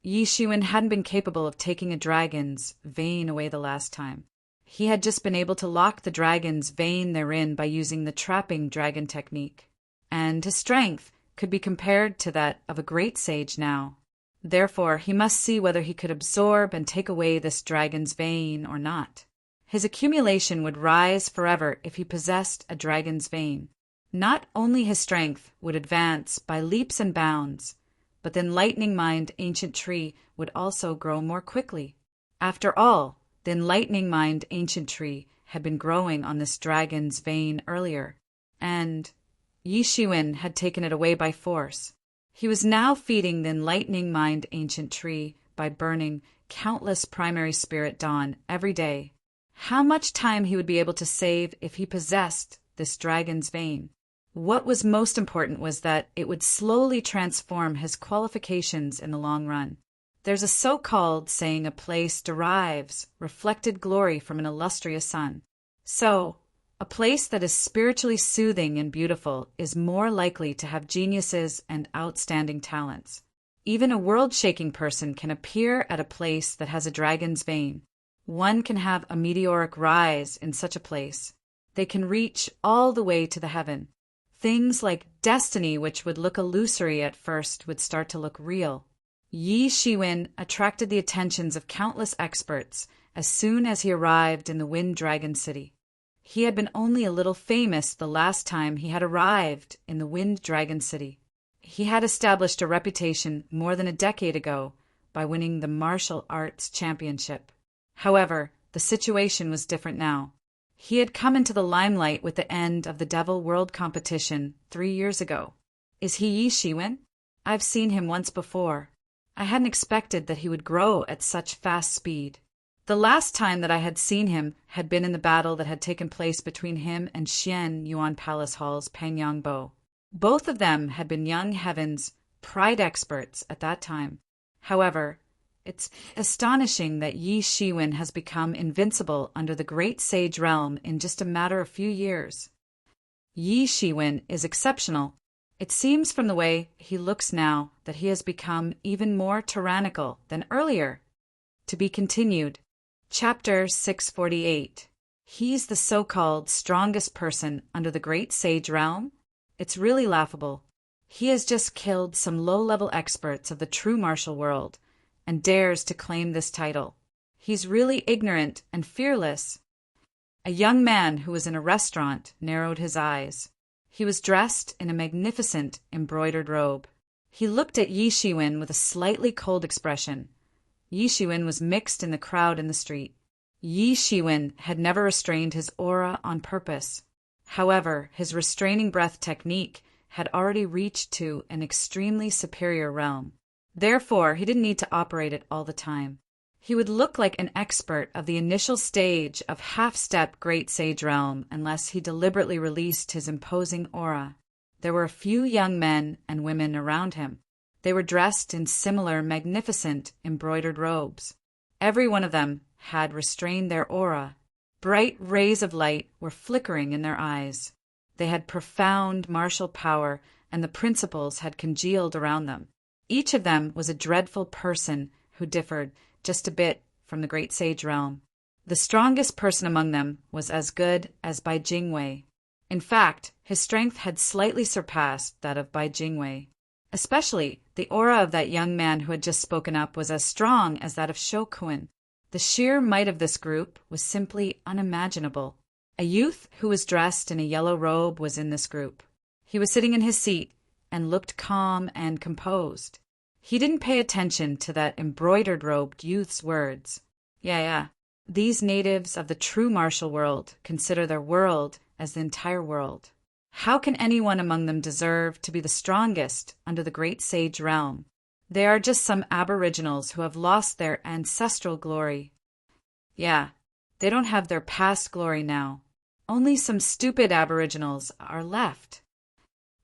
Yi Shiwen hadn't been capable of taking a dragon's vein away the last time. He had just been able to lock the dragon's vein therein by using the trapping dragon technique, and his strength could be compared to that of a great sage now. Therefore, he must see whether he could absorb and take away this dragon's vein or not. His accumulation would rise forever if he possessed a dragon's vein. Not only his strength would advance by leaps and bounds, but the enlightening mind ancient tree would also grow more quickly. After all, the enlightening mind ancient tree had been growing on this dragon's vein earlier, and Yi Shiwen had taken it away by force. He was now feeding the enlightening mind ancient tree by burning countless primary spirit dawn every day. How much time he would be able to save if he possessed this dragon's vein. What was most important was that it would slowly transform his qualifications in the long run. There's a so-called saying a place derives reflected glory from an illustrious sun. So, a place that is spiritually soothing and beautiful is more likely to have geniuses and outstanding talents. Even a world-shaking person can appear at a place that has a dragon's vein. One can have a meteoric rise in such a place. They can reach all the way to the heaven. Things like destiny, which would look illusory at first, would start to look real. Yi Shiwen attracted the attentions of countless experts as soon as he arrived in the Wind Dragon City. He had been only a little famous the last time he had arrived in the Wind Dragon City. He had established a reputation more than a decade ago by winning the martial arts championship. However, the situation was different now. He had come into the limelight with the end of the Devil World competition 3 years ago. Is he Yi Shiwen? I've seen him once before. I hadn't expected that he would grow at such fast speed. The last time that I had seen him had been in the battle that had taken place between him and Xian Yuan Palace Hall's Pangyang Bo. Both of them had been Young Heaven's pride experts at that time. However, it's astonishing that Yi Shiwen has become invincible under the Great Sage Realm in just a matter of few years. Yi Shiwen is exceptional. It seems from the way he looks now that he has become even more tyrannical than earlier. To be continued. Chapter 648. He's the so-called strongest person under the Great Sage Realm? It's really laughable. He has just killed some low-level experts of the true martial world and dares to claim this title. He's really ignorant and fearless. A young man who was in a restaurant narrowed his eyes. He was dressed in a magnificent embroidered robe. He looked at Yi Shiwen with a slightly cold expression. Yi Shiwen was mixed in the crowd in the street. Yi Shiwen had never restrained his aura on purpose. However, his restraining breath technique had already reached to an extremely superior realm. Therefore, he didn't need to operate it all the time. He would look like an expert of the initial stage of half-step Great Sage Realm unless he deliberately released his imposing aura. There were a few young men and women around him. They were dressed in similar magnificent embroidered robes. Every one of them had restrained their aura. Bright rays of light were flickering in their eyes. They had profound martial power, and the principles had congealed around them. Each of them was a dreadful person who differed just a bit from the Great Sage Realm. The strongest person among them was as good as Bai Jingwei. In fact, his strength had slightly surpassed that of Bai Jingwei. Especially, the aura of that young man who had just spoken up was as strong as that of Shou Kun. The sheer might of this group was simply unimaginable. A youth who was dressed in a yellow robe was in this group. He was sitting in his seat and looked calm and composed. He didn't pay attention to that embroidered-robed youth's words. Yeah. These natives of the true martial world consider their world as the entire world. How can anyone among them deserve to be the strongest under the Great Sage Realm? They are just some aboriginals who have lost their ancestral glory. Yeah, they don't have their past glory now. Only some stupid aboriginals are left.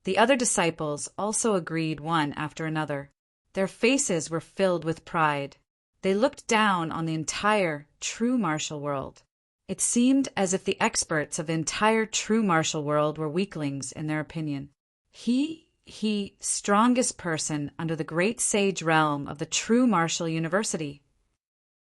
The other disciples also agreed one after another. Their faces were filled with pride. They looked down on the entire true martial world. It seemed as if the experts of the entire true martial world were weaklings in their opinion. He, strongest person under the great sage realm of the true martial university.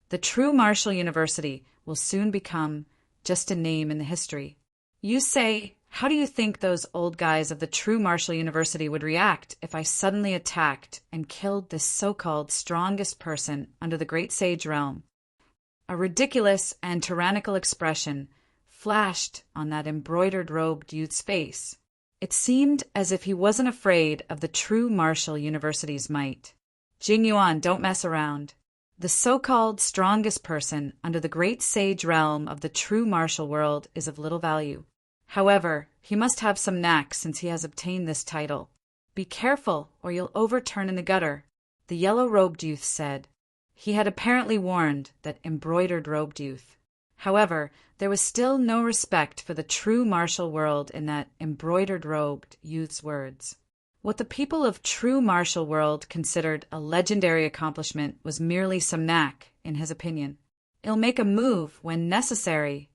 The true martial university will soon become just a name in the history. You say, how do you think those old guys of the true martial university would react if I suddenly attacked and killed this so-called strongest person under the great sage realm? A ridiculous and tyrannical expression flashed on that embroidered-robed youth's face. It seemed as if he wasn't afraid of the true martial university's might. Jingyuan, don't mess around. The so-called strongest person under the great sage realm of the true martial world is of little value. However, he must have some knack since he has obtained this title. Be careful, or you'll overturn in the gutter, the yellow-robed youth said. He had apparently warned that embroidered-robed youth. However, there was still no respect for the true martial world in that embroidered-robed youth's words. What the people of true martial world considered a legendary accomplishment was merely some knack, in his opinion. It'll make a move when necessary.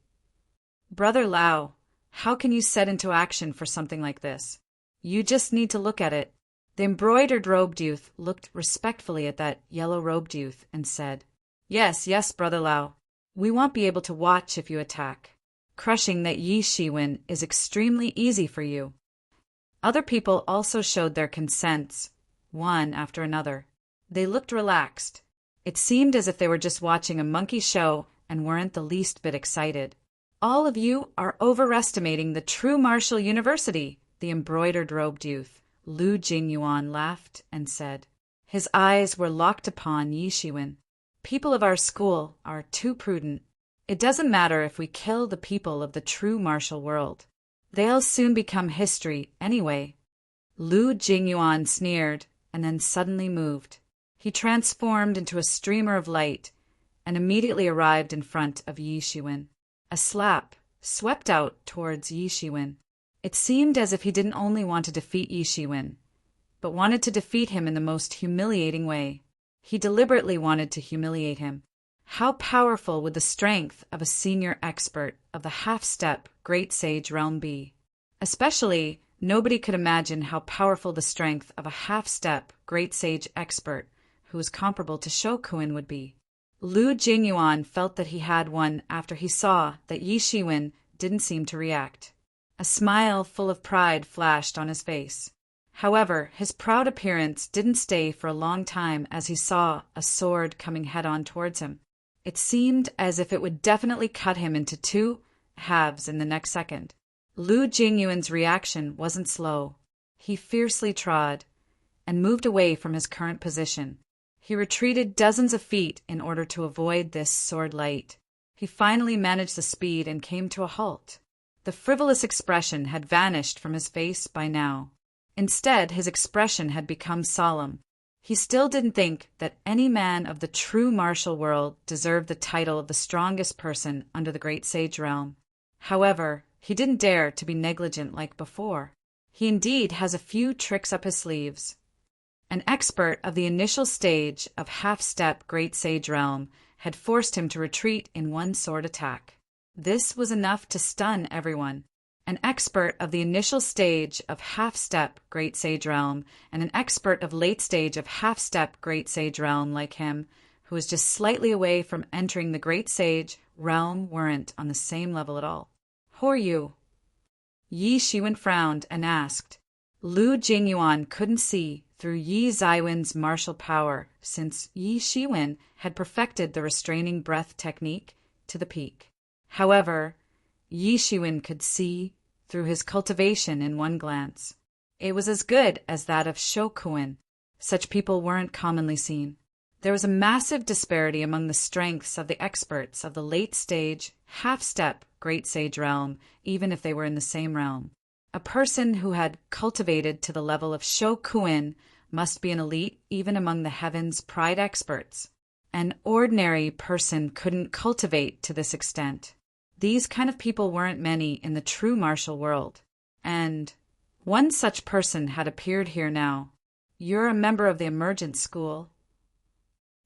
Brother Lao, how can you set into action for something like this? You just need to look at it. The embroidered-robed youth looked respectfully at that yellow-robed youth and said, Yes, Brother Lao. We won't be able to watch if you attack. Crushing that Yi Shiwen is extremely easy for you. Other people also showed their consents, one after another. They looked relaxed. It seemed as if they were just watching a monkey show and weren't the least bit excited. All of you are overestimating the true martial university, the embroidered-robed youth. Lu Jingyuan laughed and said. His eyes were locked upon Yi Shiwen. People of our school are too prudent. It doesn't matter if we kill the people of the true martial world. They'll soon become history anyway. Lu Jingyuan sneered and then suddenly moved. He transformed into a streamer of light and immediately arrived in front of Yi Shiwen. A slap swept out towards Yi Shiwen. It seemed as if he didn't only want to defeat Yi Shiwen, but wanted to defeat him in the most humiliating way. He deliberately wanted to humiliate him. How powerful would the strength of a senior expert of the half-step great sage realm be? Especially, nobody could imagine how powerful the strength of a half-step great sage expert who was comparable to Shokuin would be. Lu Jingyuan felt that he had one after he saw that Yi Shiwen didn't seem to react. A smile full of pride flashed on his face. However, his proud appearance didn't stay for a long time as he saw a sword coming head-on towards him. It seemed as if it would definitely cut him into two halves in the next second. Lu Jingyuan's reaction wasn't slow. He fiercely trod and moved away from his current position. He retreated dozens of feet in order to avoid this sword light. He finally managed the speed and came to a halt. The frivolous expression had vanished from his face by now. Instead, his expression had become solemn. He still didn't think that any man of the true martial world deserved the title of the strongest person under the great sage realm. However, he didn't dare to be negligent like before. He indeed has a few tricks up his sleeves. An expert of the initial stage of half-step great sage realm had forced him to retreat in one sword attack. This was enough to stun everyone. An expert of the initial stage of half-step great sage realm and an expert of late stage of half-step great sage realm like him, who was just slightly away from entering the great sage realm, weren't on the same level at all. Who are you? Yi Shiwen frowned and asked. Lu Jingyuan couldn't see through Yi Zaiwen's martial power since Yi Shiwen had perfected the restraining breath technique to the peak. However, Yi Shiwen could see through his cultivation in one glance. It was as good as that of Shokuin. Such people weren't commonly seen. There was a massive disparity among the strengths of the experts of the late-stage, half-step great sage realm, even if they were in the same realm. A person who had cultivated to the level of Shokuin must be an elite even among the heavens' pride experts. An ordinary person couldn't cultivate to this extent. These kind of people weren't many in the true martial world. And One such person had appeared here now. "You're a member of the Emergence School."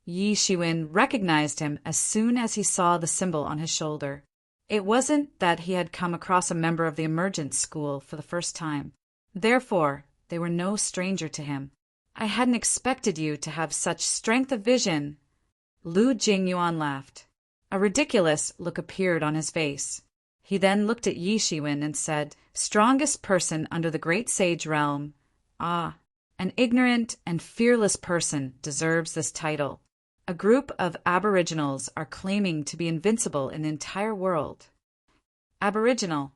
Yi Shiwen recognized him as soon as he saw the symbol on his shoulder. It wasn't that he had come across a member of the Emergence School for the first time. Therefore, they were no stranger to him. "I hadn't expected you to have such strength of vision." Lu Jingyuan laughed. A ridiculous look appeared on his face. He then looked at Yi Shiwen and said, "Strongest person under the great sage realm. Ah, an ignorant and fearless person deserves this title. A group of aboriginals are claiming to be invincible in the entire world." Aboriginal.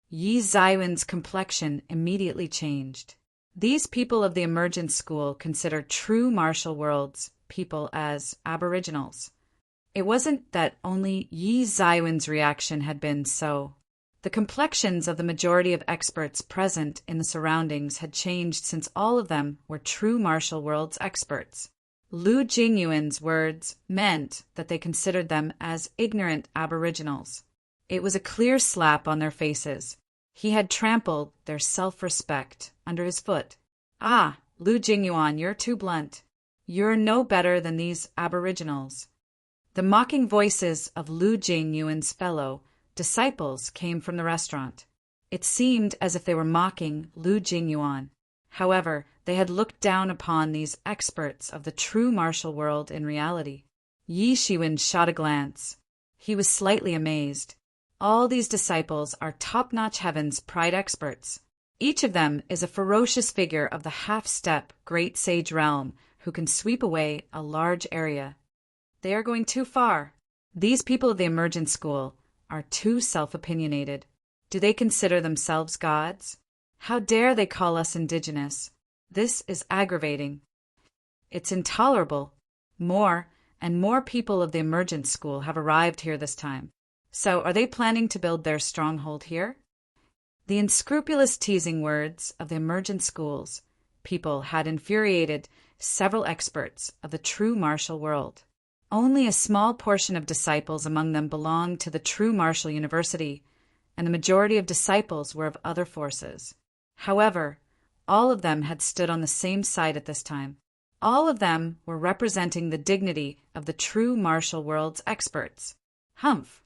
Yi Zaiwen's complexion immediately changed. These people of the Emergence School consider true martial worlds people as aboriginals. It wasn't that only Yi Zaiwen's reaction had been so. The complexions of the majority of experts present in the surroundings had changed since all of them were true martial worlds experts. Lu Jingyuan's words meant that they considered them as ignorant aboriginals. It was a clear slap on their faces. He had trampled their self-respect under his foot. "Ah, Lu Jingyuan, you're too blunt. You're no better than these aboriginals." The mocking voices of Lu Jingyuan's fellow disciples came from the restaurant. It seemed as if they were mocking Lu Jingyuan. However, they had looked down upon these experts of the true martial world in reality. Yi Shiwen shot a glance. He was slightly amazed. All these disciples are top-notch Heaven's pride experts. Each of them is a ferocious figure of the half-step great sage realm who can sweep away a large area. They are going too far. These people of the Emergence School are too self-opinionated. Do they consider themselves gods? How dare they call us indigenous? This is aggravating. It's intolerable. More and more people of the Emergence School have arrived here this time. So are they planning to build their stronghold here? The unscrupulous teasing words of the Emergence School's people had infuriated several experts of the true martial world. Only a small portion of disciples among them belonged to the true martial university, and the majority of disciples were of other forces. However, all of them had stood on the same side at this time. All of them were representing the dignity of the true martial world's experts. Humph!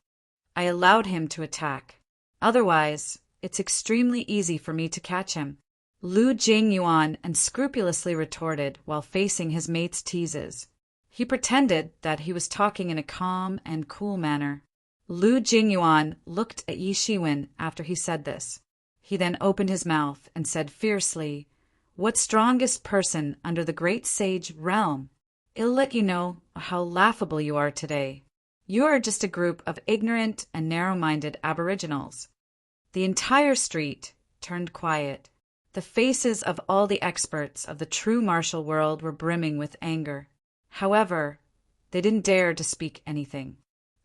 I allowed him to attack. Otherwise, it's extremely easy for me to catch him. Lu Jingyuan unscrupulously retorted while facing his mate's teases. He pretended that he was talking in a calm and cool manner. Lu Jingyuan looked at Yi Shiwen after he said this. He then opened his mouth and said fiercely, "What strongest person under the great sage realm? It'll let you know how laughable you are today. You are just a group of ignorant and narrow-minded aboriginals." The entire street turned quiet. The faces of all the experts of the true martial world were brimming with anger. However, they didn't dare to speak anything.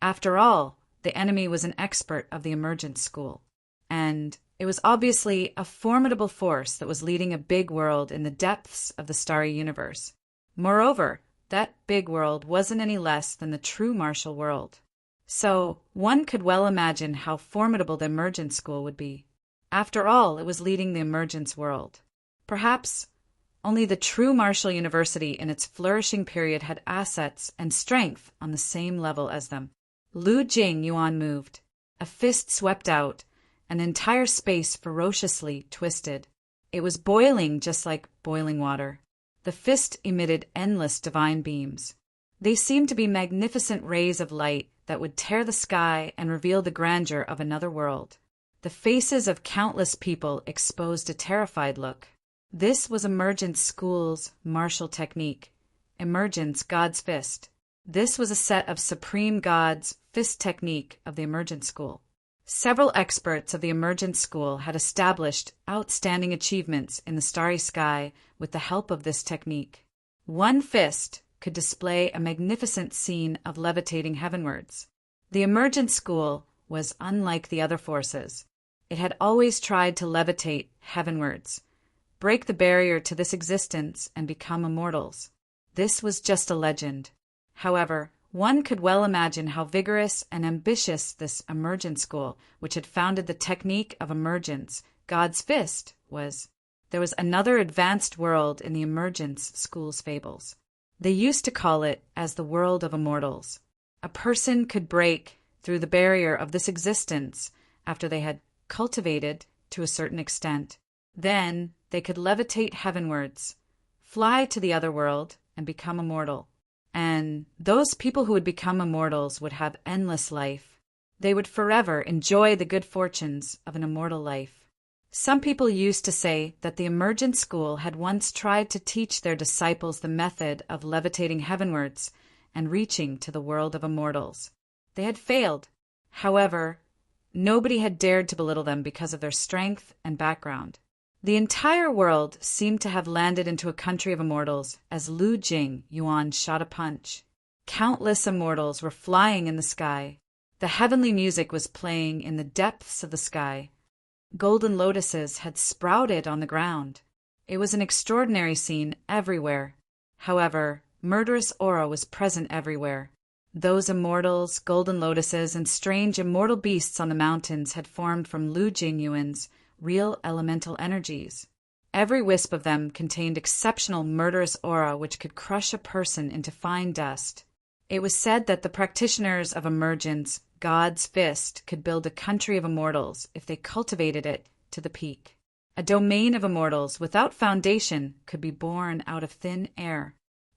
After all, the enemy was an expert of the Emergence School, and it was obviously a formidable force that was leading a big world in the depths of the starry universe. Moreover, that big world wasn't any less than the true martial world. So one could well imagine how formidable the Emergence School would be. After all, it was leading the Emergence world. Perhaps only the true martial university in its flourishing period had assets and strength on the same level as them. Lu Jingyuan moved. A fist swept out, an entire space ferociously twisted. It was boiling just like boiling water. The fist emitted endless divine beams. They seemed to be magnificent rays of light that would tear the sky and reveal the grandeur of another world. The faces of countless people exposed a terrified look. This was Emergence School's martial technique. Emergence God's Fist. This was a set of Supreme God's Fist technique of the Emergence School. Several experts of the Emergence School had established outstanding achievements in the starry sky with the help of this technique. One fist could display a magnificent scene of levitating heavenwards. The Emergence School was unlike the other forces. It had always tried to levitate heavenwards, break the barrier to this existence, and become immortals. This was just a legend. However, one could well imagine how vigorous and ambitious this Emergence School, which had founded the technique of emergence, God's fist, was there was another advanced world in the Emergence School's fables. They used to call it as the world of immortals. A person could break through the barrier of this existence after they had cultivated to a certain extent. Then they could levitate heavenwards, fly to the other world, and become immortal. And those people who would become immortals would have endless life. They would forever enjoy the good fortunes of an immortal life. Some people used to say that the Emergent School had once tried to teach their disciples the method of levitating heavenwards and reaching to the world of immortals. They had failed. However, nobody had dared to belittle them because of their strength and background. The entire world seemed to have landed into a country of immortals as Lu Jing Yuan shot a punch. Countless immortals were flying in the sky. The heavenly music was playing in the depths of the sky. Golden lotuses had sprouted on the ground. It was an extraordinary scene everywhere. However, murderous aura was present everywhere. Those immortals, golden lotuses, and strange immortal beasts on the mountains had formed from Lu Jingyuan's real elemental energies. Every wisp of them contained exceptional murderous aura which could crush a person into fine dust. It was said that the practitioners of emergence, God's fist, could build a country of immortals if they cultivated it to the peak. A domain of immortals without foundation could be born out of thin air.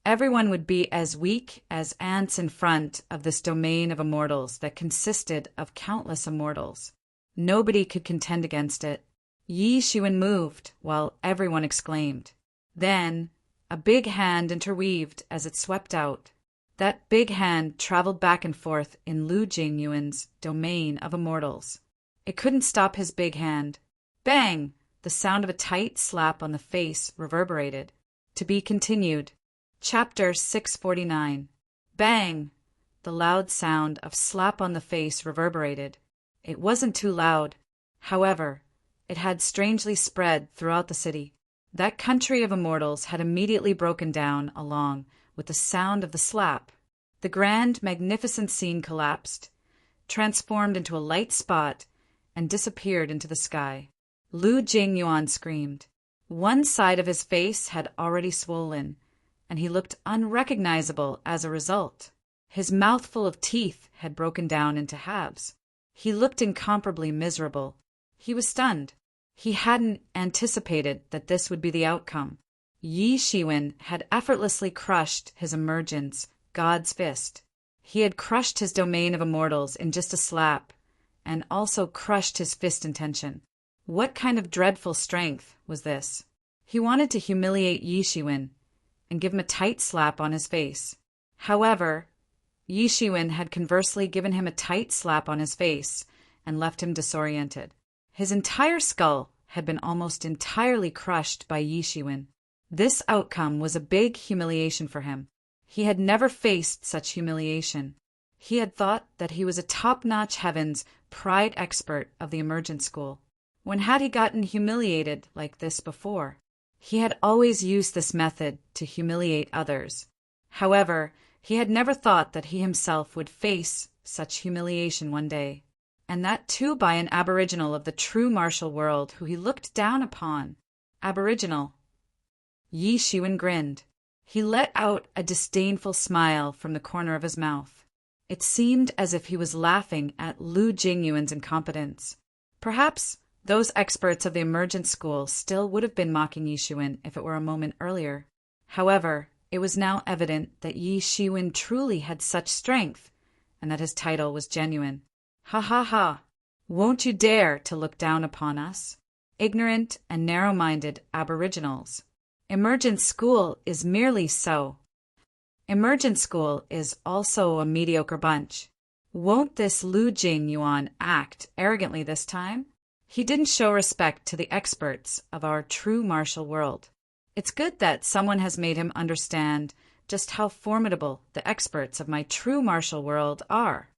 Everyone would be as weak as ants in front of this domain of immortals that consisted of countless immortals. Nobody could contend against it. Yi Shiwen moved while everyone exclaimed. Then a big hand interweaved as it swept out. That big hand traveled back and forth in Lu Jingyuan's domain of immortals. It couldn't stop his big hand. Bang! The sound of a tight slap on the face reverberated. To be continued. Chapter 649. Bang! The loud sound of slap on the face reverberated. It wasn't too loud. However, it had strangely spread throughout the city. That country of immortals had immediately broken down along with the sound of the slap. The grand, magnificent scene collapsed, transformed into a light spot, and disappeared into the sky. Lu Jingyuan screamed. One side of his face had already swollen, and he looked unrecognizable as a result. His mouthful of teeth had broken down into halves. He looked incomparably miserable. He was stunned. He hadn't anticipated that this would be the outcome. Yi Shiwen had effortlessly crushed his emergence, God's fist. He had crushed his domain of immortals in just a slap, and also crushed his fist intention. What kind of dreadful strength was this? He wanted to humiliate Yi Shiwen and give him a tight slap on his face. However, Yi Shiwen had conversely given him a tight slap on his face and left him disoriented. His entire skull had been almost entirely crushed by Yi Shiwen. This outcome was a big humiliation for him. He had never faced such humiliation. He had thought that he was a top-notch heavens pride expert of the Emergent School. When had he gotten humiliated like this before? He had always used this method to humiliate others. However, he had never thought that he himself would face such humiliation one day, and that too by an aboriginal of the true martial world who he looked down upon. Aboriginal. Yi Shiwen grinned. He let out a disdainful smile from the corner of his mouth. It seemed as if he was laughing at Lu Jingyuan's incompetence. Perhaps those experts of the Emergent School still would have been mocking Yi Shiwen if it were a moment earlier. However, it was now evident that Yi Shiwen truly had such strength, and that his title was genuine. Ha ha ha! Won't you dare to look down upon us, ignorant and narrow-minded aboriginals? Emergent School is merely so. Emergent School is also a mediocre bunch. Won't this Lu Jingyuan act arrogantly this time? He didn't show respect to the experts of our true martial world. It's good that someone has made him understand just how formidable the experts of my true martial world are.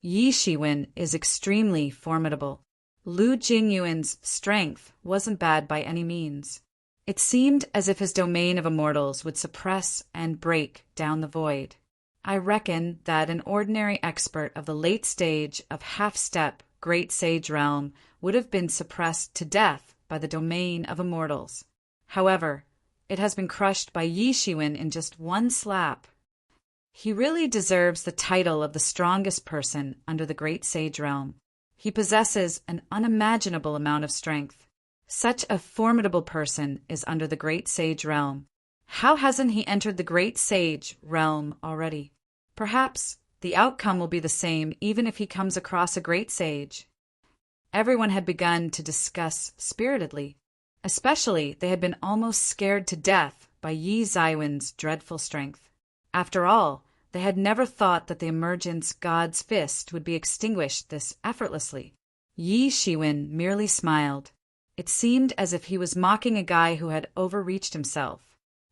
Yi Shiwen is extremely formidable. Lu Jingyuan's strength wasn't bad by any means. It seemed as if his domain of immortals would suppress and break down the void. I reckon that an ordinary expert of the late stage of half-step great sage realm would have been suppressed to death by the domain of immortals. However, it has been crushed by Yi Shiwen in just one slap. He really deserves the title of the strongest person under the great sage realm. He possesses an unimaginable amount of strength. Such a formidable person is under the great sage realm. How hasn't he entered the great sage realm already? Perhaps the outcome will be the same even if he comes across a great sage. Everyone had begun to discuss spiritedly. Especially, they had been almost scared to death by Yi Zaiwen's dreadful strength. After all, they had never thought that the emergence god's fist would be extinguished this effortlessly. Yi Shiwen merely smiled. It seemed as if he was mocking a guy who had overreached himself.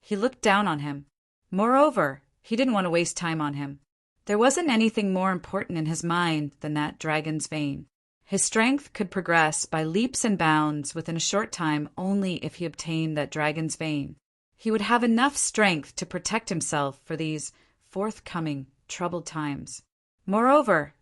He looked down on him. Moreover, he didn't want to waste time on him. There wasn't anything more important in his mind than that dragon's vein. His strength could progress by leaps and bounds within a short time only if he obtained that dragon's vein. He would have enough strength to protect himself for these forthcoming troubled times. Moreover,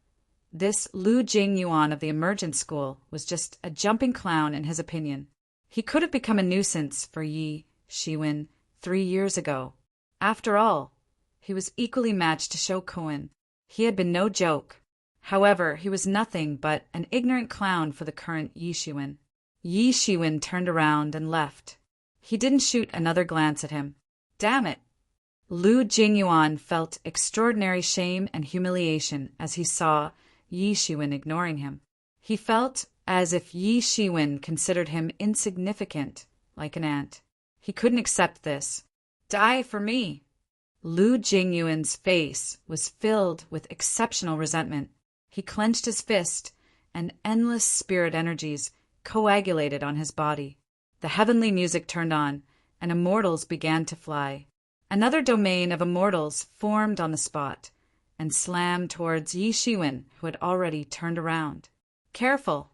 this Lu Jingyuan of the Emergent School was just a jumping clown in his opinion. He could have become a nuisance for Yi Shiwen 3 years ago. After all, he was equally matched to Shokuin. He had been no joke. However, he was nothing but an ignorant clown for the current Yi Shiwen. Yi Shiwen turned around and left. He didn't shoot another glance at him. Damn it! Lu Jingyuan felt extraordinary shame and humiliation as he saw Yi Shiwen ignoring him. He felt as if Yi Shiwen considered him insignificant, like an ant. He couldn't accept this. Die for me! Lu Jingyuan's face was filled with exceptional resentment. He clenched his fist, and endless spirit energies coagulated on his body. The heavenly music turned on, and immortals began to fly. Another domain of immortals formed on the spot, and slammed towards Yi Shiwen, who had already turned around. Careful!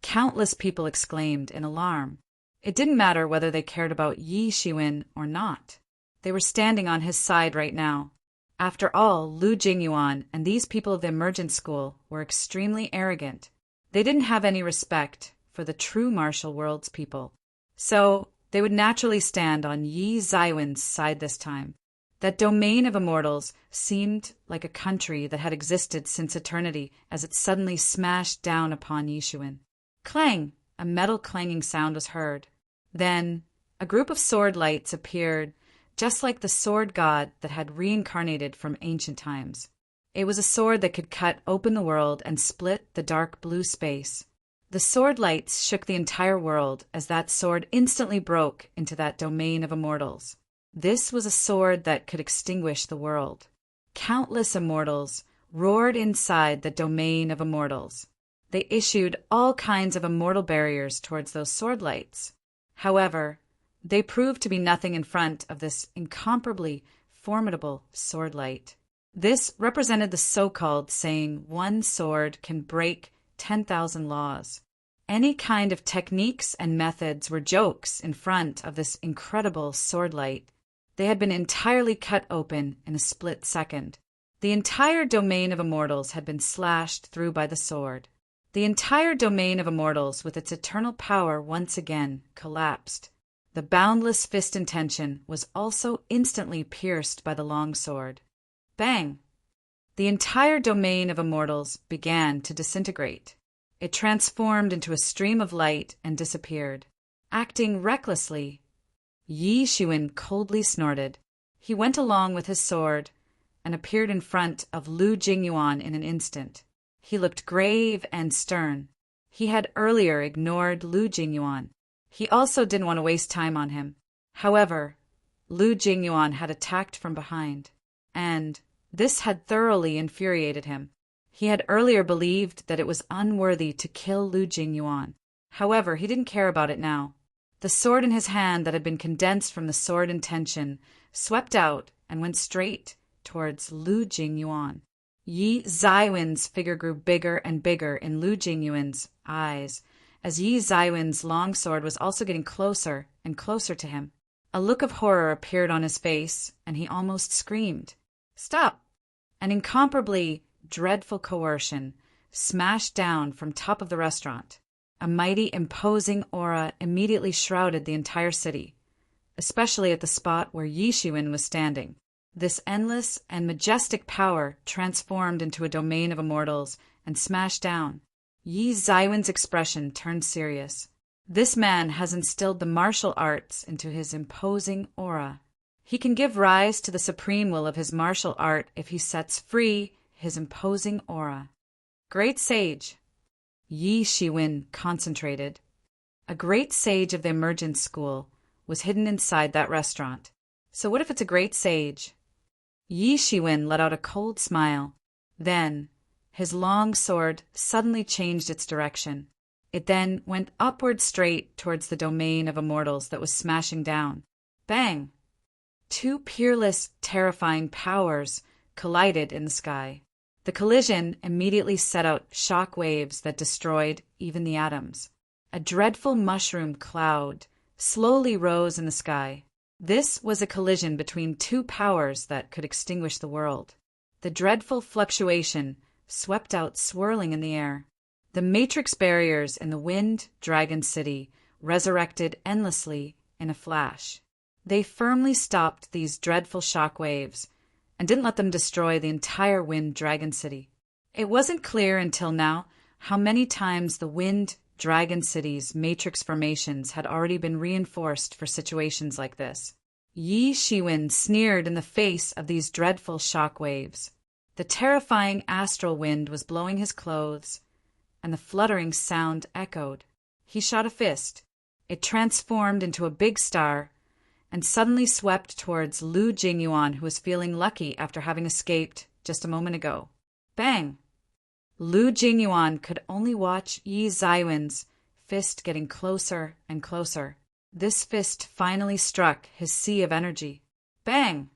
Countless people exclaimed in alarm. It didn't matter whether they cared about Yi Shiwen or not. They were standing on his side right now. After all, Lu Jingyuan and these people of the Emergent School were extremely arrogant. They didn't have any respect for the true martial world's people. So they would naturally stand on Yi Zaiwen's side this time. That domain of immortals seemed like a country that had existed since eternity as it suddenly smashed down upon Yi Shiwen. Clang! A metal clanging sound was heard. Then a group of sword lights appeared, just like the sword god that had reincarnated from ancient times. It was a sword that could cut open the world and split the dark blue space. The sword lights shook the entire world as that sword instantly broke into that domain of immortals. This was a sword that could extinguish the world. Countless immortals roared inside the domain of immortals. They issued all kinds of immortal barriers towards those sword lights. However, they proved to be nothing in front of this incomparably formidable sword light. This represented the so-called saying, "One sword can break 10,000 laws." Any kind of techniques and methods were jokes in front of this incredible sword light. They had been entirely cut open in a split second. The entire domain of immortals had been slashed through by the sword. The entire domain of immortals, with its eternal power, once again collapsed. The boundless fist intention was also instantly pierced by the long sword. Bang! The entire domain of immortals began to disintegrate. It transformed into a stream of light and disappeared. Acting recklessly, Yi Shiwen coldly snorted. He went along with his sword and appeared in front of Lu Jingyuan in an instant. He looked grave and stern. He had earlier ignored Lu Jingyuan. He also didn't want to waste time on him. However, Lu Jingyuan had attacked from behind, and this had thoroughly infuriated him. He had earlier believed that it was unworthy to kill Lu Jingyuan. However, he didn't care about it now. The sword in his hand that had been condensed from the sword intention swept out and went straight towards Lu Jingyuan. Yi Zaiwen's figure grew bigger and bigger in Lu Jingyuan's eyes, as Yi Zaiwen's long sword was also getting closer and closer to him. A look of horror appeared on his face, and he almost screamed. Stop! An incomparably dreadful coercion smashed down from top of the restaurant. A mighty, imposing aura immediately shrouded the entire city, especially at the spot where Yi Shiwen was standing. This endless and majestic power transformed into a domain of immortals and smashed down. Yi Zaiwen's expression turned serious. This man has instilled the martial arts into his imposing aura. He can give rise to the supreme will of his martial art if he sets free his imposing aura. Great sage. Yi Shiwen concentrated. A great sage of the emergence school was hidden inside that restaurant. So what if it's a great sage? Yi Shiwen let out a cold smile. Then, his long sword suddenly changed its direction. It then went upward straight towards the domain of immortals that was smashing down. Bang! Two peerless, terrifying powers collided in the sky. The collision immediately set out shock waves that destroyed even the atoms. A dreadful mushroom cloud slowly rose in the sky. This was a collision between two powers that could extinguish the world. The dreadful fluctuation swept out swirling in the air. The matrix barriers in the Wind Dragon City resurrected endlessly in a flash. They firmly stopped these dreadful shock waves and didn't let them destroy the entire Wind Dragon City. It wasn't clear until now how many times the Wind Dragon City's matrix formations had already been reinforced for situations like this. Yi Shiwen sneered in the face of these dreadful shock waves. The terrifying astral wind was blowing his clothes, and the fluttering sound echoed. He shot a fist. It transformed into a big star and suddenly swept towards Lu Jingyuan, who was feeling lucky after having escaped just a moment ago. Bang! Lu Jingyuan could only watch Yi Zaiwen's fist getting closer and closer. This fist finally struck his sea of energy. Bang!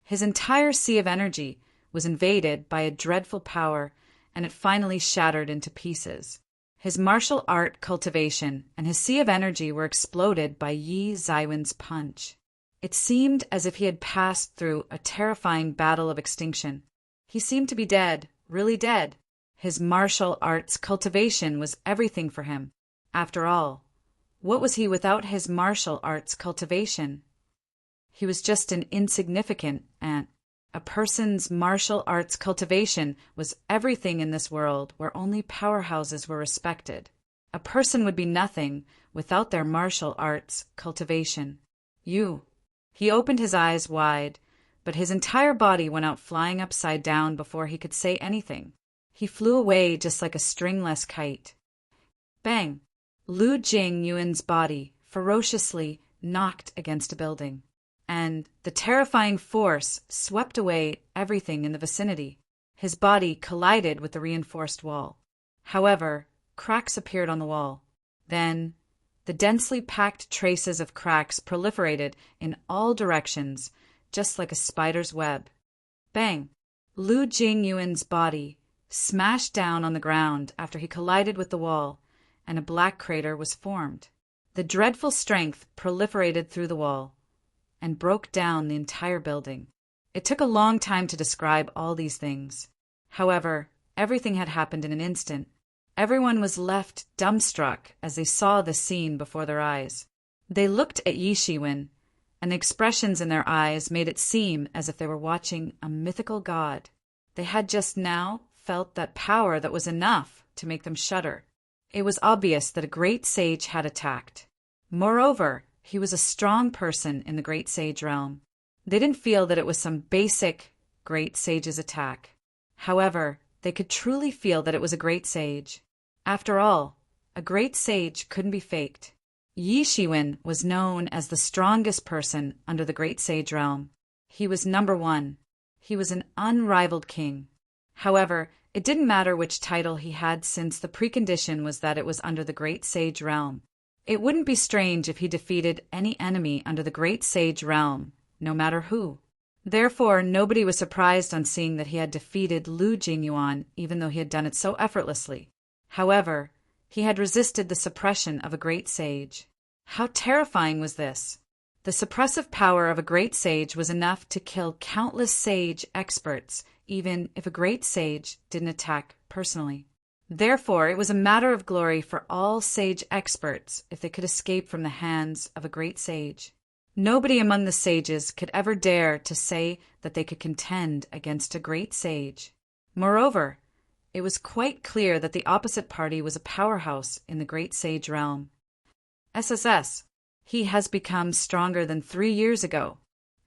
His entire sea of energy was invaded by a dreadful power, and it finally shattered into pieces. His martial art cultivation and his sea of energy were exploded by Yi Zaiwen's punch. It seemed as if he had passed through a terrifying battle of extinction. He seemed to be dead, really dead. His martial arts cultivation was everything for him. After all, what was he without his martial arts cultivation? He was just an insignificant ant. A person's martial arts cultivation was everything in this world where only powerhouses were respected. A person would be nothing without their martial arts cultivation. He opened his eyes wide, but his entire body went out flying upside down before he could say anything. He flew away just like a stringless kite. Bang! Lu Jingyuan's body ferociously knocked against a building, and the terrifying force swept away everything in the vicinity. His body collided with the reinforced wall. However, cracks appeared on the wall. Then, the densely packed traces of cracks proliferated in all directions, just like a spider's web. Bang! Lu Jingyuan's body smashed down on the ground after he collided with the wall, and a black crater was formed. The dreadful strength proliferated through the wall and broke down the entire building. It took a long time to describe all these things. However, everything had happened in an instant. Everyone was left dumbstruck as they saw the scene before their eyes. They looked at Yi Shiwen, and the expressions in their eyes made it seem as if they were watching a mythical god. They had just now felt that power that was enough to make them shudder. It was obvious that a great sage had attacked. Moreover, he was a strong person in the great sage realm. They didn't feel that it was some basic great sage's attack. However, they could truly feel that it was a great sage. After all, a great sage couldn't be faked. Yi Shiwen was known as the strongest person under the great sage realm. He was number one. He was an unrivaled king. However, it didn't matter which title he had, since the precondition was that it was under the great sage realm. It wouldn't be strange if he defeated any enemy under the great sage realm, no matter who. Therefore, nobody was surprised on seeing that he had defeated Lu Jingyuan, even though he had done it so effortlessly. However, he had resisted the suppression of a great sage. How terrifying was this? The suppressive power of a great sage was enough to kill countless sage experts, even if a great sage didn't attack personally. Therefore, it was a matter of glory for all sage experts if they could escape from the hands of a great sage. Nobody among the sages could ever dare to say that they could contend against a great sage. Moreover, it was quite clear that the opposite party was a powerhouse in the great sage realm. SSS. He has become stronger than 3 years ago.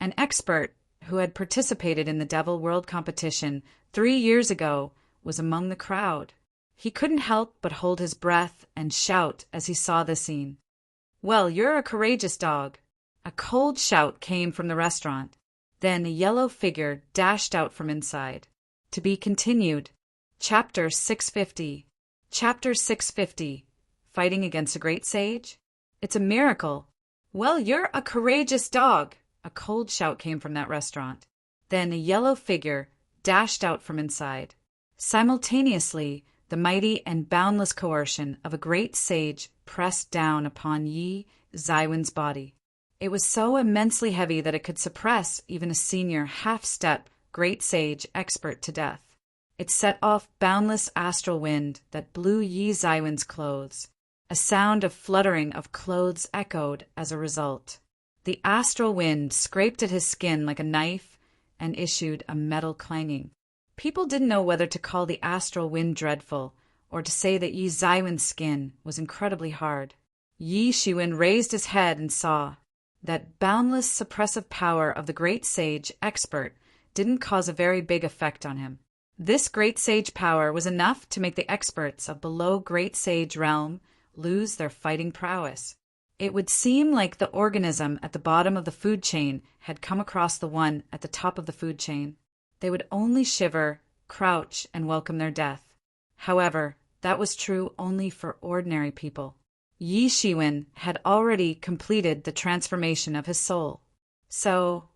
An expert who had participated in the Devil World competition 3 years ago was among the crowd. He couldn't help but hold his breath and shout as he saw the scene. "Well, you're a courageous dog." A cold shout came from the restaurant. Then a yellow figure dashed out from inside. To be continued. Chapter 650. Chapter 650. Fighting against a great sage? It's a miracle. "Well, you're a courageous dog." A cold shout came from that restaurant. Then a yellow figure dashed out from inside. Simultaneously, the mighty and boundless coercion of a great sage pressed down upon Yi Zaiwen's body. It was so immensely heavy that it could suppress even a senior half-step great sage expert to death. It set off boundless astral wind that blew Yi Zaiwen's clothes. A sound of fluttering of clothes echoed as a result. The astral wind scraped at his skin like a knife and issued a metal clanging. People didn't know whether to call the astral wind dreadful or to say that Yi Zaiwen's skin was incredibly hard. Yi Shiwen raised his head and saw that boundless suppressive power of the great sage expert didn't cause a very big effect on him. This great sage power was enough to make the experts of below great sage realm lose their fighting prowess. It would seem like the organism at the bottom of the food chain had come across the one at the top of the food chain. They would only shiver, crouch, and welcome their death. However, that was true only for ordinary people. Yi Shiwen had already completed the transformation of his soul. So,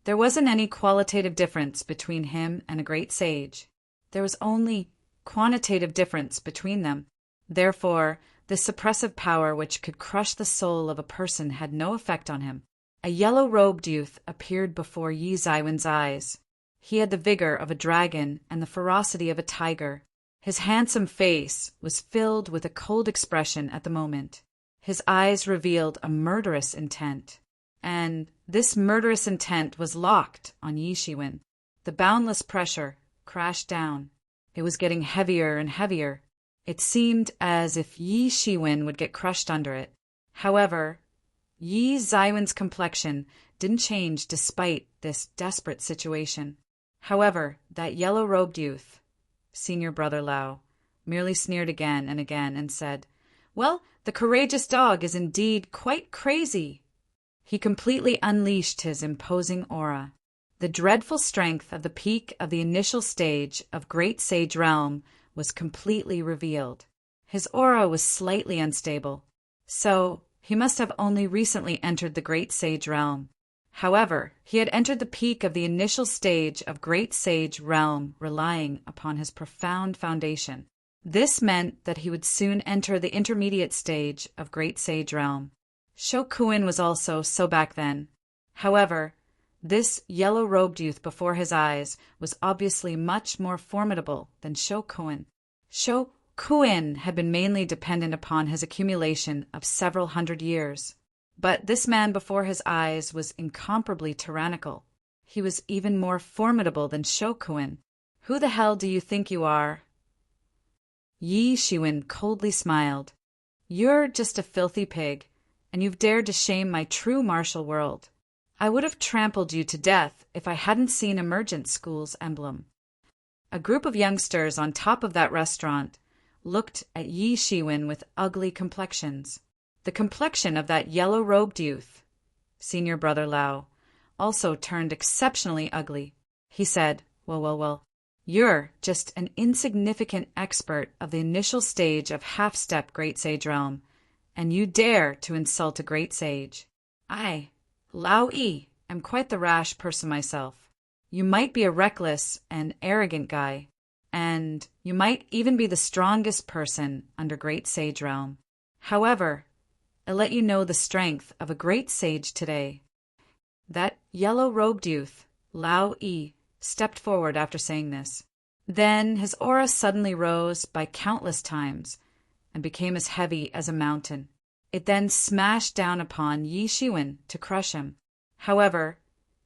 there wasn't any qualitative difference between him and a great sage. There was only quantitative difference between them. Therefore, the suppressive power which could crush the soul of a person had no effect on him. A yellow-robed youth appeared before Yi Zaiwen's eyes. He had the vigor of a dragon and the ferocity of a tiger. His handsome face was filled with a cold expression at the moment. His eyes revealed a murderous intent. And this murderous intent was locked on Yi Shiwen. The boundless pressure crashed down. It was getting heavier and heavier. It seemed as if Yi Shiwen would get crushed under it. However, Yi Zaiwen's complexion didn't change despite this desperate situation. However, that yellow-robed youth, Senior Brother Lao, merely sneered again and said, "Well, the courageous dog is indeed quite crazy." He completely unleashed his imposing aura. The dreadful strength of the peak of the initial stage of Great Sage Realm was completely revealed. His aura was slightly unstable, so he must have only recently entered the Great Sage Realm. However, he had entered the peak of the initial stage of Great Sage Realm relying upon his profound foundation. This meant that he would soon enter the intermediate stage of Great Sage Realm. Shokuin was also so back then. However, this yellow-robed youth before his eyes was obviously much more formidable than Shokuin. Shokuin had been mainly dependent upon his accumulation of several hundred years. But this man before his eyes was incomparably tyrannical. He was even more formidable than Shokuin. "Who the hell do you think you are?" Yi Shiwen coldly smiled. "You're just a filthy pig, and you've dared to shame my true martial world. I would have trampled you to death if I hadn't seen Emergent School's emblem." A group of youngsters on top of that restaurant looked at Yi Shiwen with ugly complexions. The complexion of that yellow-robed youth, Senior Brother Lao, also turned exceptionally ugly. He said, Well, you're just an insignificant expert of the initial stage of half-step Great Sage Realm, and you dare to insult a great sage. I, Lao Yi, am quite the rash person myself. You might be a reckless and arrogant guy, and you might even be the strongest person under Great Sage Realm. However, I let you know the strength of a great sage today. That yellow-robed youth, Lao Yi, stepped forward after saying this. Then his aura suddenly rose by countless times and became as heavy as a mountain. It then smashed down upon Yi Shiwen to crush him. However,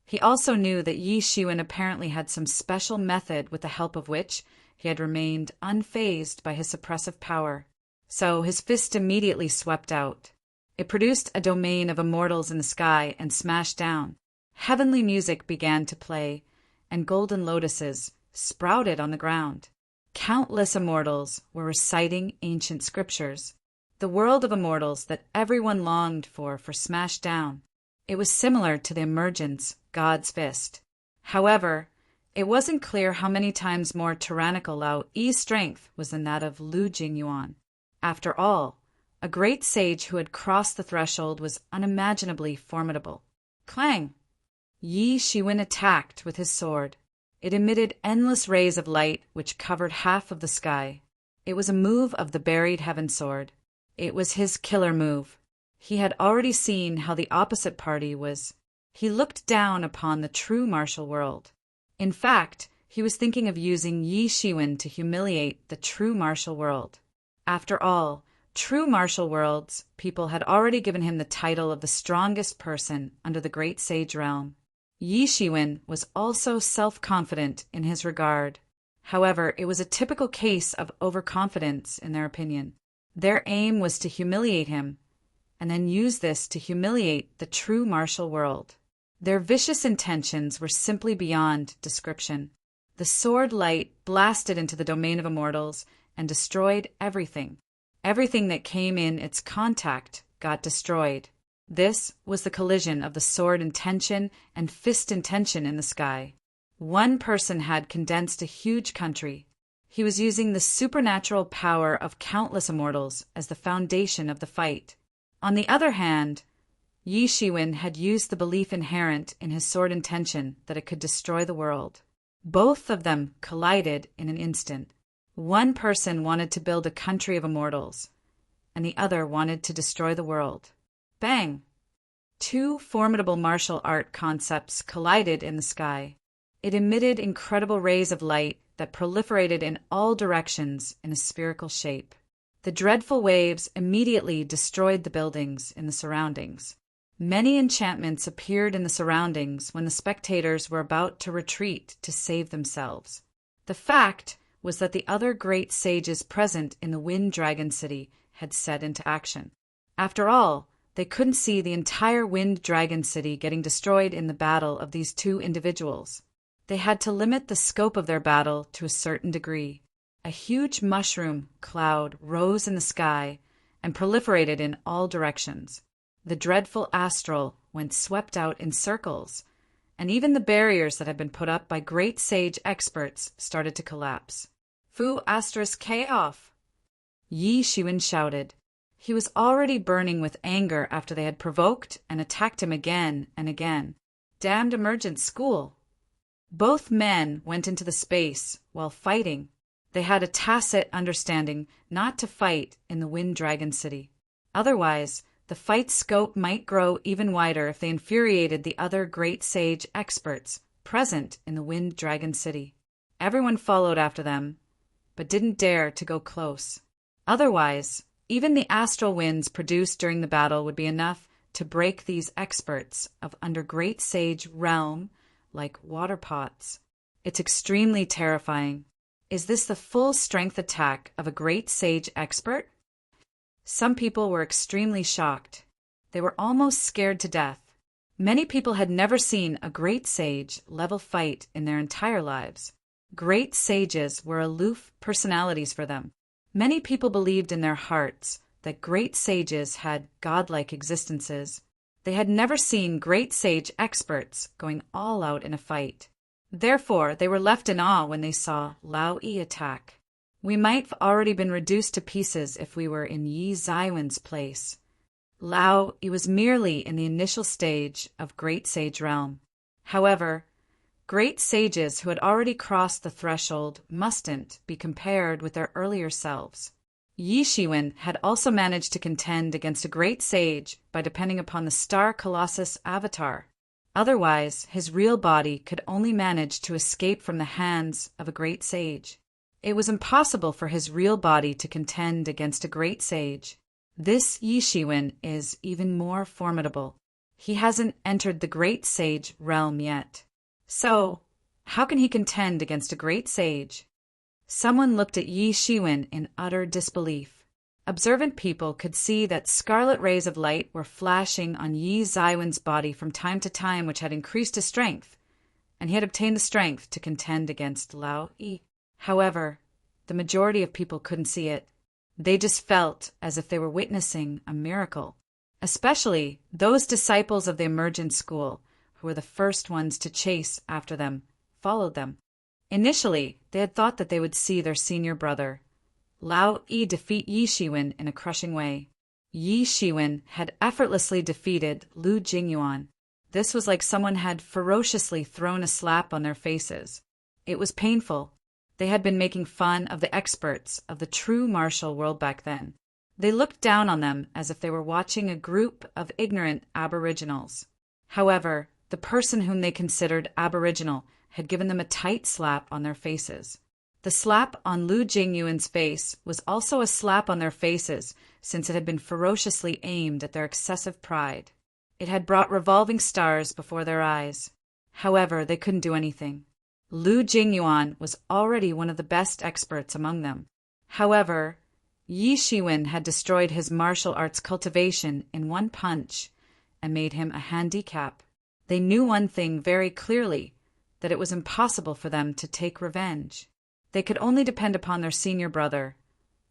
he also knew that Yi Shiwen apparently had some special method with the help of which he had remained unfazed by his suppressive power. So his fist immediately swept out. It produced a domain of immortals in the sky and smashed down. Heavenly music began to play, and golden lotuses sprouted on the ground. Countless immortals were reciting ancient scriptures. The world of immortals that everyone longed for smashed down. It was similar to the emergence God's fist. However, it wasn't clear how many times more tyrannical Lao Yi's strength was than that of Lu Jingyuan. After all, a great sage who had crossed the threshold was unimaginably formidable. Clang! Yi Shiwen attacked with his sword. It emitted endless rays of light which covered half of the sky. It was a move of the buried heaven sword. It was his killer move. He had already seen how the opposite party was. He looked down upon the true martial world. In fact, he was thinking of using Yi Shiwen to humiliate the true martial world. After all, true martial world's people had already given him the title of the strongest person under the great sage realm. Yi Shiwen was also self-confident in his regard. However, it was a typical case of overconfidence in their opinion. Their aim was to humiliate him, and then use this to humiliate the true martial world. Their vicious intentions were simply beyond description. The sword light blasted into the domain of immortals and destroyed everything. Everything that came in its contact got destroyed. This was the collision of the sword intention and fist intention in the sky. One person had condensed a huge country. He was using the supernatural power of countless immortals as the foundation of the fight. On the other hand, Yi Shiwen had used the belief inherent in his sword intention that it could destroy the world. Both of them collided in an instant. One person wanted to build a country of immortals, and the other wanted to destroy the world. Bang! Two formidable martial art concepts collided in the sky. It emitted incredible rays of light that proliferated in all directions in a spherical shape. The dreadful waves immediately destroyed the buildings in the surroundings. Many enchantments appeared in the surroundings when the spectators were about to retreat to save themselves. The fact was that the other great sages present in the Wind Dragon City had set into action. After all, they couldn't see the entire Wind Dragon City getting destroyed in the battle of these two individuals. They had to limit the scope of their battle to a certain degree. A huge mushroom cloud rose in the sky and proliferated in all directions. The dreadful astral went swept out in circles, and even the barriers that had been put up by great sage experts started to collapse. Fu asterisk K off! Yi Shiwen shouted. He was already burning with anger after they had provoked and attacked him again and again. Damned emergent school! Both men went into the space while fighting. They had a tacit understanding not to fight in the Wind Dragon City. Otherwise, the fight scope might grow even wider if they infuriated the other great sage experts present in the Wind Dragon City. Everyone followed after them, but didn't dare to go close. Otherwise, even the astral winds produced during the battle would be enough to break these experts of under great sage realm like water pots. It's extremely terrifying. Is this the full strength attack of a great sage expert? Some people were extremely shocked. They were almost scared to death. Many people had never seen a great sage level fight in their entire lives. Great sages were aloof personalities for them. Many people believed in their hearts that great sages had godlike existences. They had never seen great sage experts going all out in a fight. Therefore, they were left in awe when they saw Lao Yi attack. We might have already been reduced to pieces if we were in Yi Zaiwen's place. Lao Yi was merely in the initial stage of great sage realm. However, great sages who had already crossed the threshold mustn't be compared with their earlier selves. Yi Shiwen had also managed to contend against a great sage by depending upon the Star Colossus avatar. Otherwise, his real body could only manage to escape from the hands of a great sage. It was impossible for his real body to contend against a great sage. This Yi Shiwen is even more formidable. He hasn't entered the great sage realm yet. So, how can he contend against a great sage? Someone looked at Yi Shiwen in utter disbelief. Observant people could see that scarlet rays of light were flashing on Yi Ziwen's body from time to time, which had increased his strength, and he had obtained the strength to contend against Lao Yi. However, the majority of people couldn't see it. They just felt as if they were witnessing a miracle, especially those disciples of the emergent school who were the first ones to chase after them, followed them. Initially, they had thought that they would see their senior brother, Lao Yi, defeat Yi Shiwen in a crushing way. Yi Shiwen had effortlessly defeated Lu Jingyuan. This was like someone had ferociously thrown a slap on their faces. It was painful. They had been making fun of the experts of the true martial world back then. They looked down on them as if they were watching a group of ignorant aboriginals. However, the person whom they considered aboriginal had given them a tight slap on their faces. The slap on Lu Jingyuan's face was also a slap on their faces, since it had been ferociously aimed at their excessive pride. It had brought revolving stars before their eyes. However, they couldn't do anything. Lu Jingyuan was already one of the best experts among them. However, Yi Shiwen had destroyed his martial arts cultivation in one punch and made him a handicap. They knew one thing very clearly, that it was impossible for them to take revenge. They could only depend upon their senior brother,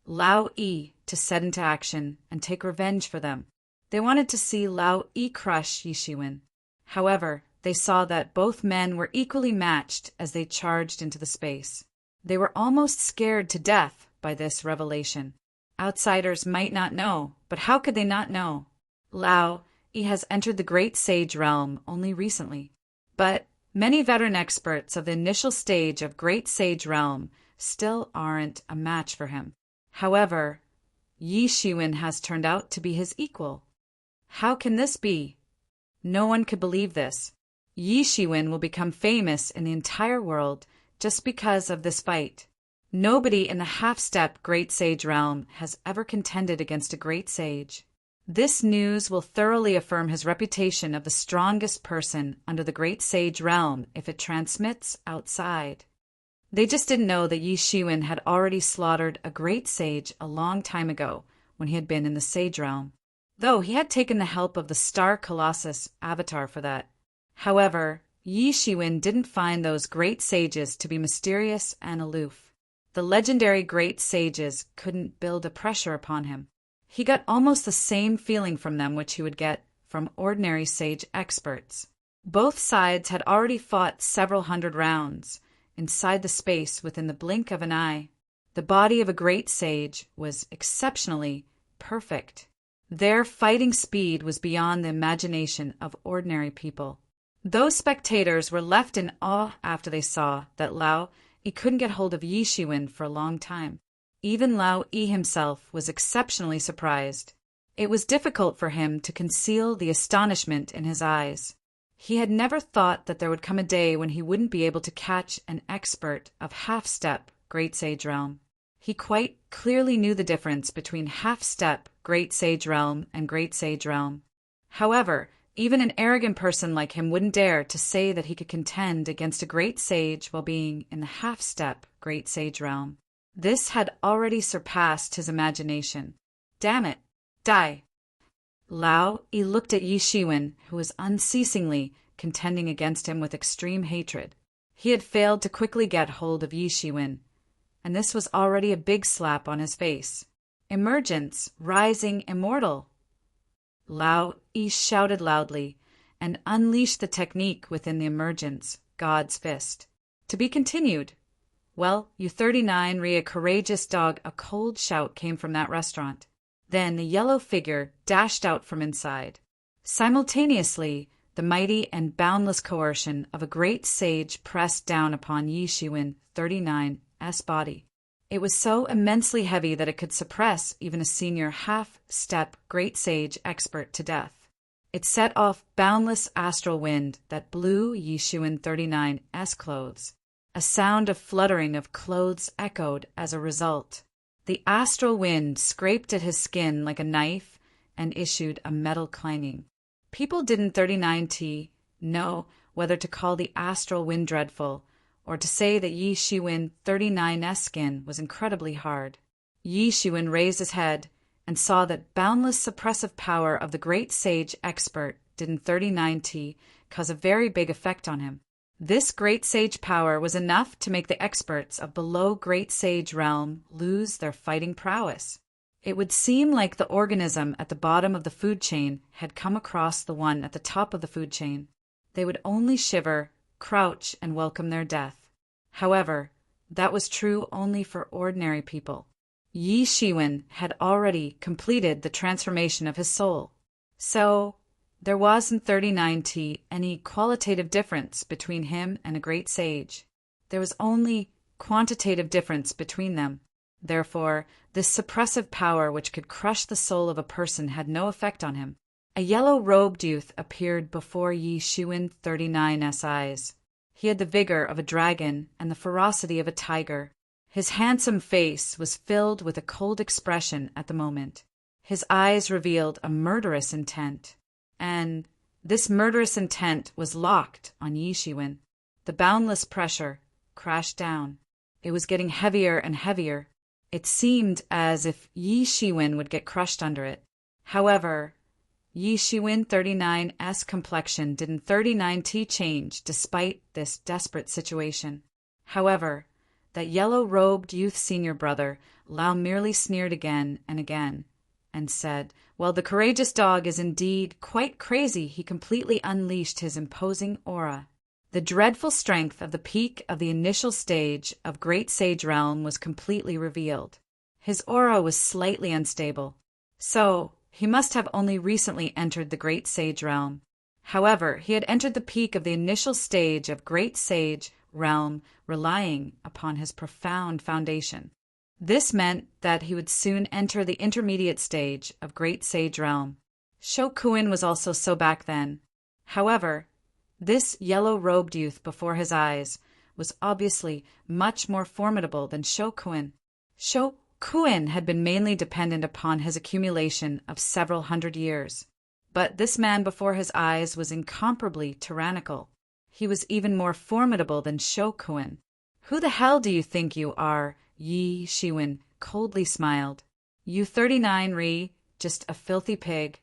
Lao Yi, to set into action and take revenge for them. They wanted to see Lao Yi crush Yi Shiwen. However, they saw that both men were equally matched as they charged into the space. They were almost scared to death by this revelation. Outsiders might not know, but how could they not know? Lao Yi has entered the great sage realm only recently. But many veteran experts of the initial stage of great sage realm still aren't a match for him. However, Yi Shiwen has turned out to be his equal. How can this be? No one could believe this. Yi Shiwen will become famous in the entire world just because of this fight. Nobody in the half-step great sage realm has ever contended against a great sage. This news will thoroughly affirm his reputation of the strongest person under the great sage realm if it transmits outside. They just didn't know that Yi Shiwen had already slaughtered a great sage a long time ago when he had been in the sage realm, though he had taken the help of the Star Colossus avatar for that. However, Yi Shiwen didn't find those great sages to be mysterious and aloof. The legendary great sages couldn't build a pressure upon him. He got almost the same feeling from them which he would get from ordinary sage experts. Both sides had already fought several hundred rounds, inside the space within the blink of an eye. The body of a great sage was exceptionally perfect. Their fighting speed was beyond the imagination of ordinary people. Those spectators were left in awe after they saw that Lao Yi couldn't get hold of Yi Shiwen for a long time. Even Lao Yi himself was exceptionally surprised. It was difficult for him to conceal the astonishment in his eyes. He had never thought that there would come a day when he wouldn't be able to catch an expert of half-step great sage realm. He quite clearly knew the difference between half-step great sage realm and great sage realm. However, even an arrogant person like him wouldn't dare to say that he could contend against a great sage while being in the half-step great sage realm. This had already surpassed his imagination. Damn it! Die! Lao Yi looked at Yi Shiwen, who was unceasingly contending against him with extreme hatred. He had failed to quickly get hold of Yi Shiwen, and this was already a big slap on his face. Emergence, rising immortal! Lao Yi shouted loudly and unleashed the technique within the emergence, God's fist. To be continued. Well, you 39 re a courageous dog. A cold shout came from that restaurant. Then the yellow figure dashed out from inside. Simultaneously, the mighty and boundless coercion of a great sage pressed down upon Yi Shiwen 39's body. It was so immensely heavy that it could suppress even a senior half-step great sage expert to death. It set off boundless astral wind that blew Yishuin 39's clothes. A sound of fluttering of clothes echoed as a result. The astral wind scraped at his skin like a knife and issued a metal clanging. People didn't 39T know whether to call the astral wind dreadful or to say that Yi Shiwen 39's skin was incredibly hard. Yi Shiwen raised his head and saw that boundless suppressive power of the great sage expert didn't 39T cause a very big effect on him. This great sage power was enough to make the experts of below great sage realm lose their fighting prowess. It would seem like the organism at the bottom of the food chain had come across the one at the top of the food chain. They would only shiver, crouch, and welcome their death. However, that was true only for ordinary people. Yi Shiwen had already completed the transformation of his soul. So, there was in 39T any qualitative difference between him and a great sage. There was only quantitative difference between them. Therefore, this suppressive power which could crush the soul of a person had no effect on him. A yellow-robed youth appeared before Yi Shiwen 39's eyes. He had the vigor of a dragon and the ferocity of a tiger. His handsome face was filled with a cold expression at the moment. His eyes revealed a murderous intent. And this murderous intent was locked on Yi Shiwen. The boundless pressure crashed down. It was getting heavier and heavier. It seemed as if Yi Shiwen would get crushed under it. However, Yi Shiwen 39's complexion didn't 39T change despite this desperate situation. However, that yellow-robed youth senior brother, Lao merely sneered again and said, "Well, the courageous dog is indeed quite crazy." He completely unleashed his imposing aura. The dreadful strength of the peak of the initial stage of Great Sage Realm was completely revealed. His aura was slightly unstable. So, he must have only recently entered the Great Sage Realm. However, he had entered the peak of the initial stage of Great Sage Realm, relying upon his profound foundation. This meant that he would soon enter the intermediate stage of Great Sage Realm. Shokuin was also so back then. However, this yellow-robed youth before his eyes was obviously much more formidable than Shokuin. Shokuin had been mainly dependent upon his accumulation of several hundred years. But this man before his eyes was incomparably tyrannical. He was even more formidable than Shokuin. "Who the hell do you think you are?" Yi Shiwen coldly smiled. "You 39 just a filthy pig.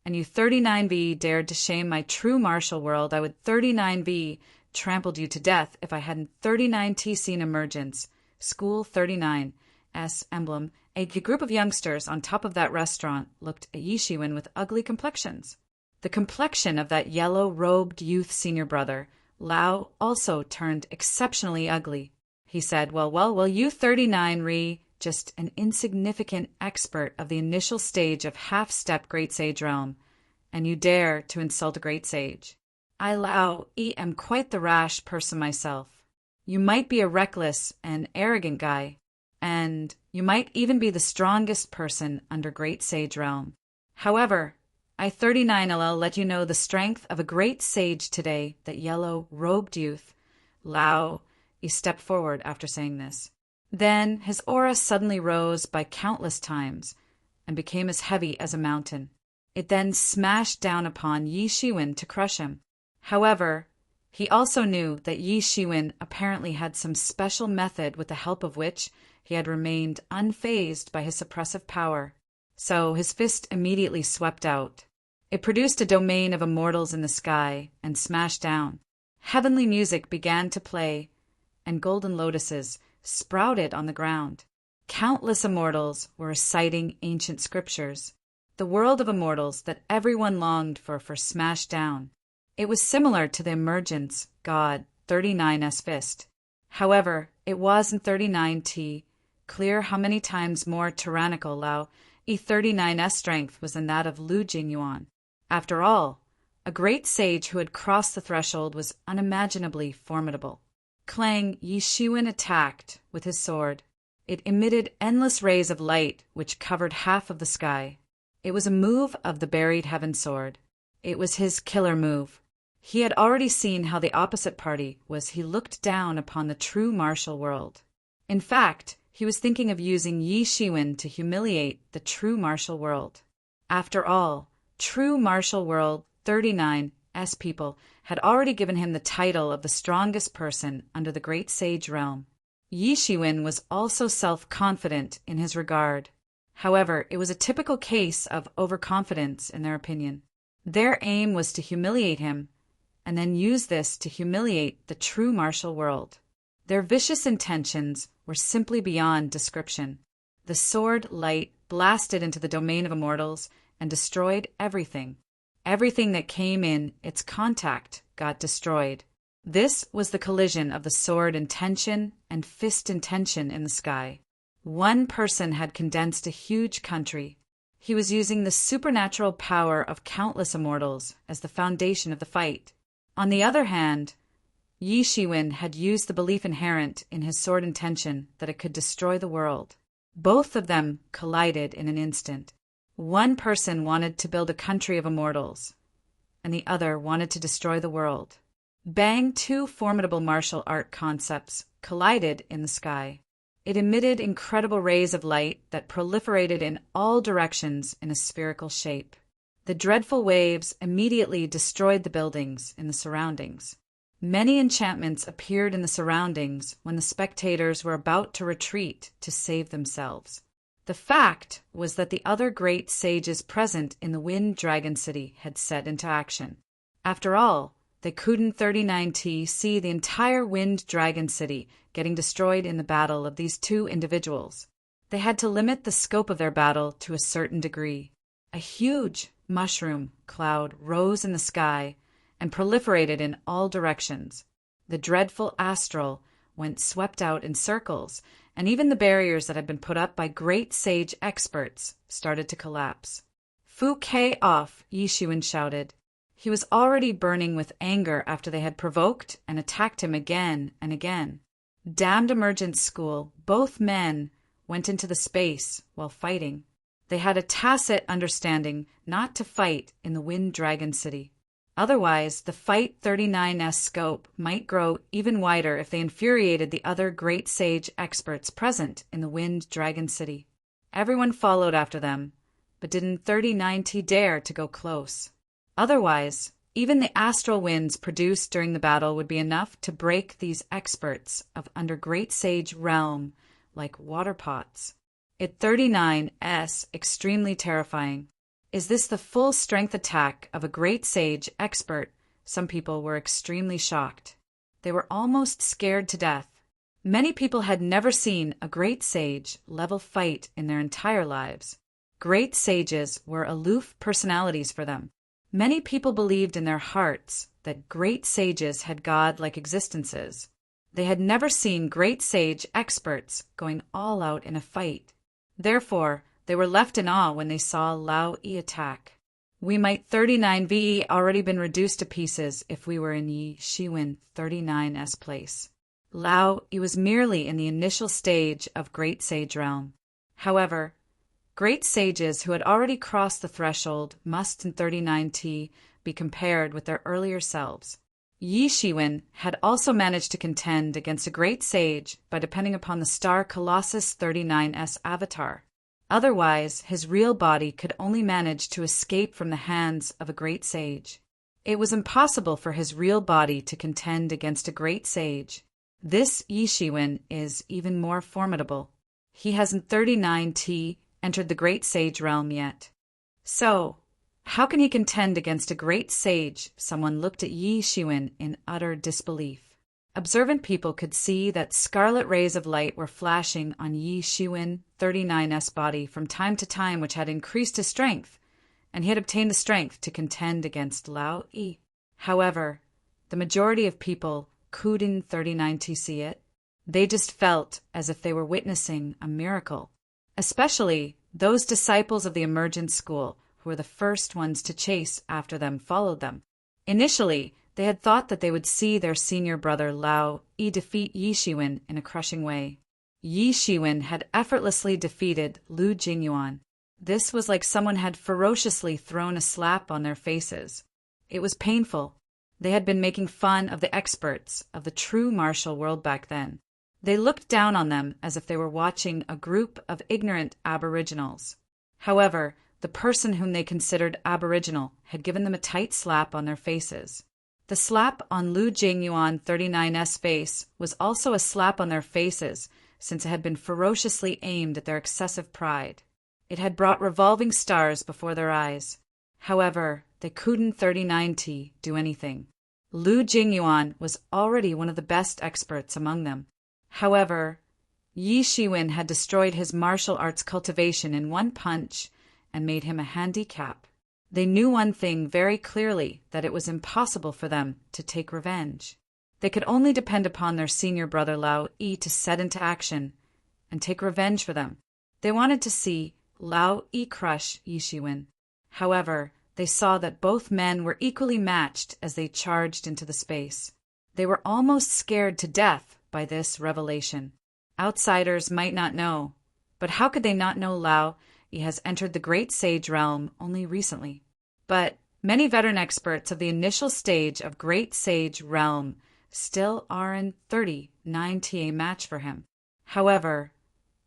And you 39V dared to shame my true martial world. I would 39V trampled you to death if I hadn't 39T seen emergence. School 39's emblem." A group of youngsters on top of that restaurant looked at Yi Shiwen with ugly complexions. The complexion of that yellow-robed youth senior brother, Lao, also turned exceptionally ugly. He said, well, you 39 just an insignificant expert of the initial stage of half-step Great Sage Realm, and you dare to insult a Great Sage. I, Lao, am quite the rash person myself. You might be a reckless and arrogant guy, and you might even be the strongest person under Great Sage Realm. However, I 39LL let you know the strength of a great sage today, that yellow-robed youth. Lao, he stepped forward after saying this. Then his aura suddenly rose by countless times and became as heavy as a mountain. It then smashed down upon Yi Shiwen to crush him. However, he also knew that Yi Shiwen apparently had some special method with the help of which he had remained unfazed by his suppressive power. So his fist immediately swept out. It produced a domain of immortals in the sky and smashed down. Heavenly music began to play, and golden lotuses sprouted on the ground. Countless immortals were reciting ancient scriptures. The world of immortals that everyone longed for smashed down. It was similar to the emergence God 39's fist. However, it was in 39T clear how many times more tyrannical Lao E39's strength was than that of Lu Jingyuan. After all, a great sage who had crossed the threshold was unimaginably formidable. Clang, Yi Shiwen attacked with his sword. It emitted endless rays of light which covered half of the sky. It was a move of the buried heaven sword. It was his killer move. He had already seen how the opposite party was. He looked down upon the true martial world. In fact, he was thinking of using Yi Shiwen to humiliate the true martial world. After all, true martial world 39's people had already given him the title of the strongest person under the great sage realm. Yi Shiwen was also self-confident in his regard. However, it was a typical case of overconfidence in their opinion. Their aim was to humiliate him, and then use this to humiliate the true martial world. Their vicious intentions were simply beyond description. The sword light blasted into the domain of immortals and destroyed everything. Everything that came in its contact got destroyed. This was the collision of the sword intention and fist intention in the sky. One person had condensed a huge country. He was using the supernatural power of countless immortals as the foundation of the fight. On the other hand, Yi Shiwen had used the belief inherent in his sword intention that it could destroy the world. Both of them collided in an instant. One person wanted to build a country of immortals, and the other wanted to destroy the world. Bang, two formidable martial art concepts collided in the sky. It emitted incredible rays of light that proliferated in all directions in a spherical shape. The dreadful waves immediately destroyed the buildings in the surroundings. Many enchantments appeared in the surroundings when the spectators were about to retreat to save themselves. The fact was that the other great sages present in the Wind Dragon City had set into action. After all, they couldn't 39T see the entire Wind Dragon City getting destroyed in the battle of these two individuals. They had to limit the scope of their battle to a certain degree. A huge mushroom cloud rose in the sky and proliferated in all directions. The dreadful astral went swept out in circles, and even the barriers that had been put up by great sage experts started to collapse. "Fu Ke off," Yi Shiwen shouted. He was already burning with anger after they had provoked and attacked him again and again. Damned emergence school, both men went into the space while fighting. They had a tacit understanding not to fight in the Wind Dragon City. Otherwise, the Fight 39's scope might grow even wider if they infuriated the other great sage experts present in the Wind Dragon City. Everyone followed after them, but didn't 39T dare to go close. Otherwise, even the astral winds produced during the battle would be enough to break these experts of under great sage realm like water pots. It 39's extremely terrifying. Is this the full strength attack of a great sage expert? Some people were extremely shocked. They were almost scared to death. Many people had never seen a great sage level fight in their entire lives. Great sages were aloof personalities for them. Many people believed in their hearts that great sages had god-like existences. They had never seen great sage experts going all out in a fight. Therefore, they were left in awe when they saw Lao Yi attack. We might 39VE already been reduced to pieces if we were in Yi Shiwen 39's place. Lao Yi was merely in the initial stage of Great Sage Realm. However, great sages who had already crossed the threshold must in 39T be compared with their earlier selves. Yi Shiwen had also managed to contend against a great sage by depending upon the star Colossus 39's avatar. Otherwise, his real body could only manage to escape from the hands of a great sage. It was impossible for his real body to contend against a great sage. This Yi Shiwen is even more formidable. He hasn't 39T entered the great sage realm yet. So, how can he contend against a great sage? Someone looked at Yi Shiwen in utter disbelief. Observant people could see that scarlet rays of light were flashing on Yi Shiwen 39's body from time to time, which had increased his strength, and he had obtained the strength to contend against Lao Yi. However, the majority of people couldn't 39T see it. They just felt as if they were witnessing a miracle. Especially those disciples of the emergence school who were the first ones to chase after them followed them. Initially, they had thought that they would see their senior brother Lao Yi defeat Yi Shiwen in a crushing way. Yi Shiwen had effortlessly defeated Lu Jingyuan. This was like someone had ferociously thrown a slap on their faces. It was painful. They had been making fun of the experts of the true martial world back then. They looked down on them as if they were watching a group of ignorant aboriginals. However, the person whom they considered aboriginal had given them a tight slap on their faces. The slap on Lu Jingyuan 39's face was also a slap on their faces, since it had been ferociously aimed at their excessive pride. It had brought revolving stars before their eyes. However, they couldn't 39T do anything. Lu Jingyuan was already one of the best experts among them. However, Yi Shiwen had destroyed his martial arts cultivation in one punch and made him a handicap. They knew one thing very clearly, that it was impossible for them to take revenge. They could only depend upon their senior brother Lao Yi to set into action and take revenge for them. They wanted to see Lao Yi crush Yi Shiwen. However, they saw that both men were equally matched as they charged into the space. They were almost scared to death by this revelation. Outsiders might not know, but how could they not know Lao Yi has entered the Great Sage realm only recently? But many veteran experts of the initial stage of Great Sage realm still are in 39TA match for him. However,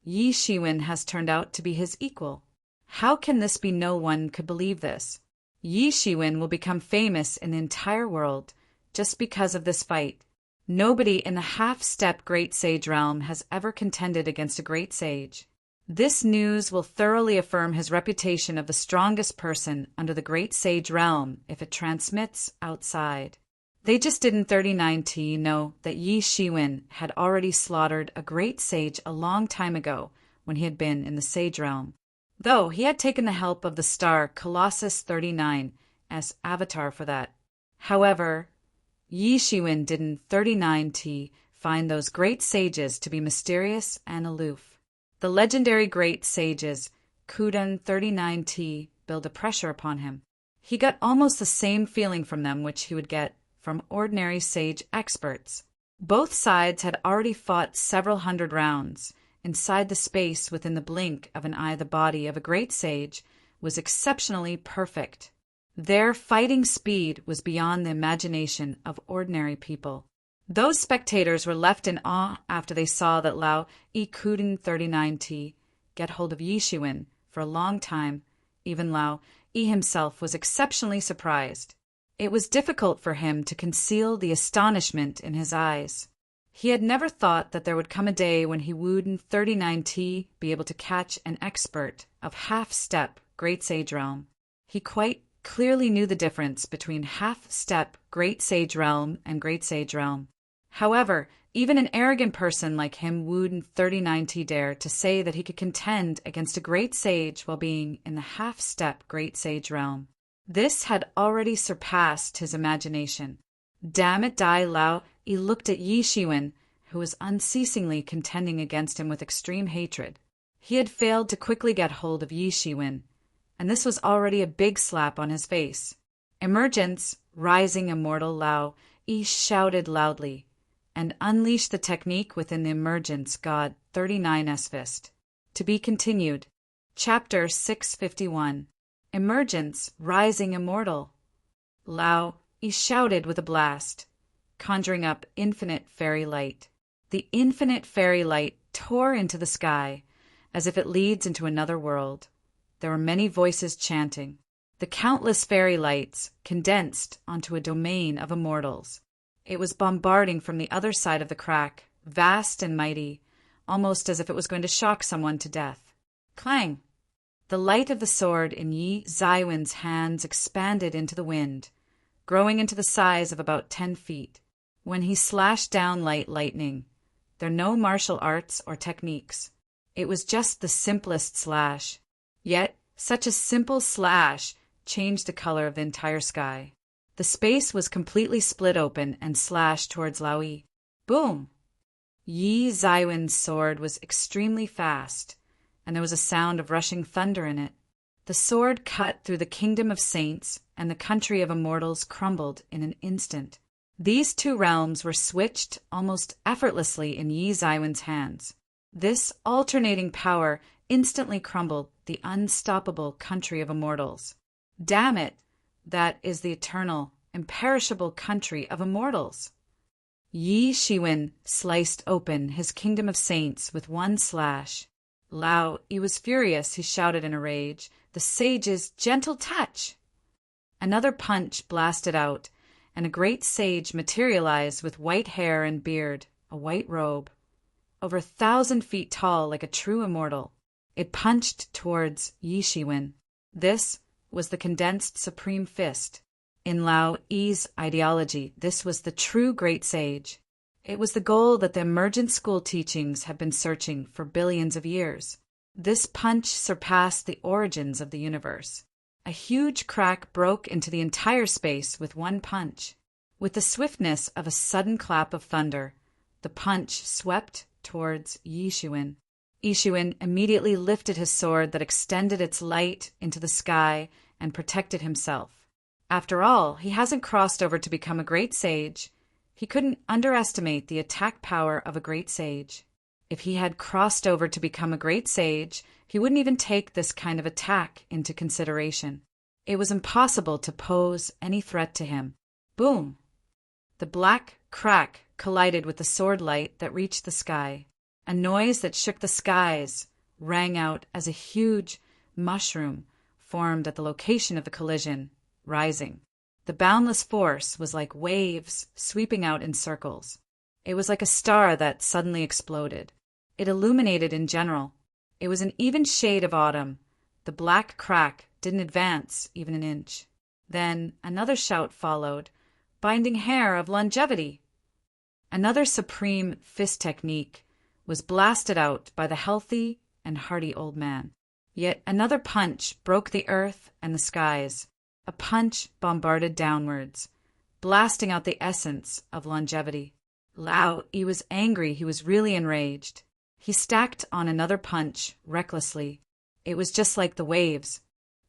Yi Shiwen has turned out to be his equal. How can this be? No one could believe this. Yi Shiwen will become famous in the entire world just because of this fight. Nobody in the half-step Great Sage realm has ever contended against a Great Sage. This news will thoroughly affirm his reputation of the strongest person under the Great Sage realm if it transmits outside. They just didn't 39T know that Yi Shiwen had already slaughtered a Great Sage a long time ago when he had been in the Sage realm, though he had taken the help of the star Colossus 39 as avatar for that. However, Yi Shiwen didn't 39T find those great sages to be mysterious and aloof. The legendary great sages, Kuden 39T, build a pressure upon him. He got almost the same feeling from them which he would get from ordinary sage experts. Both sides had already fought several hundred rounds. Inside the space within the blink of an eye, the body of a great sage was exceptionally perfect. Their fighting speed was beyond the imagination of ordinary people. Those spectators were left in awe after they saw that Lao Yi couldn't 39T get hold of Yi Shiwen for a long time. Even Lao Yi himself was exceptionally surprised. It was difficult for him to conceal the astonishment in his eyes. He had never thought that there would come a day when he wouldn't 39T be able to catch an expert of half-step Great Sage realm. He quite clearly knew the difference between half-step Great Sage realm and Great Sage realm. However, even an arrogant person like him wouldn't 39T dare to say that he could contend against a great sage while being in the half-step Great Sage realm. This had already surpassed his imagination. Damn it, Dai Lao Yi looked at Yi Shiwen, who was unceasingly contending against him with extreme hatred. He had failed to quickly get hold of Yi Shiwen, and this was already a big slap on his face. Emergence, rising immortal Lao Yi shouted loudly, and unleashed the technique within the emergence god 39's fist. To be continued. Chapter 651. Emergence, rising immortal. Lao Yi shouted with a blast, conjuring up infinite fairy light. The infinite fairy light tore into the sky, as if it leads into another world. There were many voices chanting. The countless fairy lights condensed onto a domain of immortals. It was bombarding from the other side of the crack, vast and mighty, almost as if it was going to shock someone to death. Clang! The light of the sword in Yi Zaiwen's hands expanded into the wind, growing into the size of about 10 feet. When he slashed down lightning, there were no martial arts or techniques. It was just the simplest slash. Yet, such a simple slash changed the color of the entire sky. The space was completely split open and slashed towards Lao Yi. Boom! Yi Zaiwen's sword was extremely fast, and there was a sound of rushing thunder in it. The sword cut through the kingdom of saints, and the country of immortals crumbled in an instant. These two realms were switched almost effortlessly in Yi Zaiwen's hands. This alternating power instantly crumbled the unstoppable country of immortals. Damn it! That is the eternal, imperishable country of immortals. Yi Shiwen sliced open his kingdom of saints with one slash. Lao Yi was furious. He shouted in a rage, "The sage's gentle touch!" Another punch blasted out, and a great sage materialized with white hair and beard, a white robe. Over 1,000 feet tall like a true immortal, it punched towards Yi Shiwen. This was the condensed supreme fist. In Lao Yi's ideology, this was the true great sage. It was the goal that the emergent school teachings have been searching for billions of years. This punch surpassed the origins of the universe. A huge crack broke into the entire space with one punch. With the swiftness of a sudden clap of thunder, the punch swept towards Yi Shiwen. Yi Shiwen immediately lifted his sword that extended its light into the sky and protected himself. After all, he hasn't crossed over to become a great sage. He couldn't underestimate the attack power of a great sage. If he had crossed over to become a great sage, he wouldn't even take this kind of attack into consideration. It was impossible to pose any threat to him. Boom! The black crack collided with the sword light that reached the sky. A noise that shook the skies rang out as a huge mushroom formed at the location of the collision, rising. The boundless force was like waves sweeping out in circles. It was like a star that suddenly exploded. It illuminated in general. It was an even shade of autumn. The black crack didn't advance even an inch. Then another shout followed, "Binding hair of longevity!" Another supreme fist technique was blasted out by the healthy and hearty old man. Yet another punch broke the earth and the skies. A punch bombarded downwards, blasting out the essence of longevity. Lao Yi was angry. He was really enraged. He stacked on another punch, recklessly. It was just like the waves.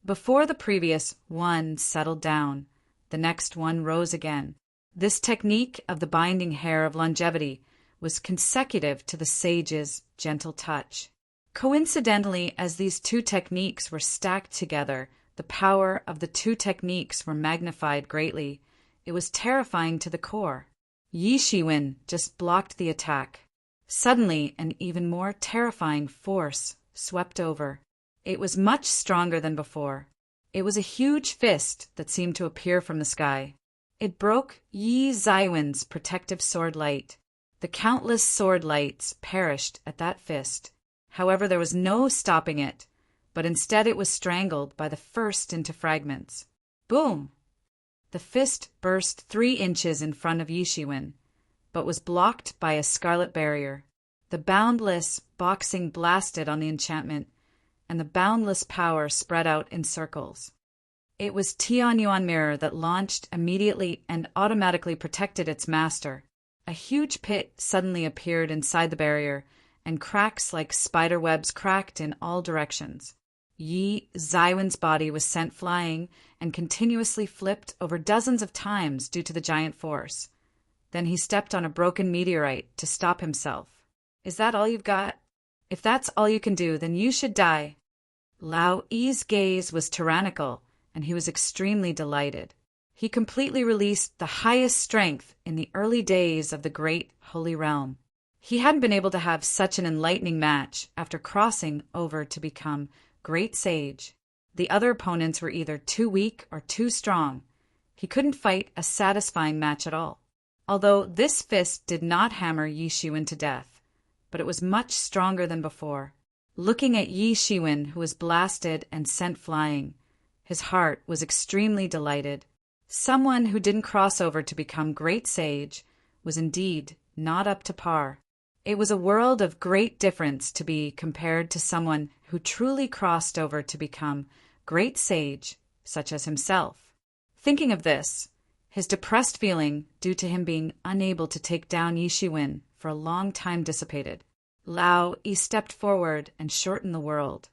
Before the previous one settled down, the next one rose again. This technique of the binding hair of longevity was consecutive to the sage's gentle touch. Coincidentally, as these two techniques were stacked together, the power of the two techniques were magnified greatly. It was terrifying to the core. Yi Shiwen just blocked the attack. Suddenly, an even more terrifying force swept over. It was much stronger than before. It was a huge fist that seemed to appear from the sky. It broke Yi Shiwen's protective sword light. The countless sword lights perished at that fist. However, there was no stopping it, but instead it was strangled by the first into fragments. Boom! The fist burst 3 inches in front of Yi Shiwen, but was blocked by a scarlet barrier. The boundless boxing blasted on the enchantment, and the boundless power spread out in circles. It was Tianyuan mirror that launched immediately and automatically protected its master. A huge pit suddenly appeared inside the barrier, and cracks like spider webs cracked in all directions. Yi Shiwen's body was sent flying and continuously flipped over dozens of times due to the giant force. Then he stepped on a broken meteorite to stop himself. Is that all you've got? If that's all you can do, then you should die. Lao Yi's gaze was tyrannical, and he was extremely delighted. He completely released the highest strength in the early days of the great holy realm. He hadn't been able to have such an enlightening match after crossing over to become great sage. The other opponents were either too weak or too strong. He couldn't fight a satisfying match at all. Although this fist did not hammer Yi Shiwen to death, but it was much stronger than before. Looking at Yi Shiwen, who was blasted and sent flying, his heart was extremely delighted. Someone who didn't cross over to become great sage was indeed not up to par. It was a world of great difference to be compared to someone who truly crossed over to become great sage, such as himself. Thinking of this, his depressed feeling due to him being unable to take down Yi Shiwen for a long time dissipated. Lao Yi stepped forward and shortened the world,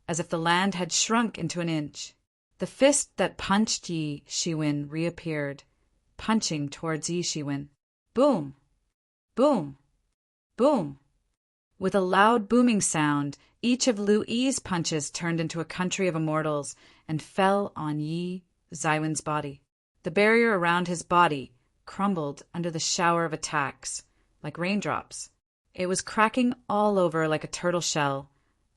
as if the land had shrunk into an inch. The fist that punched Yi Shiwen reappeared, punching towards Yi Shiwen. Boom! Boom! Boom! With a loud booming sound, each of Lu Yi's punches turned into a country of immortals and fell on Yi Zywin's body. The barrier around his body crumbled under the shower of attacks, like raindrops. It was cracking all over like a turtle shell,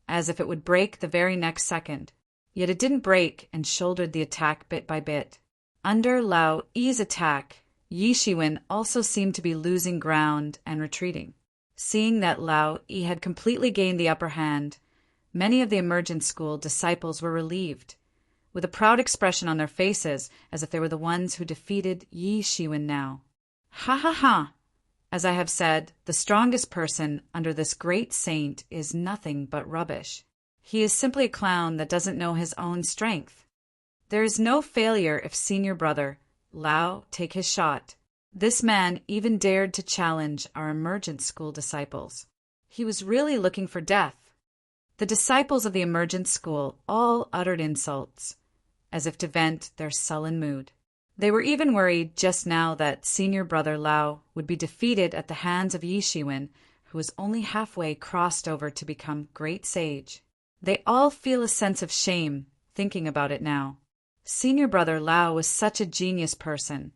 as if it would break the very next second. Yet it didn't break and shouldered the attack bit by bit. Under Lao Yi's attack, Yi Shiwen also seemed to be losing ground and retreating. Seeing that Lao Yi had completely gained the upper hand, many of the emergent school disciples were relieved, with a proud expression on their faces as if they were the ones who defeated Yi Shiwen now. Ha ha ha! As I have said, the strongest person under this great saint is nothing but rubbish. He is simply a clown that doesn't know his own strength. There is no failure if senior brother, Lao, take his shot. This man even dared to challenge our emergent school disciples. He was really looking for death. The disciples of the emergent school all uttered insults, as if to vent their sullen mood. They were even worried just now that senior brother Lao would be defeated at the hands of Yi Shiwen, who was only halfway crossed over to become great sage. They all feel a sense of shame thinking about it now. Senior brother Lao was such a genius person.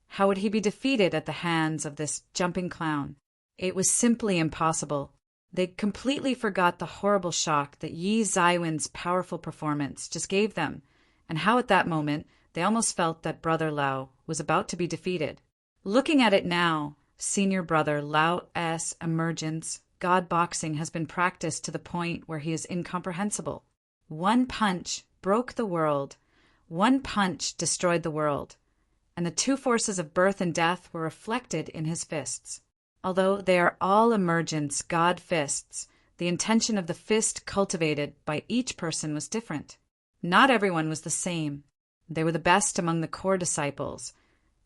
How would he be defeated at the hands of this jumping clown? It was simply impossible. They completely forgot the horrible shock that Yi Zywin's powerful performance just gave them, and how at that moment they almost felt that brother Lao was about to be defeated. Looking at it now, senior brother Lao's emergence, god boxing has been practiced to the point where he is incomprehensible. One punch broke the world. One punch destroyed the world. And the two forces of birth and death were reflected in his fists. Although they are all emergence god fists, the intention of the fist cultivated by each person was different. Not everyone was the same. They were the best among the core disciples,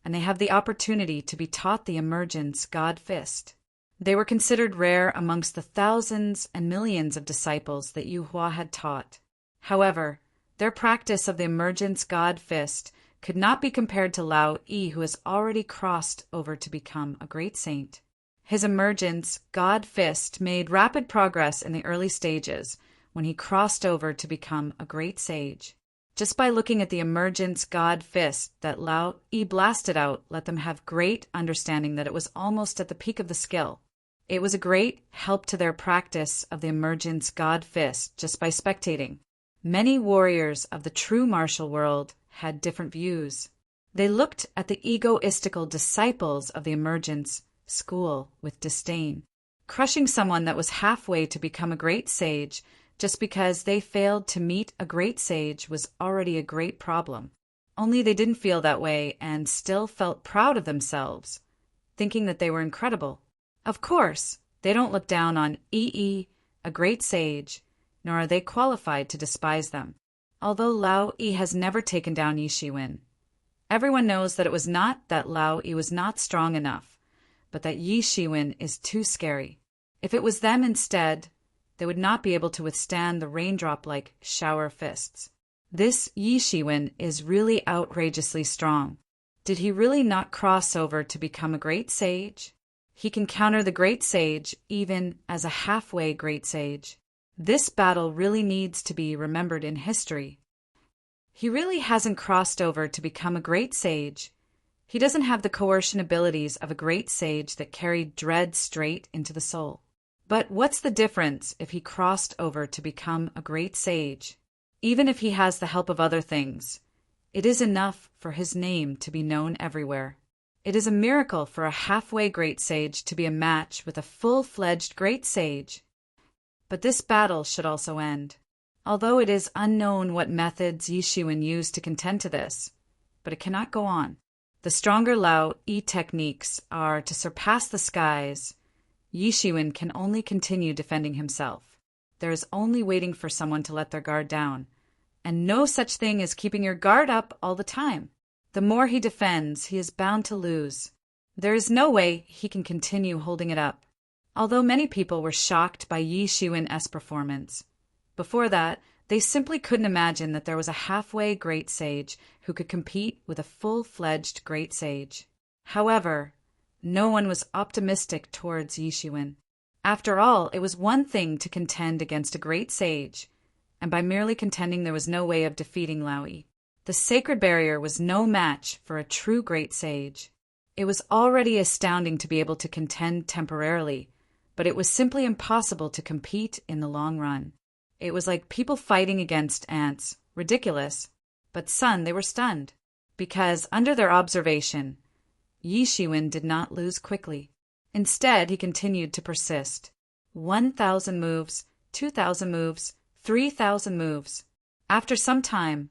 and they have the opportunity to be taught the emergence god fist. They were considered rare amongst the thousands and millions of disciples that Yu Hua had taught. However, their practice of the emergence god fist could not be compared to Lao Yi, who has already crossed over to become a great saint. His emergence god fist made rapid progress in the early stages when he crossed over to become a great sage. Just by looking at the emergence god fist that Lao Yi blasted out let them have great understanding that it was almost at the peak of the skill. It was a great help to their practice of the emergence god fist just by spectating. Many warriors of the true martial world had different views. They looked at the egoistical disciples of the emergence school with disdain, crushing someone that was halfway to become a great sage just because they failed to meet a great sage was already a great problem. Only they didn't feel that way and still felt proud of themselves, thinking that they were incredible. Of course, they don't look down on a great sage, nor are they qualified to despise them. Although Lao Yi has never taken down Yi Shiwen, everyone knows that it was not that Lao Yi was not strong enough, but that Yi Shiwen is too scary. If it was them instead, they would not be able to withstand the raindrop-like shower fists. This Yi Shiwen is really outrageously strong. Did he really not cross over to become a great sage? He can counter the great sage even as a halfway great sage. This battle really needs to be remembered in history. He really hasn't crossed over to become a great sage. He doesn't have the coercion abilities of a great sage that carry dread straight into the soul. But what's the difference if he crossed over to become a great sage? Even if he has the help of other things, it is enough for his name to be known everywhere. It is a miracle for a halfway great sage to be a match with a full-fledged great sage. But this battle should also end. Although it is unknown what methods Yi Shiwen used to contend to this, but it cannot go on. The stronger Lao Yi techniques are to surpass the skies. Yi Shiwen can only continue defending himself. There is only waiting for someone to let their guard down, and no such thing as keeping your guard up all the time. The more he defends, he is bound to lose. There is no way he can continue holding it up. Although many people were shocked by Yi Shiwen's performance, before that, they simply couldn't imagine that there was a halfway great sage who could compete with a full-fledged great sage. However, no one was optimistic towards Yi Shiwen. After all, it was one thing to contend against a great sage, and by merely contending there was no way of defeating Lao Yi. The sacred barrier was no match for a true great sage. It was already astounding to be able to contend temporarily, but it was simply impossible to compete in the long run. It was like people fighting against ants. Ridiculous. But they were stunned. Because, under their observation, Yi Shiwen did not lose quickly. Instead, he continued to persist. 1,000 moves, 2,000 moves, 3,000 moves. After some time,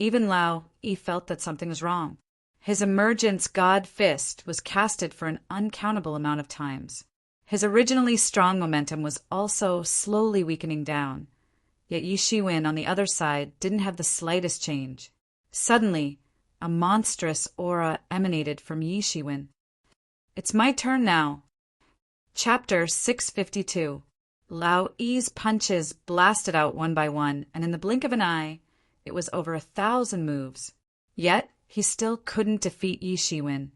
even Lao Yi felt that something was wrong. His emergence god fist was casted for an uncountable amount of times. His originally strong momentum was also slowly weakening down. Yet Yi Shiwen, on the other side, didn't have the slightest change. Suddenly, a monstrous aura emanated from Yi Shiwen. It's my turn now. Chapter 652. Lao Yi's punches blasted out one by one, and in the blink of an eye, it was over 1,000 moves. Yet, he still couldn't defeat Yi Shiwen,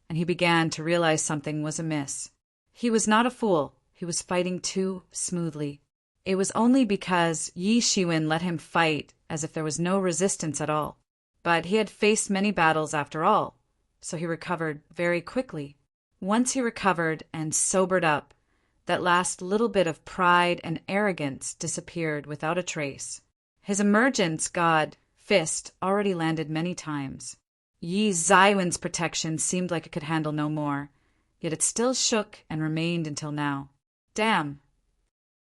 and he began to realize something was amiss. He was not a fool. He was fighting too smoothly. It was only because Yi Shiwen let him fight as if there was no resistance at all. But he had faced many battles after all, so he recovered very quickly. Once he recovered and sobered up, that last little bit of pride and arrogance disappeared without a trace. His emergence god fist already landed many times. Yi Zaiwen's protection seemed like it could handle no more, yet it still shook and remained until now. Damn!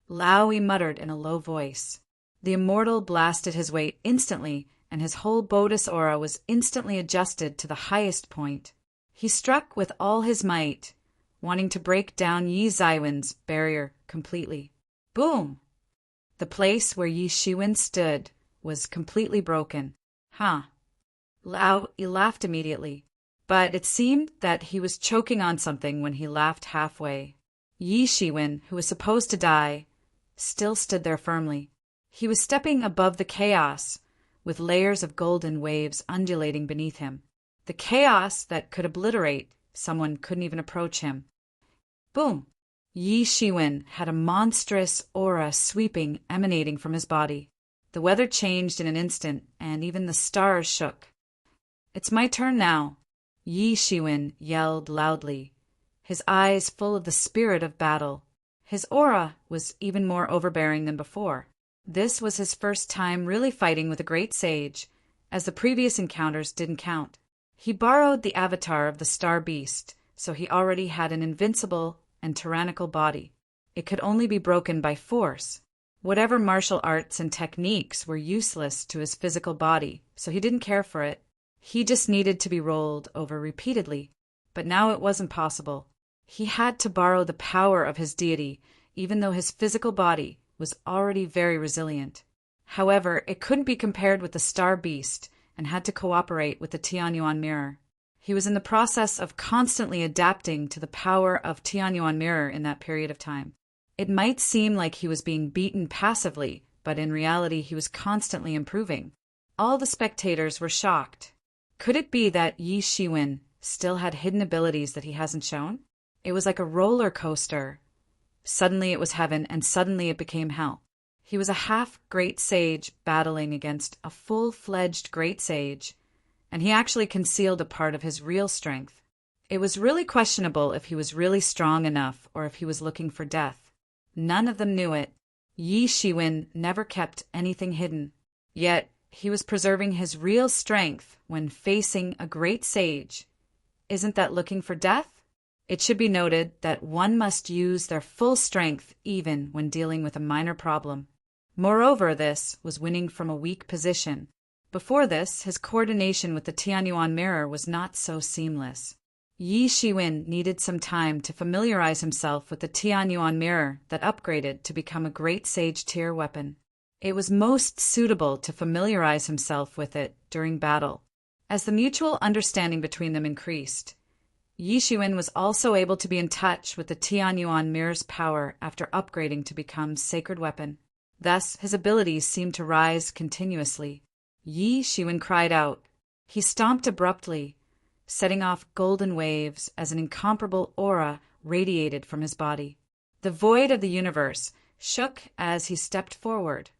Lao Yi muttered in a low voice. The immortal blasted his weight instantly, and his whole Bodis aura was instantly adjusted to the highest point. He struck with all his might, wanting to break down Yi Zaiwen's barrier completely. Boom! The place where Yi Shiwen stood was completely broken. Huh. Lao Yi laughed immediately, but it seemed that he was choking on something when he laughed halfway. Yi Shiwen, who was supposed to die, still stood there firmly. He was stepping above the chaos, with layers of golden waves undulating beneath him. The chaos that could obliterate someone couldn't even approach him. Boom! Yi Shiwen had a monstrous aura sweeping, emanating from his body. The weather changed in an instant, and even the stars shook. It's my turn now, Yi Shiwen yelled loudly, his eyes full of the spirit of battle. His aura was even more overbearing than before. This was his first time really fighting with a great sage, as the previous encounters didn't count. He borrowed the avatar of the star beast, so he already had an invincible and tyrannical body. It could only be broken by force. Whatever martial arts and techniques were useless to his physical body, so he didn't care for it. He just needed to be rolled over repeatedly. But now it wasn't possible. He had to borrow the power of his deity, even though his physical body was already very resilient. However, it couldn't be compared with the star beast and had to cooperate with the Tianyuan mirror. He was in the process of constantly adapting to the power of Tianyuan mirror in that period of time. It might seem like he was being beaten passively, but in reality he was constantly improving. All the spectators were shocked. Could it be that Yi Shiwen still had hidden abilities that he hasn't shown? It was like a roller coaster. Suddenly it was heaven, and suddenly it became hell. He was a half-great sage battling against a full-fledged great sage, and he actually concealed a part of his real strength. It was really questionable if he was really strong enough or if he was looking for death. None of them knew it. Yi Shiwen never kept anything hidden. Yet he was preserving his real strength when facing a great sage. Isn't that looking for death? It should be noted that one must use their full strength even when dealing with a minor problem. Moreover, this was winning from a weak position. Before this, his coordination with the Tianyuan mirror was not so seamless. Yi Shiwen needed some time to familiarize himself with the Tianyuan mirror that upgraded to become a great sage tier weapon. It was most suitable to familiarize himself with it during battle. As the mutual understanding between them increased, Yi Shiwen was also able to be in touch with the Tianyuan mirror's power after upgrading to become sacred weapon. Thus, his abilities seemed to rise continuously. Yi Shiwen cried out. He stomped abruptly, setting off golden waves as an incomparable aura radiated from his body. The void of the universe shook as he stepped forward.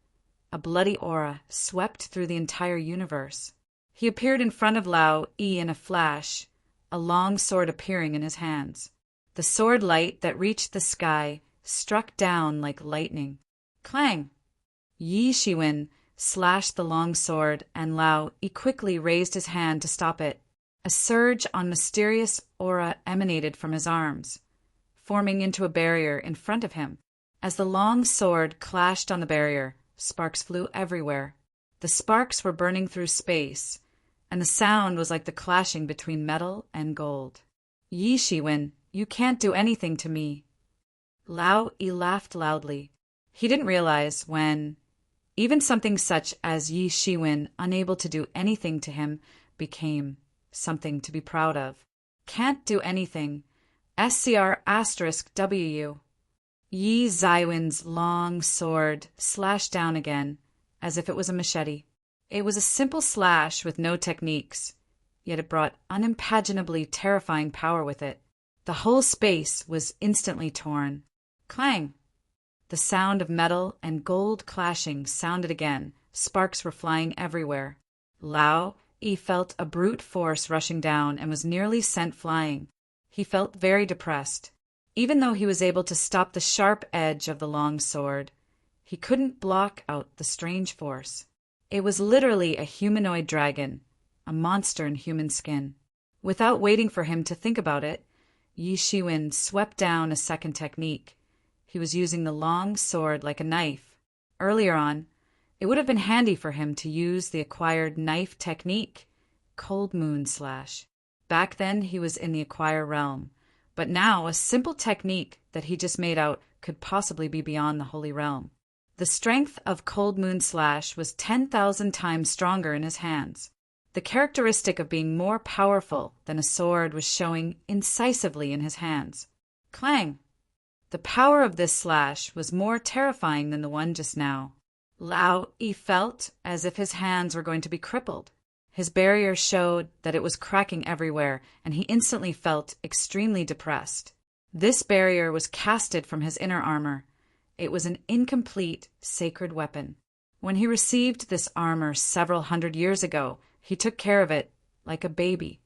A bloody aura swept through the entire universe. He appeared in front of Lao Yi in a flash, a long sword appearing in his hands. The sword light that reached the sky struck down like lightning. Clang! Yi Shiwen slashed the long sword, and Lao Yi quickly raised his hand to stop it. A surge on mysterious aura emanated from his arms, forming into a barrier in front of him. As the long sword clashed on the barrier, sparks flew everywhere. The sparks were burning through space, and the sound was like the clashing between metal and gold. Yi Shiwen, you can't do anything to me. Lao Yi laughed loudly. He didn't realize when even something such as Yi Shiwen, unable to do anything to him, became something to be proud of. Can't do anything. SCR*WU. Yi Zaiwen's long sword slashed down again, as if it was a machete. It was a simple slash with no techniques, yet it brought unimaginably terrifying power with it. The whole space was instantly torn. Clang! The sound of metal and gold clashing sounded again. Sparks were flying everywhere. Lao Yi felt a brute force rushing down and was nearly sent flying. He felt very depressed. Even though he was able to stop the sharp edge of the long sword, he couldn't block out the strange force. It was literally a humanoid dragon, a monster in human skin. Without waiting for him to think about it, Yi Shiwen swept down a second technique. He was using the long sword like a knife. Earlier on, it would have been handy for him to use the acquired knife technique, Cold Moon Slash. Back then he was in the acquire realm, but now a simple technique that he just made out could possibly be beyond the Holy Realm. The strength of Cold Moon Slash was 10,000 times stronger in his hands. The characteristic of being more powerful than a sword was showing incisively in his hands. Clang! The power of this slash was more terrifying than the one just now. Lao Yi felt as if his hands were going to be crippled. His barrier showed that it was cracking everywhere, and he instantly felt extremely depressed. This barrier was casted from his inner armor. It was an incomplete sacred weapon. When he received this armor several hundred years ago, he took care of it like a baby.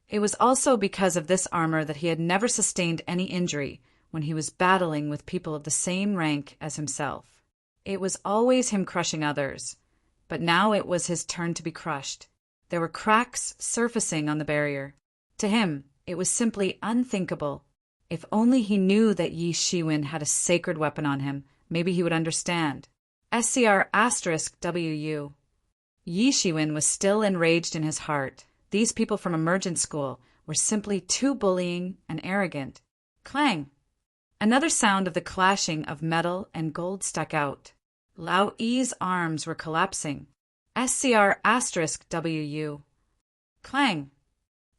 It was also because of this armor that he had never sustained any injury when he was battling with people of the same rank as himself. It was always him crushing others, but now it was his turn to be crushed. There were cracks surfacing on the barrier. To him, it was simply unthinkable. If only he knew that Yi Shiwen had a sacred weapon on him, maybe he would understand. SCR*WU. Yi Shiwen was still enraged in his heart. These people from Emergent School were simply too bullying and arrogant. Clang! Another sound of the clashing of metal and gold stuck out. Lao Yi's arms were collapsing. SCR*WU. Clang!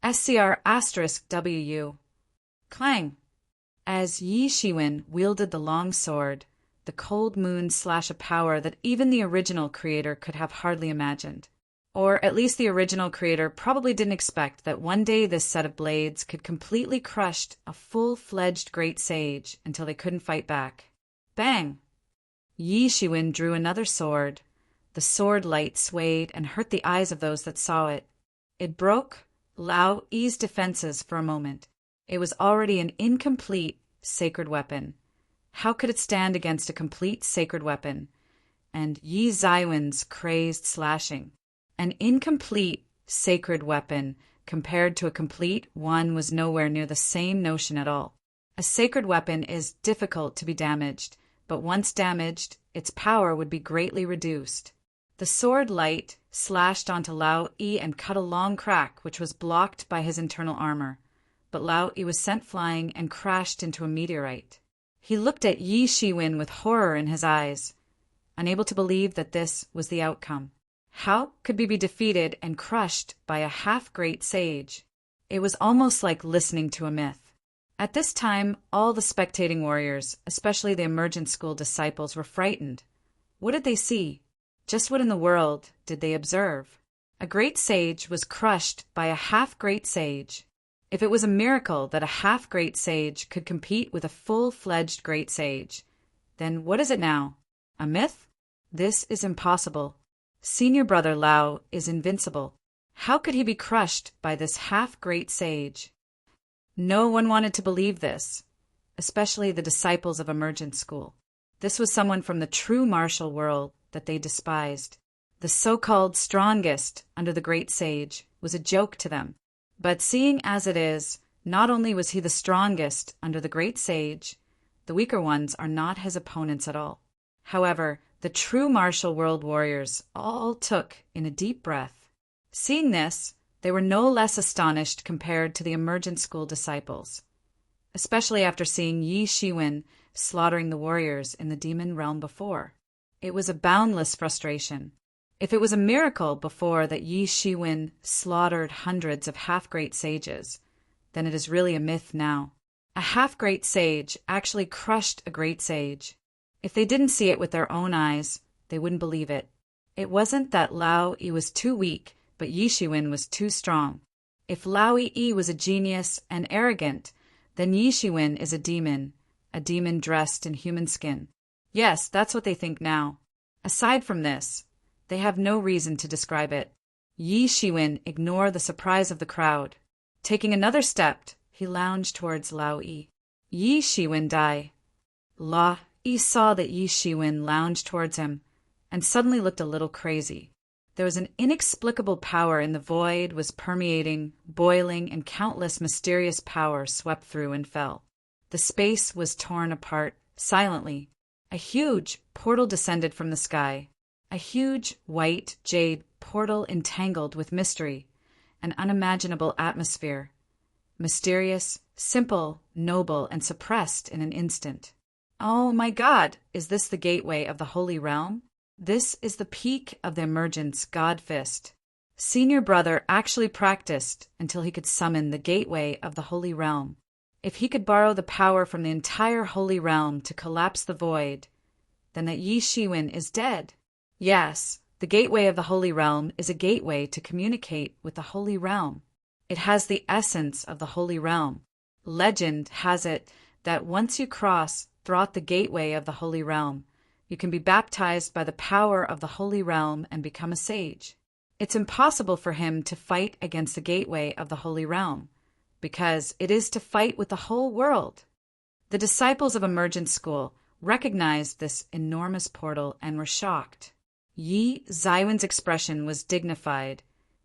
SCR*WU. Clang! As Yi Shiwen wielded the long sword, the Cold Moon Slash of power that even the original creator could have hardly imagined. Or at least the original creator probably didn't expect that one day this set of blades could completely crush a full-fledged great sage until they couldn't fight back. Bang! Yi Shiwen drew another sword. The sword light swayed and hurt the eyes of those that saw it. It broke Lao Yi's defenses for a moment. It was already an incomplete sacred weapon. How could it stand against a complete sacred weapon? And Yi Zaiwen's crazed slashing. An incomplete sacred weapon compared to a complete one was nowhere near the same notion at all. A sacred weapon is difficult to be damaged, but once damaged, its power would be greatly reduced. The sword light slashed onto Lao Yi and cut a long crack which was blocked by his internal armor, but Lao Yi was sent flying and crashed into a meteorite. He looked at Yi Shiwen with horror in his eyes, unable to believe that this was the outcome. How could he be defeated and crushed by a half-great sage? It was almost like listening to a myth. At this time, all the spectating warriors, especially the Emergent School disciples, were frightened. What did they see? Just what in the world did they observe? A great sage was crushed by a half-great sage. If it was a miracle that a half-great sage could compete with a full-fledged great sage, then what is it now? A myth? This is impossible. Senior brother Lao is invincible. How could he be crushed by this half-great sage? No one wanted to believe this, especially the disciples of Emergent School. This was someone from the true martial world that they despised. The so-called strongest under the great sage was a joke to them. But seeing as it is, not only was he the strongest under the great sage, the weaker ones are not his opponents at all. However, the true martial world warriors all took in a deep breath. Seeing this, they were no less astonished compared to the Emergent School disciples, especially after seeing Yi Shiwen slaughtering the warriors in the demon realm before. It was a boundless frustration. If it was a miracle before that Yi Shiwen slaughtered hundreds of half-great sages, then it is really a myth now. A half-great sage actually crushed a great sage. If they didn't see it with their own eyes, they wouldn't believe it. It wasn't that Lao Yi was too weak, but Yi Shiwen was too strong. If Lao Yi was a genius and arrogant, then Yi Shiwen is a demon dressed in human skin. Yes, that's what they think now. Aside from this, they have no reason to describe it. Yi Shiwen ignored the surprise of the crowd. Taking another step, he lounged towards Lao Yi. Yi Shiwen died. Lao Yi saw that Yi Shiwen lounged towards him and suddenly looked a little crazy. There was an inexplicable power in the void was permeating, boiling, and countless mysterious powers swept through and fell. The space was torn apart, silently. A huge portal descended from the sky. A huge, white, jade portal entangled with mystery, an unimaginable atmosphere. Mysterious, simple, noble, and suppressed in an instant. Oh my God, is this the gateway of the Holy Realm? This is the peak of the emergence God Fist. Senior brother actually practiced until he could summon the gateway of the Holy Realm. If he could borrow the power from the entire Holy Realm to collapse the void, then that Yi Shiwen is dead. Yes, the gateway of the Holy Realm is a gateway to communicate with the Holy Realm. It has the essence of the Holy Realm. Legend has it that once you cross throughout the gateway of the Holy Realm, you can be baptized by the power of the Holy Realm and become a sage. It's impossible for him to fight against the gateway of the Holy Realm, because it is to fight with the whole world. The disciples of Emergent School recognized this enormous portal and were shocked. Yi Zaiwen's expression was dignified.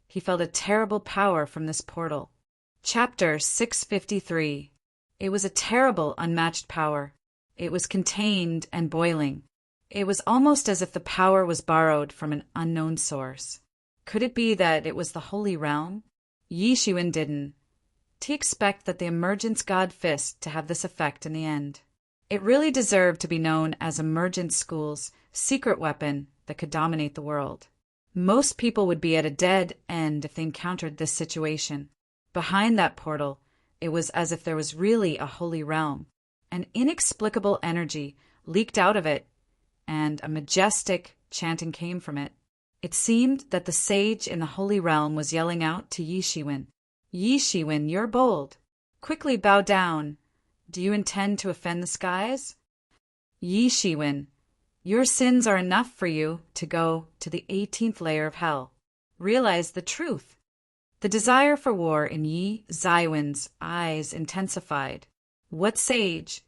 He felt a terrible power from this portal. Chapter 653. It was a terrible, unmatched power. It was contained and boiling. It was almost as if the power was borrowed from an unknown source. Could it be that it was the Holy Realm? Yi Shiwen didn't expect that the Emergence God Fist to have this effect in the end. It really deserved to be known as Emergent School's secret weapon that could dominate the world. Most people would be at a dead end if they encountered this situation. Behind that portal, it was as if there was really a holy realm. An inexplicable energy leaked out of it, and a majestic chanting came from it. It seemed that the sage in the holy realm was yelling out to Yi Shiwen, "Yi Shiwen, you're bold. Quickly bow down. Do you intend to offend the skies? Yi Shiwen, your sins are enough for you to go to the 18th layer of hell. Realize the truth." The desire for war in Yi Zaiwen's eyes intensified. What sage?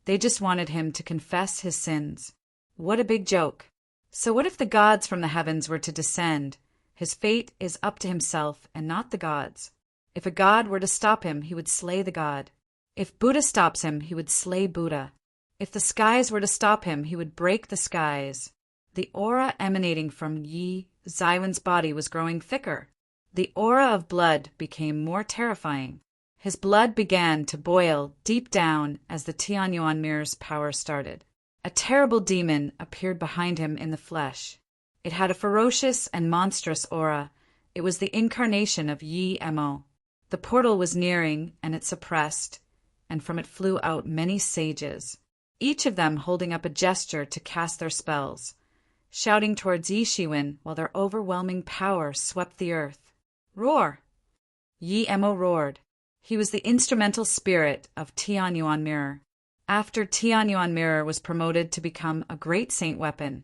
They just wanted him to confess his sins. What a big joke. So what if the gods from the heavens were to descend? His fate is up to himself and not the gods. If a god were to stop him, he would slay the god. If Buddha stops him, he would slay Buddha. If the skies were to stop him, he would break the skies. The aura emanating from Yi Zaiwen's body was growing thicker. The aura of blood became more terrifying. His blood began to boil deep down as the Tianyuan mirror's power started. A terrible demon appeared behind him in the flesh. It had a ferocious and monstrous aura. It was the incarnation of Yi Mo. The portal was nearing, and it suppressed, and from it flew out many sages, each of them holding up a gesture to cast their spells, shouting towards Yi Shiwen while their overwhelming power swept the earth. Roar! Yi Mo roared. He was the instrumental spirit of Tianyuan Mirror. After Tianyuan Mirror was promoted to become a great saint weapon,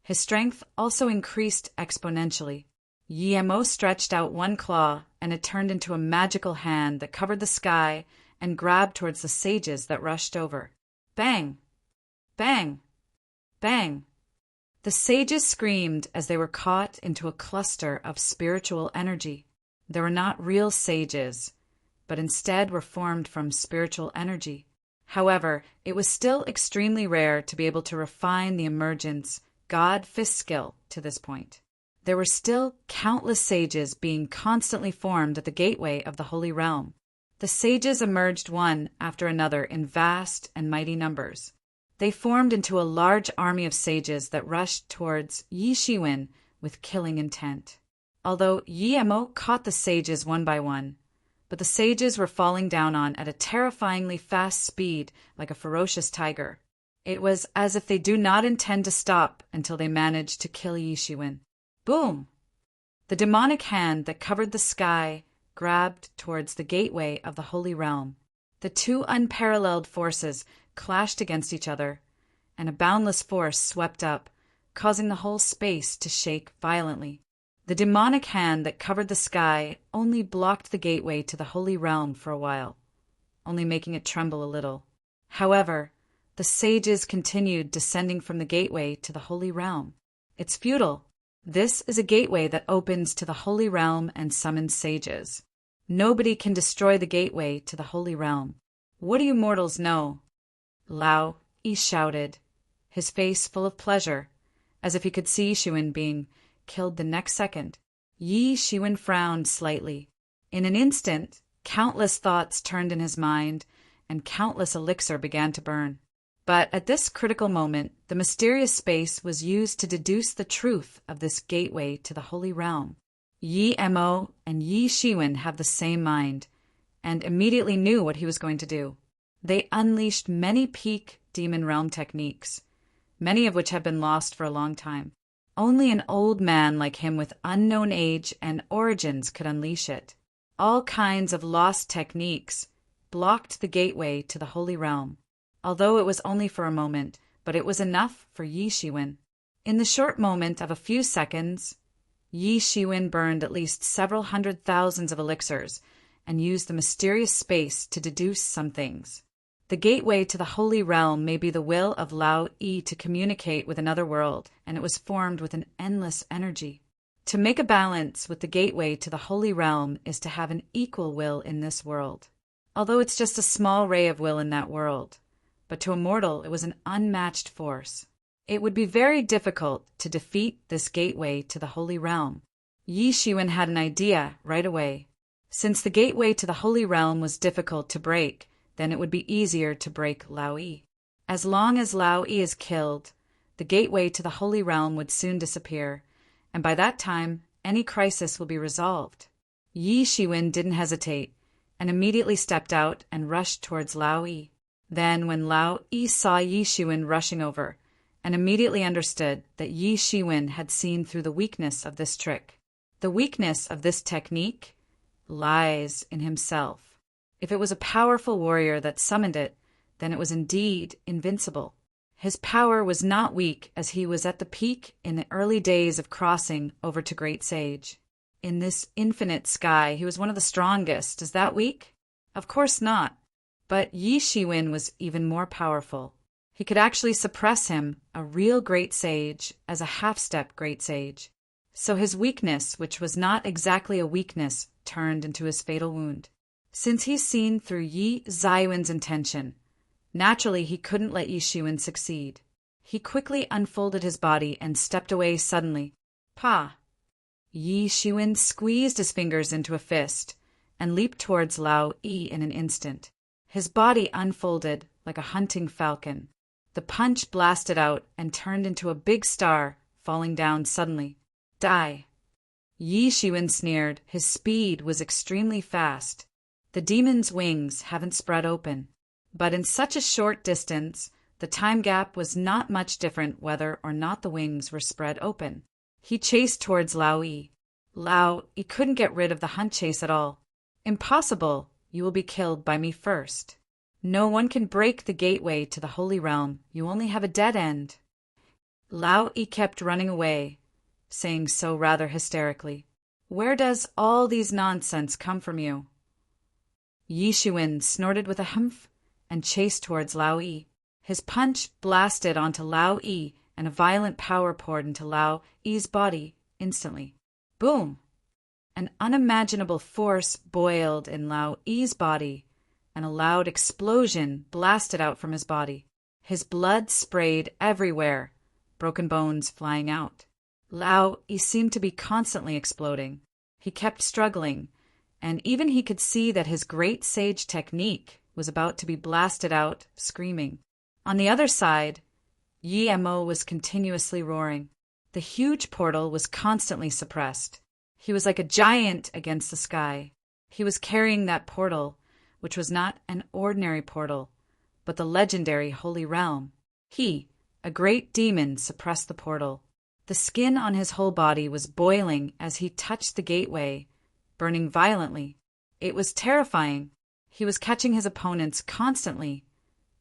his strength also increased exponentially. Yemo stretched out one claw, and it turned into a magical hand that covered the sky and grabbed towards the sages that rushed over. Bang! Bang! Bang! The sages screamed as they were caught into a cluster of spiritual energy. They were not real sages, but instead were formed from spiritual energy. However, it was still extremely rare to be able to refine the emergence God fist skill to this point. There were still countless sages being constantly formed at the gateway of the Holy Realm. The sages emerged one after another in vast and mighty numbers. They formed into a large army of sages that rushed towards Yi Shiwen with killing intent. Although Yi Emo caught the sages one by one, but the sages were falling down on at a terrifyingly fast speed like a ferocious tiger. It was as if they do not intend to stop until they managed to kill Yi Shiwen. Boom! The demonic hand that covered the sky grabbed towards the gateway of the Holy Realm. The two unparalleled forces clashed against each other, and a boundless force swept up, causing the whole space to shake violently. The demonic hand that covered the sky only blocked the gateway to the Holy Realm for a while, only making it tremble a little. However, the sages continued descending from the gateway to the Holy Realm. It's futile. This is a gateway that opens to the Holy Realm and summons sages. Nobody can destroy the gateway to the Holy Realm. What do you mortals know? Lao Yi shouted, his face full of pleasure, as if he could see Shiwen being killed the next second. Yi Shiwen frowned slightly. In an instant, countless thoughts turned in his mind, and countless elixir began to burn. But at this critical moment, the mysterious space was used to deduce the truth of this gateway to the Holy Realm. Yi Emo and Yi Shiwen have the same mind, and immediately knew what he was going to do. They unleashed many peak demon realm techniques, many of which have been lost for a long time. Only an old man like him with unknown age and origins could unleash it. All kinds of lost techniques blocked the gateway to the Holy Realm. Although it was only for a moment, but it was enough for Yi Shiwen. In the short moment of a few seconds, Yi Shiwen burned at least several hundred thousands of elixirs and used the mysterious space to deduce some things. The gateway to the Holy Realm may be the will of Lao Yi to communicate with another world, and it was formed with an endless energy. To make a balance with the gateway to the Holy Realm is to have an equal will in this world, although it's just a small ray of will in that world. But to a mortal it was an unmatched force. It would be very difficult to defeat this gateway to the Holy Realm. Yi Shiwen had an idea right away. Since the gateway to the Holy Realm was difficult to break, then it would be easier to break Lao Yi. As long as Lao Yi is killed, the gateway to the Holy Realm would soon disappear, and by that time, any crisis will be resolved. Yi Shiwen didn't hesitate, and immediately stepped out and rushed towards Lao Yi. Then, when Lao Yi saw Yi Shiwen rushing over, and immediately understood that Yi Shiwen had seen through the weakness of this trick. The weakness of this technique lies in himself. If it was a powerful warrior that summoned it, then it was indeed invincible. His power was not weak, as he was at the peak in the early days of crossing over to Great Sage. In this infinite sky, he was one of the strongest. Is that weak? Of course not. But Yi Shiwen was even more powerful. He could actually suppress him, a real great sage, as a half-step great sage. So his weakness, which was not exactly a weakness, turned into his fatal wound. Since he's seen through Yi Zaiwen's intention, naturally he couldn't let Yi Shiwen succeed. He quickly unfolded his body and stepped away suddenly. Pa! Yi Shiwen squeezed his fingers into a fist and leaped towards Lao Yi in an instant. His body unfolded like a hunting falcon. The punch blasted out and turned into a big star, falling down suddenly. Die! Yi Shiwen sneered. His speed was extremely fast. The demon's wings haven't spread open. But in such a short distance, the time gap was not much different whether or not the wings were spread open. He chased towards Lao Yi. Lao Yi couldn't get rid of the hunt chase at all. Impossible! You will be killed by me first. No one can break the gateway to the Holy Realm. You only have a dead end. Lao Yi kept running away, saying so rather hysterically. Where does all these nonsense come from you? Yi Shiwen snorted with a humph and chased towards Lao Yi. His punch blasted onto Lao Yi, and a violent power poured into Lao Yi's body instantly. Boom! An unimaginable force boiled in Lao Yi's body, and a loud explosion blasted out from his body. His blood sprayed everywhere, broken bones flying out. Lao Yi seemed to be constantly exploding. He kept struggling, and even he could see that his great sage technique was about to be blasted out, screaming. On the other side, Yi Mo was continuously roaring. The huge portal was constantly suppressed. He was like a giant against the sky. He was carrying that portal, which was not an ordinary portal, but the legendary Holy Realm. He, a great demon, suppressed the portal. The skin on his whole body was boiling as he touched the gateway, burning violently. It was terrifying. He was catching his opponents constantly,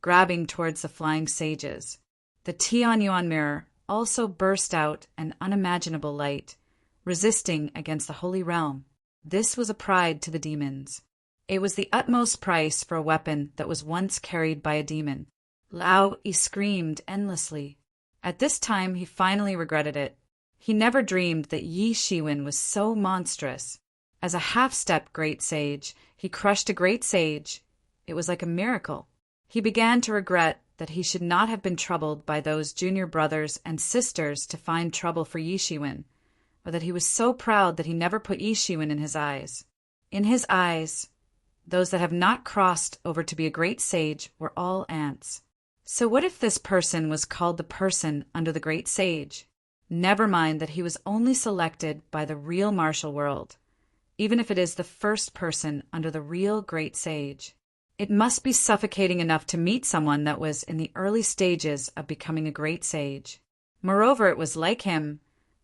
grabbing towards the flying sages. The Tianyuan mirror also burst out an unimaginable light, resisting against the Holy Realm. This was a pride to the demons. It was the utmost price for a weapon that was once carried by a demon. Lao Yi screamed endlessly. At this time he finally regretted it. He never dreamed that Yi Shiwen was so monstrous. As a half-step great sage, he crushed a great sage. It was like a miracle. He began to regret that he should not have been troubled by those junior brothers and sisters to find trouble for Yi Shiwen, or that he was so proud that he never put Yi Shiwen in his eyes. In his eyes, those that have not crossed over to be a great sage were all ants. So what if this person was called the person under the great sage? Never mind that he was only selected by the real martial world, even if it is the first person under the real great sage. It must be suffocating enough to meet someone that was in the early stages of becoming a great sage. Moreover, it was like him,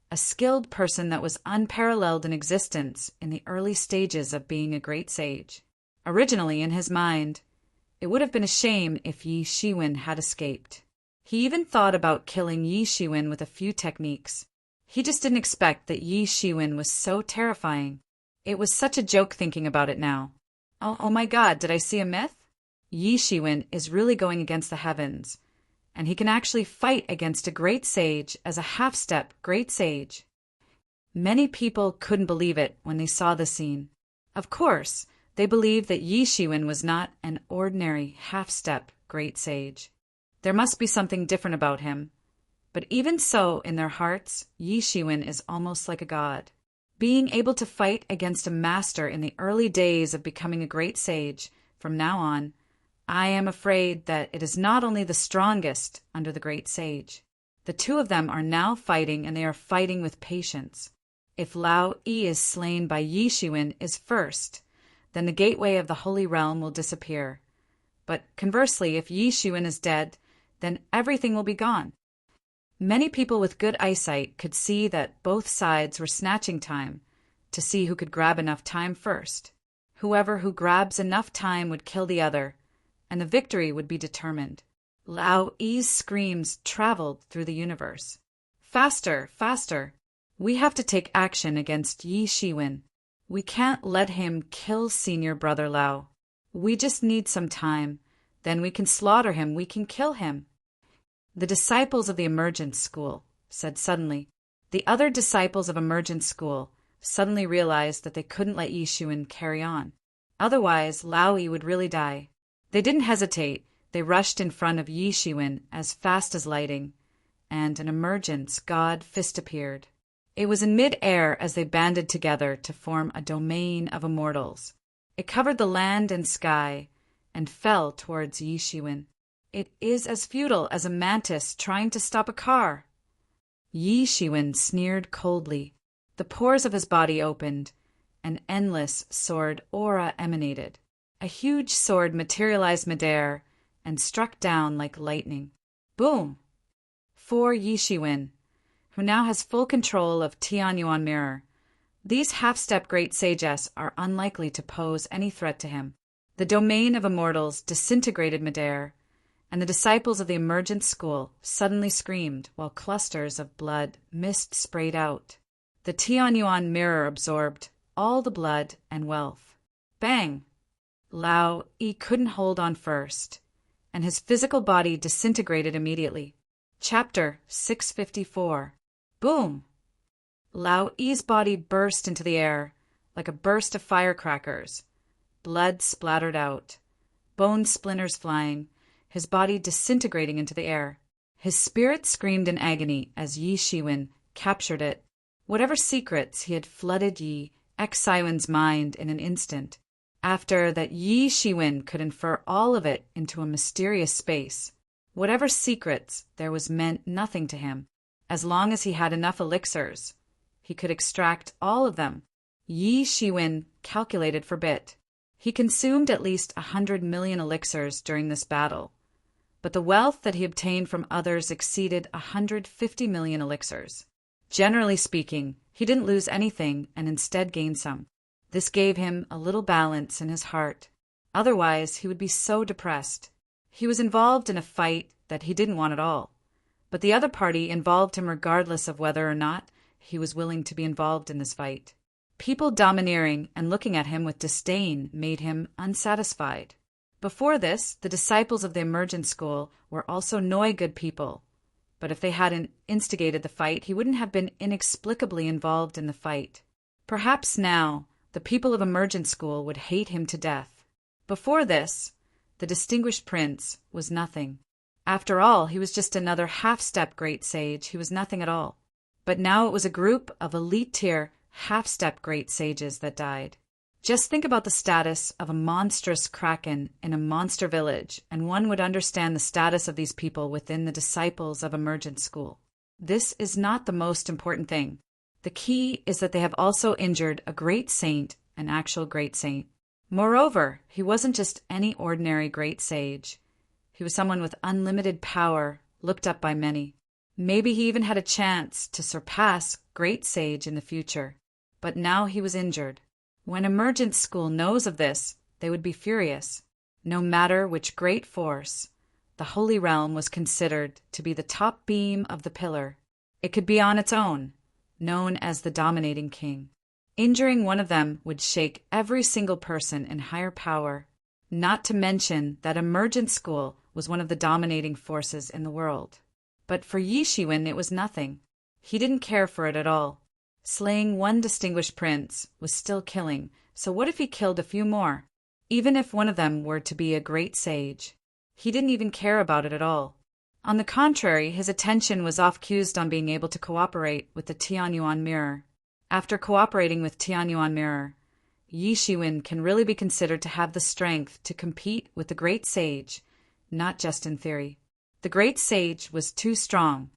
a skilled person that was unparalleled in existence in the early stages of being a great sage. Originally, in his mind, it would have been a shame if Yi Shiwen had escaped. He even thought about killing Yi Shiwen with a few techniques. He just didn't expect that Yi Shiwen was so terrifying. It was such a joke thinking about it now. Oh my God, did I see a myth? Yi Shiwen is really going against the heavens, and he can actually fight against a great sage as a half-step great sage. Many people couldn't believe it when they saw the scene. Of course, they believed that Yi Shiwen was not an ordinary half-step great sage. There must be something different about him. But even so, in their hearts, Yi Shiwen is almost like a god. Being able to fight against a master in the early days of becoming a great sage, from now on, I am afraid that it is not only the strongest under the great sage. The two of them are now fighting, and they are fighting with patience. If Lao Yi is slain by Yi Shiwen is first, then the gateway of the Holy Realm will disappear. But conversely, if Yi Shiwen is dead, then everything will be gone. Many people with good eyesight could see that both sides were snatching time to see who could grab enough time first. Whoever who grabs enough time would kill the other, and the victory would be determined. Lao Yi's screams traveled through the universe. Faster, faster! We have to take action against Yi Shiwen. We can't let him kill senior brother Lao. We just need some time. Then we can slaughter him, we can kill him. The disciples of the Emergence School said suddenly. The other disciples of Emergence School suddenly realized that they couldn't let Yi Shiwen carry on. Otherwise, Lao Yi would really die. They didn't hesitate. They rushed in front of Yi Shiwen as fast as lighting, and an Emergence God fist appeared. It was in mid-air as they banded together to form a domain of immortals. It covered the land and sky and fell towards Yi Shiwen. It is as futile as a mantis trying to stop a car. Yi Shiwen sneered coldly. The pores of his body opened. An endless sword aura emanated. A huge sword materialized midair and struck down like lightning. Boom! For Yi Shiwen, who now has full control of Tianyuan Mirror, these half-step great sages are unlikely to pose any threat to him. The domain of immortals disintegrated midair, and the disciples of the Emergent School suddenly screamed while clusters of blood mist sprayed out. The Tianyuan mirror absorbed all the blood and wealth. Bang! Lao Yi couldn't hold on first, and his physical body disintegrated immediately. Chapter 654. Boom! Lao Yi's body burst into the air like a burst of firecrackers. Blood splattered out, bone splinters flying, his body disintegrating into the air. His spirit screamed in agony as Yi Shiwen captured it. Whatever secrets he had flooded Yi Xiwen's mind in an instant. After that, Yi Shiwen could infer all of it into a mysterious space. Whatever secrets there was meant nothing to him. As long as he had enough elixirs, he could extract all of them. Yi Shiwen calculated for bit. He consumed at least 100 million elixirs during this battle, but the wealth that he obtained from others exceeded 150 million elixirs. Generally speaking, he didn't lose anything and instead gained some. This gave him a little balance in his heart. Otherwise, he would be so depressed. He was involved in a fight that he didn't want at all, but the other party involved him regardless of whether or not he was willing to be involved in this fight. People domineering and looking at him with disdain made him unsatisfied. Before this, the disciples of the emergent school were also good people, but if they hadn't instigated the fight, he wouldn't have been inexplicably involved in the fight. Perhaps now, the people of emergent school would hate him to death. Before this, the distinguished prince was nothing. After all, he was just another half-step great sage. He was nothing at all. But now it was a group of elite-tier half-step great sages that died. Just think about the status of a monstrous kraken in a monster village, and one would understand the status of these people within the disciples of emergent school. This is not the most important thing. The key is that they have also injured a great saint, an actual great saint. Moreover, he wasn't just any ordinary great sage. He was someone with unlimited power, looked up by many. Maybe he even had a chance to surpass great sage in the future. But now he was injured. When emergent school knows of this, they would be furious. No matter which great force, the Holy Realm was considered to be the top beam of the pillar. It could be on its own, known as the dominating king. Injuring one of them would shake every single person in higher power, not to mention that emergent school was one of the dominating forces in the world. But for Yi Shiwen it was nothing. He didn't care for it at all. Slaying one distinguished prince was still killing, so what if he killed a few more? Even if one of them were to be a great sage. He didn't even care about it at all. On the contrary, his attention was off-cued on being able to cooperate with the Tianyuan mirror. After cooperating with Tianyuan mirror, Yi Shiwen can really be considered to have the strength to compete with the great sage, not just in theory. The great sage was too strong.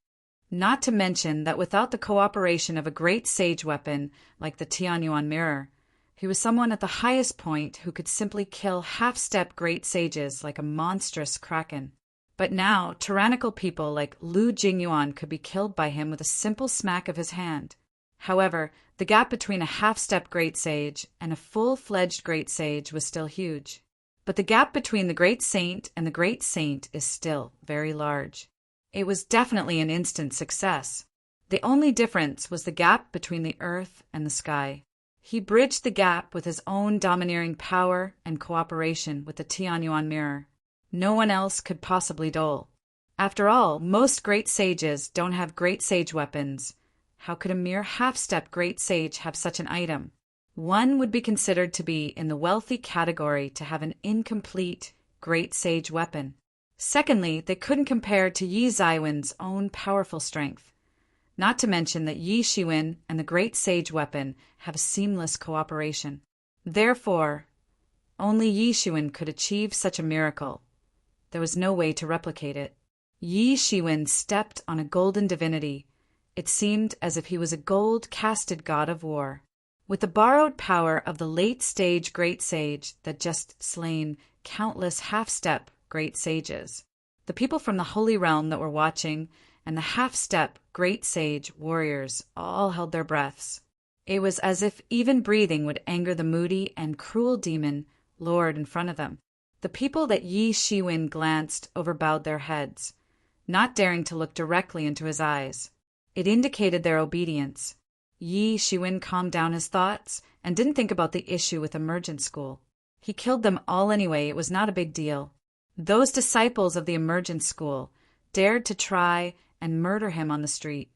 Not to mention that without the cooperation of a great sage weapon like the Tianyuan mirror, he was someone at the highest point who could simply kill half-step great sages like a monstrous kraken. But now, tyrannical people like Lu Jingyuan could be killed by him with a simple smack of his hand. However, the gap between a half-step great sage and a full-fledged great sage was still huge. But the gap between the great saint and the great saint is still very large. It was definitely an instant success. The only difference was the gap between the earth and the sky. He bridged the gap with his own domineering power and cooperation with the Tianyuan mirror. No one else could possibly duel. After all, most great sages don't have great sage weapons. How could a mere half-step great sage have such an item? One would be considered to be in the wealthy category to have an incomplete great sage weapon. Secondly, they couldn't compare to Yi Ziwen's own powerful strength. Not to mention that Yi Shiwen and the great sage weapon have seamless cooperation. Therefore, only Yi Shiwen could achieve such a miracle. There was no way to replicate it. Yi Shiwen stepped on a golden divinity. It seemed as if he was a gold-casted god of war. With the borrowed power of the late-stage great sage that just slain countless half-step great sages, the people from the Holy Realm that were watching, and the half-step great sage warriors all held their breaths. It was as if even breathing would anger the moody and cruel demon lord in front of them. The people that Yi Shiwen glanced overbowed their heads, not daring to look directly into his eyes. It indicated their obedience. Yi Shiwen calmed down his thoughts and didn't think about the issue with Emergent School. He killed them all anyway, it was not a big deal. Those disciples of the Emergent School dared to try and murder him on the street,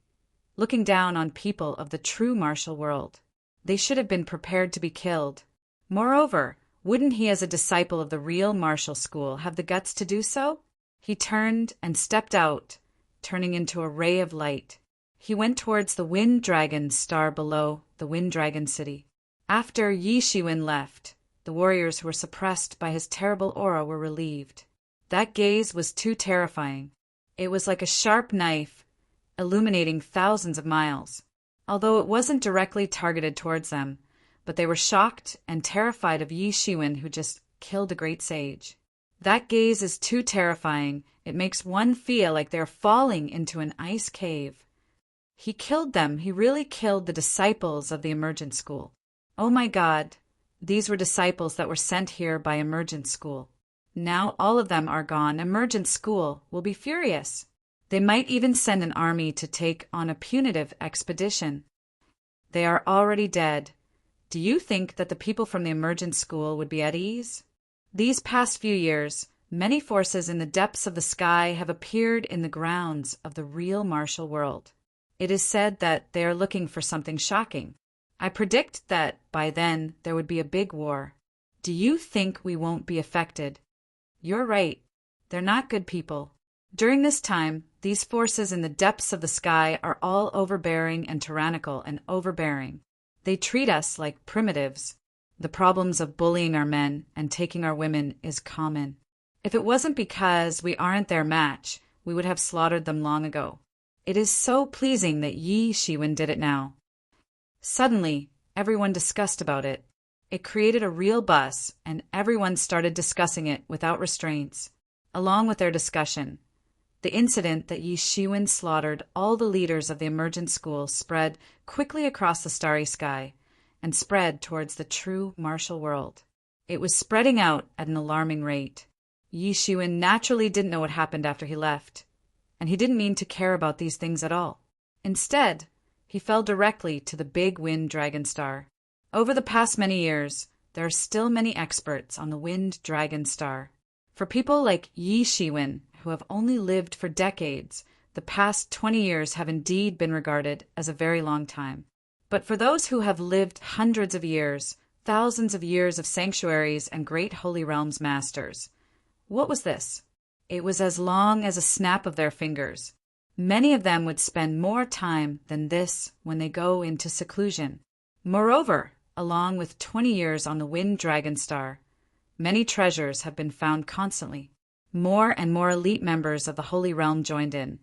looking down on people of the true martial world. They should have been prepared to be killed. Moreover, wouldn't he as a disciple of the real martial school have the guts to do so? He turned and stepped out, turning into a ray of light. He went towards the Wind Dragon star below the Wind Dragon city. After Yi Shiwen left, the warriors who were suppressed by his terrible aura were relieved. That gaze was too terrifying. It was like a sharp knife, illuminating thousands of miles. Although it wasn't directly targeted towards them, but they were shocked and terrified of Yi Shiwen, who just killed a great sage. That gaze is too terrifying. It makes one feel like they're falling into an ice cave. He killed them. He really killed the disciples of the Emergent School. Oh my God, these were disciples that were sent here by Emergent School. Now all of them are gone. Emergent School will be furious. They might even send an army to take on a punitive expedition. They are already dead. Do you think that the people from the Emergent School would be at ease? These past few years, many forces in the depths of the sky have appeared in the grounds of the real martial world. It is said that they are looking for something shocking. I predict that by then there would be a big war. Do you think we won't be affected? You're right. They're not good people. During this time, these forces in the depths of the sky are all overbearing and tyrannical and overbearing. They treat us like primitives. The problems of bullying our men and taking our women is common. If it wasn't because we aren't their match, we would have slaughtered them long ago. It is so pleasing that Yi Shiwen did it now. Suddenly, everyone discussed about it. It created a real buzz, and everyone started discussing it without restraints. Along with their discussion, the incident that Yi Shiwen slaughtered all the leaders of the Emergent School spread quickly across the starry sky and spread towards the true martial world. It was spreading out at an alarming rate. Yi Shiwen naturally didn't know what happened after he left, and he didn't mean to care about these things at all. Instead, he fell directly to the big Wind Dragon star. Over the past many years, there are still many experts on the Wind Dragon star. For people like Yi Shiwen, who have only lived for decades, the past 20 years have indeed been regarded as a very long time. But for those who have lived hundreds of years, thousands of years of sanctuaries and great holy realms masters, what was this? It was as long as a snap of their fingers. Many of them would spend more time than this when they go into seclusion. Moreover, along with 20 years on the Wind Dragon star, many treasures have been found constantly. More and more elite members of the Holy Realm joined in,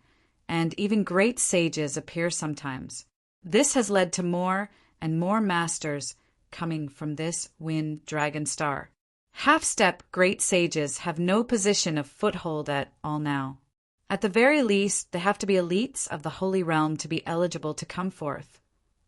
and even great sages appear sometimes. This has led to more and more masters coming from this Wind Dragon star. Half-step great sages have no position of foothold at all now. At the very least, they have to be elites of the Holy Realm to be eligible to come forth.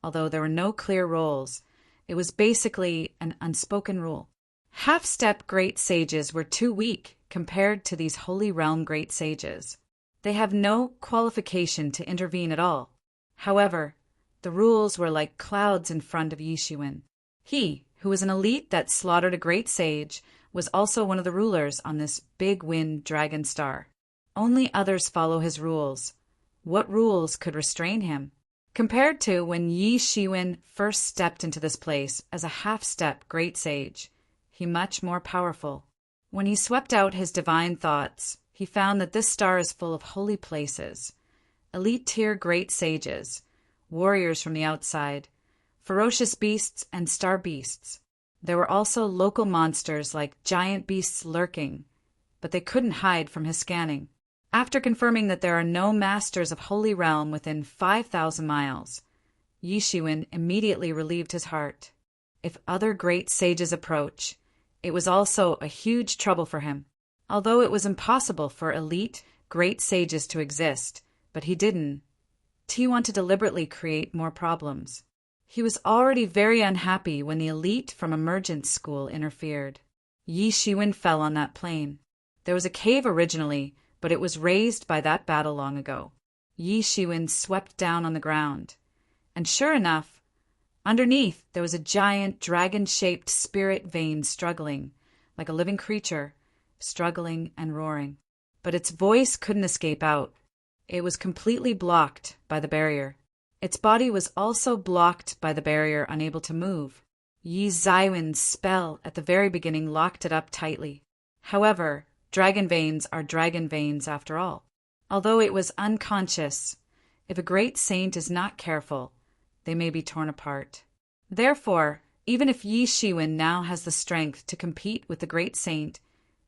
Although there were no clear roles, it was basically an unspoken rule. Half-step great sages were too weak compared to these Holy Realm great sages. They have no qualification to intervene at all. However, the rules were like clouds in front of Yi Shiwen. He, who was an elite that slaughtered a great sage, was also one of the rulers on this big Wind Dragon star. Only others follow his rules. What rules could restrain him? Compared to when Yi Shiwen first stepped into this place as a half-step great sage, he much more powerful. When he swept out his divine thoughts, he found that this star is full of holy places, elite-tier great sages, warriors from the outside, ferocious beasts and star beasts. There were also local monsters like giant beasts lurking, but they couldn't hide from his scanning. After confirming that there are no masters of Holy Realm within 5,000 miles, Yi Shiwen immediately relieved his heart. If other great sages approach, it was also a huge trouble for him. Although it was impossible for elite great sages to exist, but he didn't want to deliberately create more problems. He was already very unhappy when the elite from Emergent School interfered. Yi Shiwen fell on that plain. There was a cave originally, but it was raised by that battle long ago. Yi Shiwen swept down on the ground, and sure enough, Underneath, there was a giant dragon-shaped spirit vein struggling, like a living creature, struggling and roaring. But its voice couldn't escape out. It was completely blocked by the barrier. Its body was also blocked by the barrier, unable to move. Yi Zaiwen's spell at the very beginning locked it up tightly. However, dragon veins are dragon veins after all. Although it was unconscious, if a great saint is not careful, they may be torn apart. Therefore, even if Yi Shiwen now has the strength to compete with the great saint,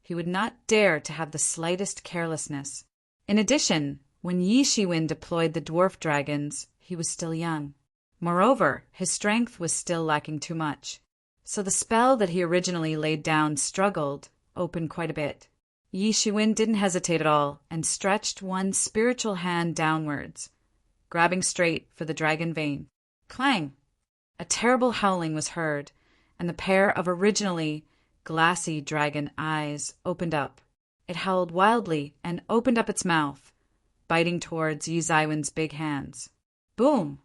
he would not dare to have the slightest carelessness. In addition, when Yi Shiwen deployed the dwarf dragons, he was still young. Moreover, his strength was still lacking too much. So the spell that he originally laid down struggled, opened quite a bit. Yi Shiwen didn't hesitate at all and stretched one spiritual hand downwards, grabbing straight for the dragon vein. Clang! A terrible howling was heard, and the pair of originally glassy dragon eyes opened up. It howled wildly and opened up its mouth, biting towards Yi Zaiwen's big hands. Boom!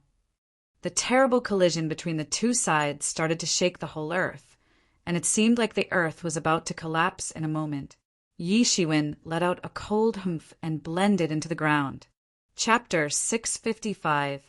The terrible collision between the two sides started to shake the whole earth, and it seemed like the earth was about to collapse in a moment. Yi Shiwen let out a cold humph and blended into the ground. Chapter 655.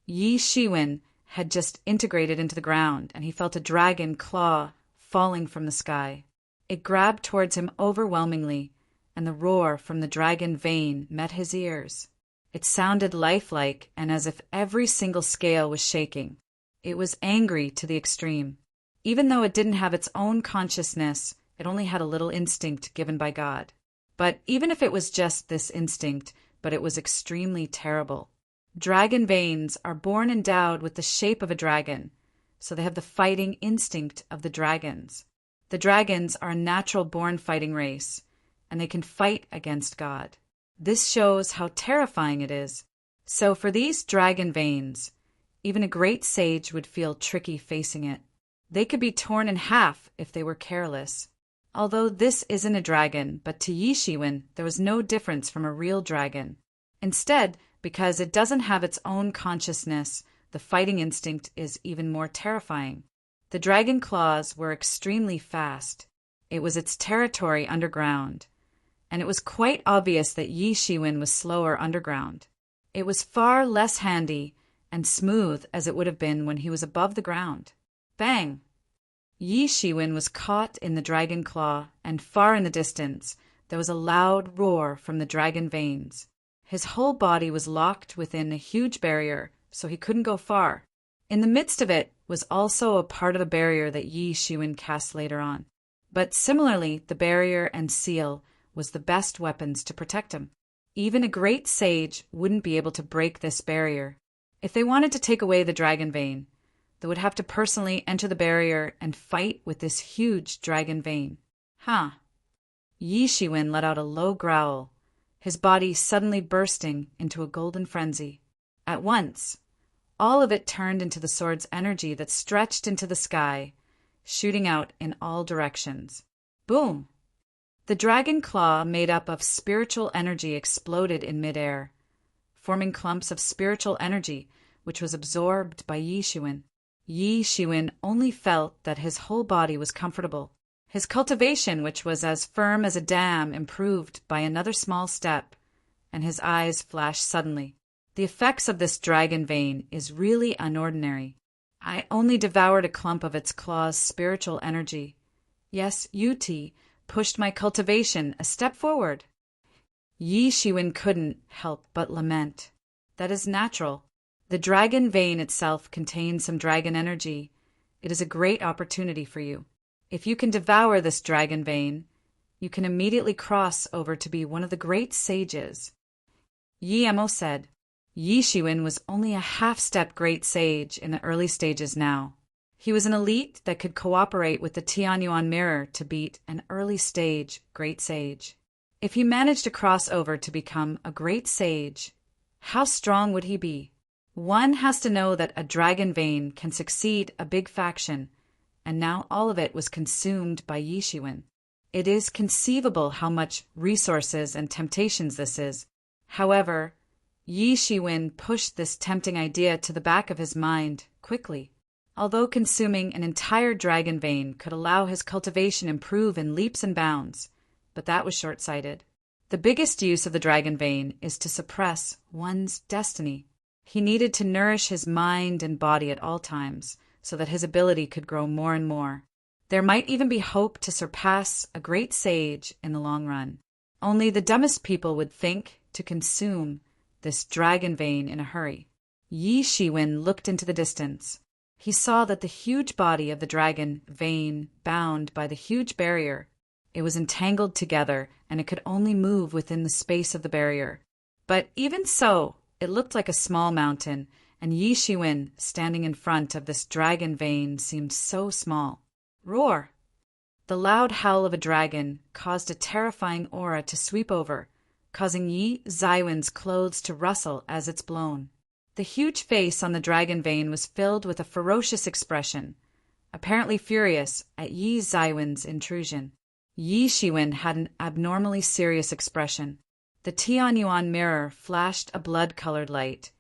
Yi Shiwen had just integrated into the ground, and he felt a dragon claw falling from the sky. It grabbed towards him overwhelmingly, and the roar from the dragon vein met his ears. It sounded lifelike and as if every single scale was shaking. It was angry to the extreme. Even though it didn't have its own consciousness, it only had a little instinct given by God. But even if it was just this instinct, but it was extremely terrible. Dragon veins are born endowed with the shape of a dragon, so they have the fighting instinct of the dragons. The dragons are a natural-born fighting race, and they can fight against God. This shows how terrifying it is. So for these dragon veins, even a great sage would feel tricky facing it. They could be torn in half if they were careless. Although this isn't a dragon, but to Yi Shiwen, there was no difference from a real dragon. Instead, because it doesn't have its own consciousness, the fighting instinct is even more terrifying. The dragon claws were extremely fast. It was its territory underground, and it was quite obvious that Yi Shiwen was slower underground. It was far less handy and smooth as it would have been when he was above the ground. Bang! Yi Shiwen was caught in the dragon claw, and far in the distance there was a loud roar from the dragon veins. His whole body was locked within a huge barrier, so he couldn't go far. In the midst of it was also a part of the barrier that Yi Shiwen cast later on. But similarly, the barrier and seal was the best weapons to protect him. Even a great sage wouldn't be able to break this barrier. If they wanted to take away the dragon vein, they would have to personally enter the barrier and fight with this huge dragon vein. Yi Shiwen let out a low growl, his body suddenly bursting into a golden frenzy. At once, all of it turned into the sword's energy that stretched into the sky, shooting out in all directions. Boom! The dragon claw made up of spiritual energy exploded in midair, forming clumps of spiritual energy, which was absorbed by Yi Shiwen. Yi Shiwen only felt that his whole body was comfortable. His cultivation, which was as firm as a dam, improved by another small step, and his eyes flashed suddenly. The effects of this dragon vein is really unordinary. I only devoured a clump of its claw's spiritual energy. Yes, Ut pushed my cultivation a step forward. Yi Shiwen couldn't help but lament. That is natural. The dragon vein itself contains some dragon energy. It is a great opportunity for you. If you can devour this dragon vein, you can immediately cross over to be one of the great sages. Yi Emo said. Yi Shiwen was only a half-step great sage in the early stages now. He was an elite that could cooperate with the Tianyuan mirror to beat an early-stage great sage. If he managed to cross over to become a great sage, how strong would he be? One has to know that a dragon vein can succeed a big faction, and now all of it was consumed by Yi Shiwen. It is conceivable how much resources and temptations this is. However, Yi Shiwen pushed this tempting idea to the back of his mind quickly. although consuming an entire dragon vein could allow his cultivation improve in leaps and bounds, but that was short-sighted. The biggest use of the dragon vein is to suppress one's destiny. He needed to nourish his mind and body at all times, so that his ability could grow more and more. There might even be hope to surpass a great sage in the long run. Only the dumbest people would think to consume this dragon vein in a hurry. Yi Shiwen looked into the distance. He saw that the huge body of the dragon vein bound by the huge barrier. It was entangled together, and it could only move within the space of the barrier. But even so, it looked like a small mountain, and Yi Shiwen, standing in front of this dragon vein, seemed so small. Roar! The loud howl of a dragon caused a terrifying aura to sweep over, causing Yi Zaiwen's clothes to rustle as it's blown. The huge face on the dragon vein was filled with a ferocious expression, apparently furious at Yi Zaiwen's intrusion. Yi Shiwen had an abnormally serious expression. The Tianyuan mirror flashed a blood-colored light,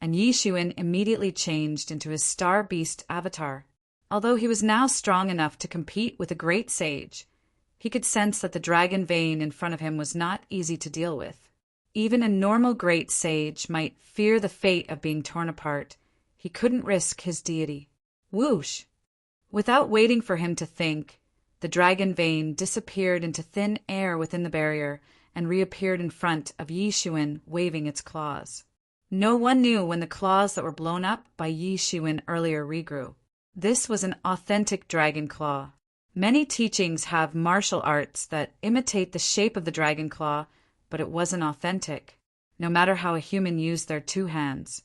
and Yi Shiwen immediately changed into his star beast avatar. Although he was now strong enough to compete with a great sage, he could sense that the dragon vein in front of him was not easy to deal with. Even a normal great sage might fear the fate of being torn apart. He couldn't risk his deity. Whoosh! Without waiting for him to think, the dragon vein disappeared into thin air within the barrier and reappeared in front of Yi Shiwen, waving its claws. No one knew when the claws that were blown up by Yi Shiwen earlier regrew. This was an authentic dragon claw. Many teachings have martial arts that imitate the shape of the dragon claw, but it wasn't authentic. No matter how a human used their two hands,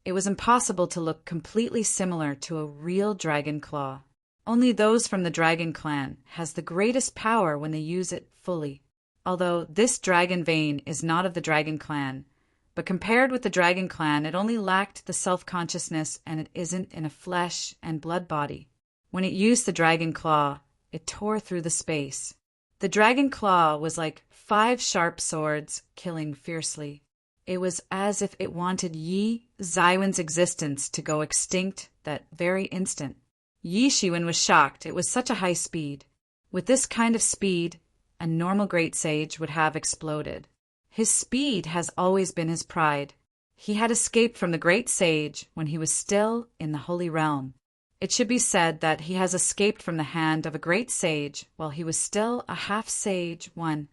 it was impossible to look completely similar to a real dragon claw. Only those from the dragon clan has the greatest power when they use it fully. Although this dragon vein is not of the dragon clan, but compared with the dragon clan, it only lacked the self-consciousness, and it isn't in a flesh and blood body. When it used the dragon claw, it tore through the space. The dragon claw was like 5 sharp swords, killing fiercely. It was as if it wanted Yi Zaiwen's existence to go extinct that very instant. Yi Shiwen was shocked. It was such a high speed. With this kind of speed, a normal great sage would have exploded. His speed has always been his pride. He had escaped from the great sage when he was still in the Holy Realm. It should be said that he has escaped from the hand of a great sage while he was still a half-sage one.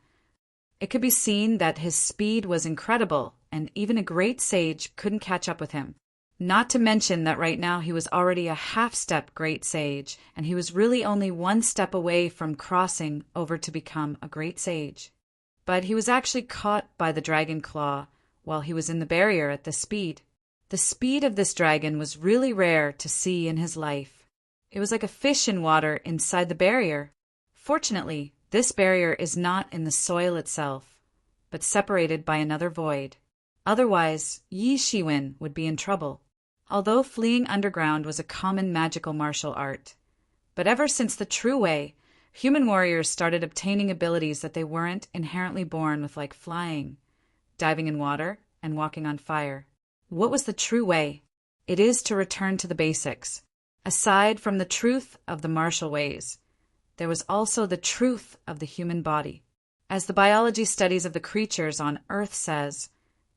It could be seen that his speed was incredible, and even a great sage couldn't catch up with him. Not to mention that right now he was already a half-step great sage, and he was really only 1 step away from crossing over to become a great sage. But he was actually caught by the dragon claw while he was in the barrier at this speed. The speed of this dragon was really rare to see in his life. It was like a fish in water inside the barrier. Fortunately, this barrier is not in the soil itself, but separated by another void. Otherwise, Yi Shiwen would be in trouble. Although fleeing underground was a common magical martial art. But ever since the True Way, human warriors started obtaining abilities that they weren't inherently born with, like flying, diving in water, and walking on fire. What was the true way? It is to return to the basics. Aside from the truth of the martial ways, there was also the truth of the human body. As the biology studies of the creatures on Earth says,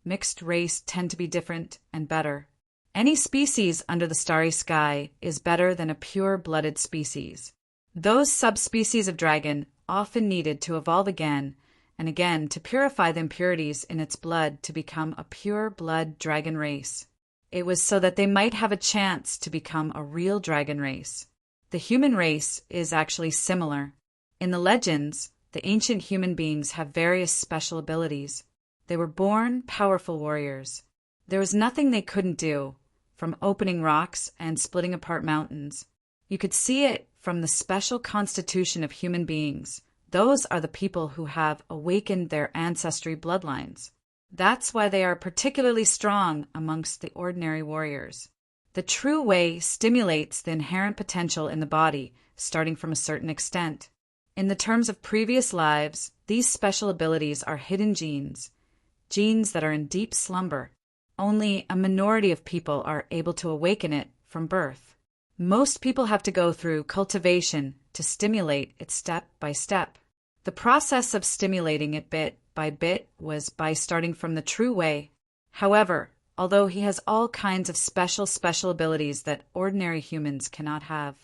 mixed race tend to be different and better. Any species under the starry sky is better than a pure-blooded species. Those subspecies of dragon often needed to evolve again and again to purify the impurities in its blood to become a pure-blood dragon race. It was so that they might have a chance to become a real dragon race. The human race is actually similar. In the legends, the ancient human beings have various special abilities. They were born powerful warriors. There was nothing they couldn't do, from opening rocks and splitting apart mountains. You could see it from the special constitution of human beings. Those are the people who have awakened their ancestry bloodlines. That's why they are particularly strong amongst the ordinary warriors. The true way stimulates the inherent potential in the body, starting from a certain extent. In the terms of previous lives, these special abilities are hidden genes, genes that are in deep slumber. Only a minority of people are able to awaken it from birth. Most people have to go through cultivation to stimulate it step by step. The process of stimulating it bit by bit was by starting from the true way. However, although he has all kinds of special abilities that ordinary humans cannot have.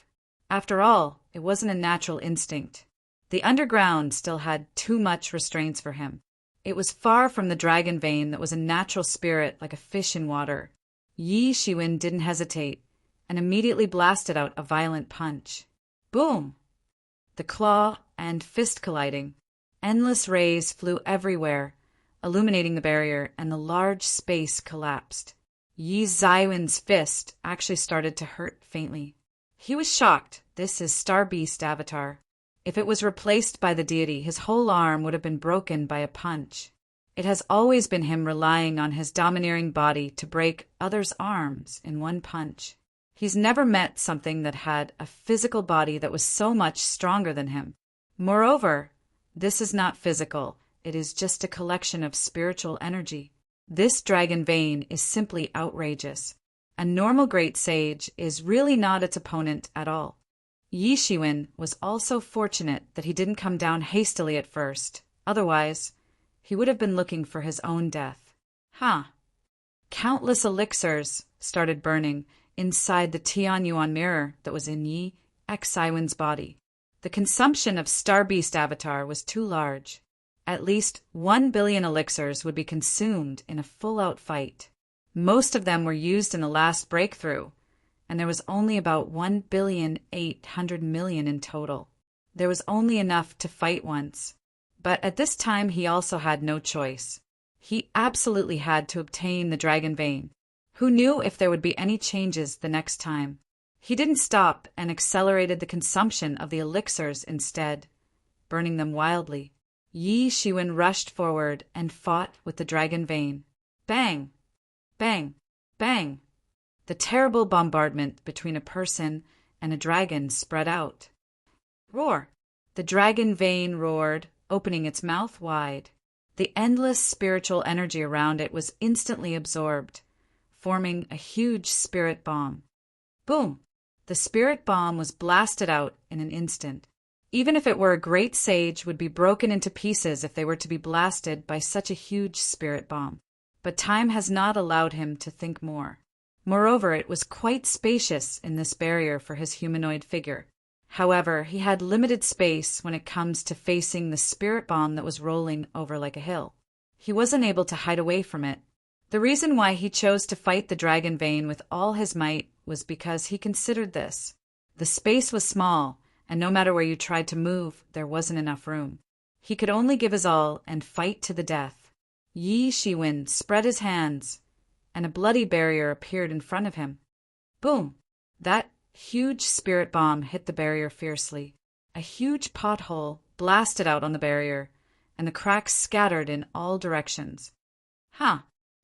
After all, it wasn't a natural instinct. The underground still had too much restraints for him. It was far from the dragon vein that was a natural spirit like a fish in water. Yi Shiwen didn't hesitate and immediately blasted out a violent punch. Boom! The claw and fist colliding. Endless rays flew everywhere, illuminating the barrier, and the large space collapsed. Yi Zaiwen's fist actually started to hurt faintly. He was shocked. This is Star Beast Avatar. If it was replaced by the deity, his whole arm would have been broken by a punch. It has always been him relying on his domineering body to break others' arms in one punch. He's never met something that had a physical body that was so much stronger than him. Moreover, this is not physical. It is just a collection of spiritual energy. This dragon vein is simply outrageous. A normal great sage is really not its opponent at all. Yi Shiwen was also fortunate that he didn't come down hastily at first. Otherwise, he would have been looking for his own death. Countless elixirs started burning inside the Tianyuan mirror that was in Yi Xiwen's body. The consumption of Star Beast Avatar was too large. At least 1 billion elixirs would be consumed in a full-out fight. Most of them were used in the last breakthrough, and there was only about 1,800,000,000 in total. There was only enough to fight once. But at this time he also had no choice. He absolutely had to obtain the dragon vein. Who knew if there would be any changes the next time? He didn't stop and accelerated the consumption of the elixirs instead, burning them wildly. Yi Shiwen rushed forward and fought with the dragon vein. Bang! Bang! Bang! The terrible bombardment between a person and a dragon spread out. Roar! The dragon vein roared, opening its mouth wide. The endless spiritual energy around it was instantly absorbed, forming a huge spirit bomb. Boom! The spirit bomb was blasted out in an instant. Even if it were a great sage, would be broken into pieces if they were to be blasted by such a huge spirit bomb. But time has not allowed him to think more. Moreover, it was quite spacious in this barrier for his humanoid figure. However, he had limited space when it comes to facing the spirit bomb that was rolling over like a hill. He wasn't able to hide away from it. The reason why he chose to fight the dragon vein with all his might was because he considered this. The space was small, and no matter where you tried to move, there wasn't enough room. He could only give his all and fight to the death. Yi Shiwen spread his hands, and a bloody barrier appeared in front of him. Boom! That huge spirit bomb hit the barrier fiercely. A huge pothole blasted out on the barrier, and the cracks scattered in all directions.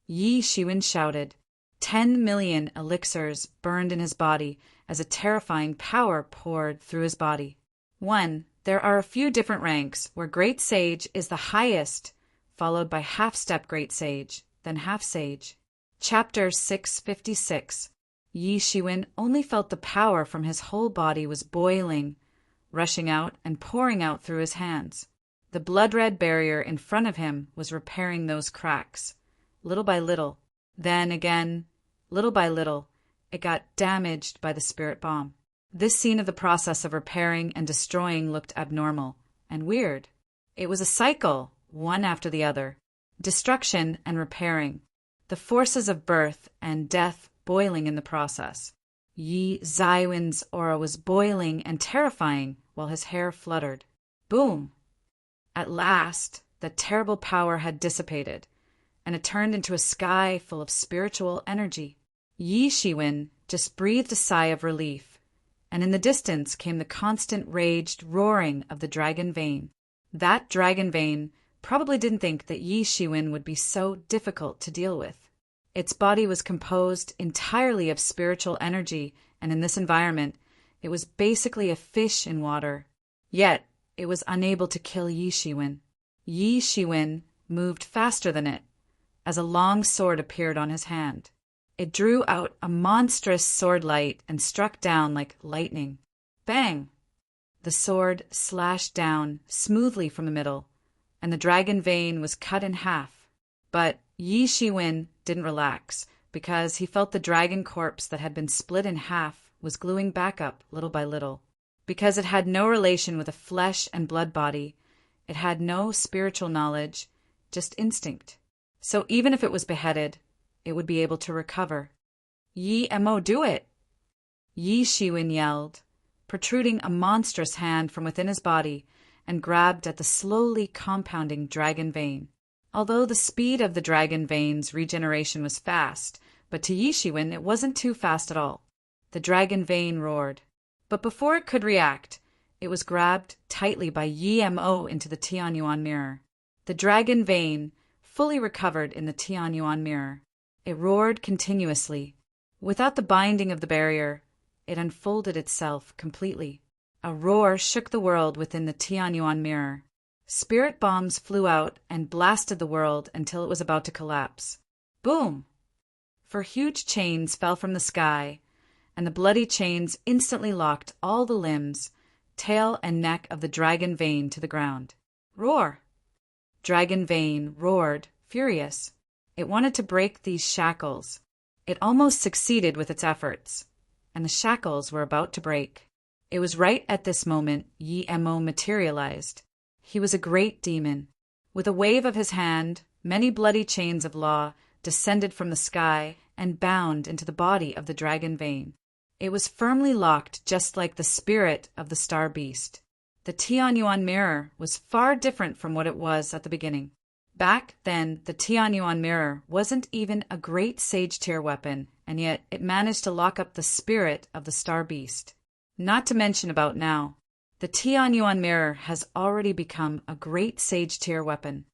Yi Shiwen shouted. 10 million elixirs burned in his body as a terrifying power poured through his body. 1. There are a few different ranks, where Great Sage is the highest, followed by Half-Step Great Sage, then Half-Sage. Chapter 656. Yi Shiwen only felt the power from his whole body was boiling, rushing out and pouring out through his hands. The blood-red barrier in front of him was repairing those cracks, little by little. Then again, little by little, it got damaged by the spirit bomb. This scene of the process of repairing and destroying looked abnormal and weird. It was a cycle, one after the other. Destruction and repairing. The forces of birth and death boiling in the process. Yi Zaiwen's aura was boiling and terrifying while his hair fluttered. Boom! At last, the terrible power had dissipated, and it turned into a sky full of spiritual energy. Yi Shiwen just breathed a sigh of relief, and in the distance came the constant raged roaring of the dragon vein. That dragon vein probably didn't think that Yi Shiwen would be so difficult to deal with. Its body was composed entirely of spiritual energy, and in this environment, it was basically a fish in water. Yet, it was unable to kill Yi Shiwen. Yi Shiwen moved faster than it, as a long sword appeared on his hand. It drew out a monstrous sword light and struck down like lightning. Bang! The sword slashed down smoothly from the middle, and the dragon vein was cut in half. But Yi Shiwen didn't relax, because he felt the dragon corpse that had been split in half was gluing back up little by little. Because it had no relation with a flesh and blood body, it had no spiritual knowledge, just instinct. So even if it was beheaded, it would be able to recover. Yi Mo, do it! Yi Shiwen yelled, protruding a monstrous hand from within his body, and grabbed at the slowly compounding dragon vein. Although the speed of the dragon vein's regeneration was fast, but to Yi Shiwen it wasn't too fast at all. The dragon vein roared. But before it could react, it was grabbed tightly by Yi Mo into the Tianyuan mirror. The dragon vein fully recovered in the Tianyuan mirror. It roared continuously. Without the binding of the barrier, it unfolded itself completely. A roar shook the world within the Tianyuan mirror. Spirit bombs flew out and blasted the world until it was about to collapse. Boom! For huge chains fell from the sky, and the bloody chains instantly locked all the limbs, tail and neck of the dragon vein to the ground. Roar! Dragon vein roared, furious. It wanted to break these shackles. It almost succeeded with its efforts, and the shackles were about to break. It was right at this moment Yi Mo materialized. He was a great demon. With a wave of his hand, many bloody chains of law descended from the sky and bound into the body of the dragon vein. It was firmly locked, just like the spirit of the star beast. The Tianyuan mirror was far different from what it was at the beginning. Back then, the Tianyuan mirror wasn't even a great sage tier weapon, and yet it managed to lock up the spirit of the star beast. Not to mention about now. The Tianyuan mirror has already become a great sage tier weapon.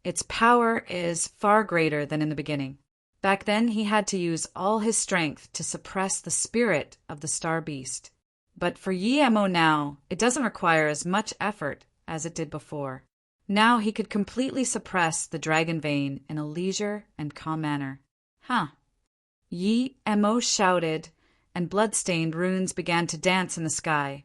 Its power is far greater than in the beginning. Back then, he had to use all his strength to suppress the spirit of the star beast. But for Yi Mo now, it doesn't require as much effort as it did before. Now he could completely suppress the dragon vein in a leisure and calm manner. Yi Mo shouted, and blood-stained runes began to dance in the sky,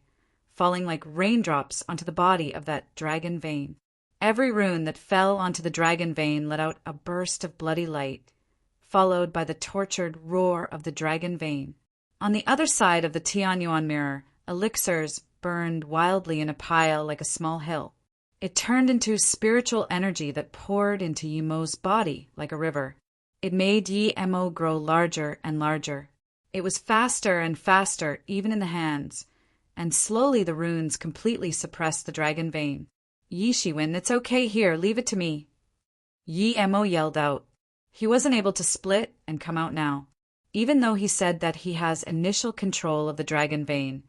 falling like raindrops onto the body of that dragon vein. Every rune that fell onto the dragon vein let out a burst of bloody light, followed by the tortured roar of the dragon vein. On the other side of the Tianyuan mirror, elixirs burned wildly in a pile like a small hill. It turned into spiritual energy that poured into Yi Mo's body like a river. It made Yi Mo grow larger and larger. It was faster and faster, even in the hands, and slowly the runes completely suppressed the dragon vein. Yi Shiwen, it's okay here, leave it to me. Yi Mo yelled out. He wasn't able to split and come out now, even though he said that he has initial control of the dragon vein,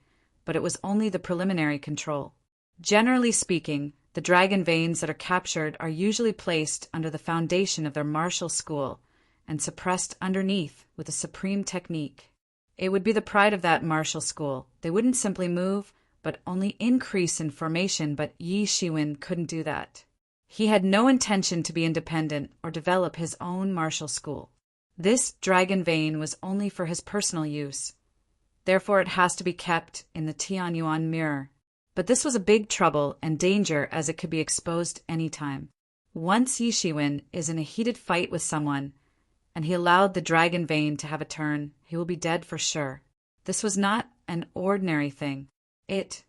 but it was only the preliminary control. Generally speaking, the dragon veins that are captured are usually placed under the foundation of their martial school and suppressed underneath with a supreme technique. It would be the pride of that martial school. They wouldn't simply move, but only increase in formation, but Yi Shiwen couldn't do that. He had no intention to be independent or develop his own martial school. This dragon vein was only for his personal use. Therefore, it has to be kept in the Tianyuan mirror. But this was a big trouble and danger, as it could be exposed any time. Once Yi Shiwen is in a heated fight with someone, and he allowed the dragon vein to have a turn, he will be dead for sure. This was not an ordinary thing. It's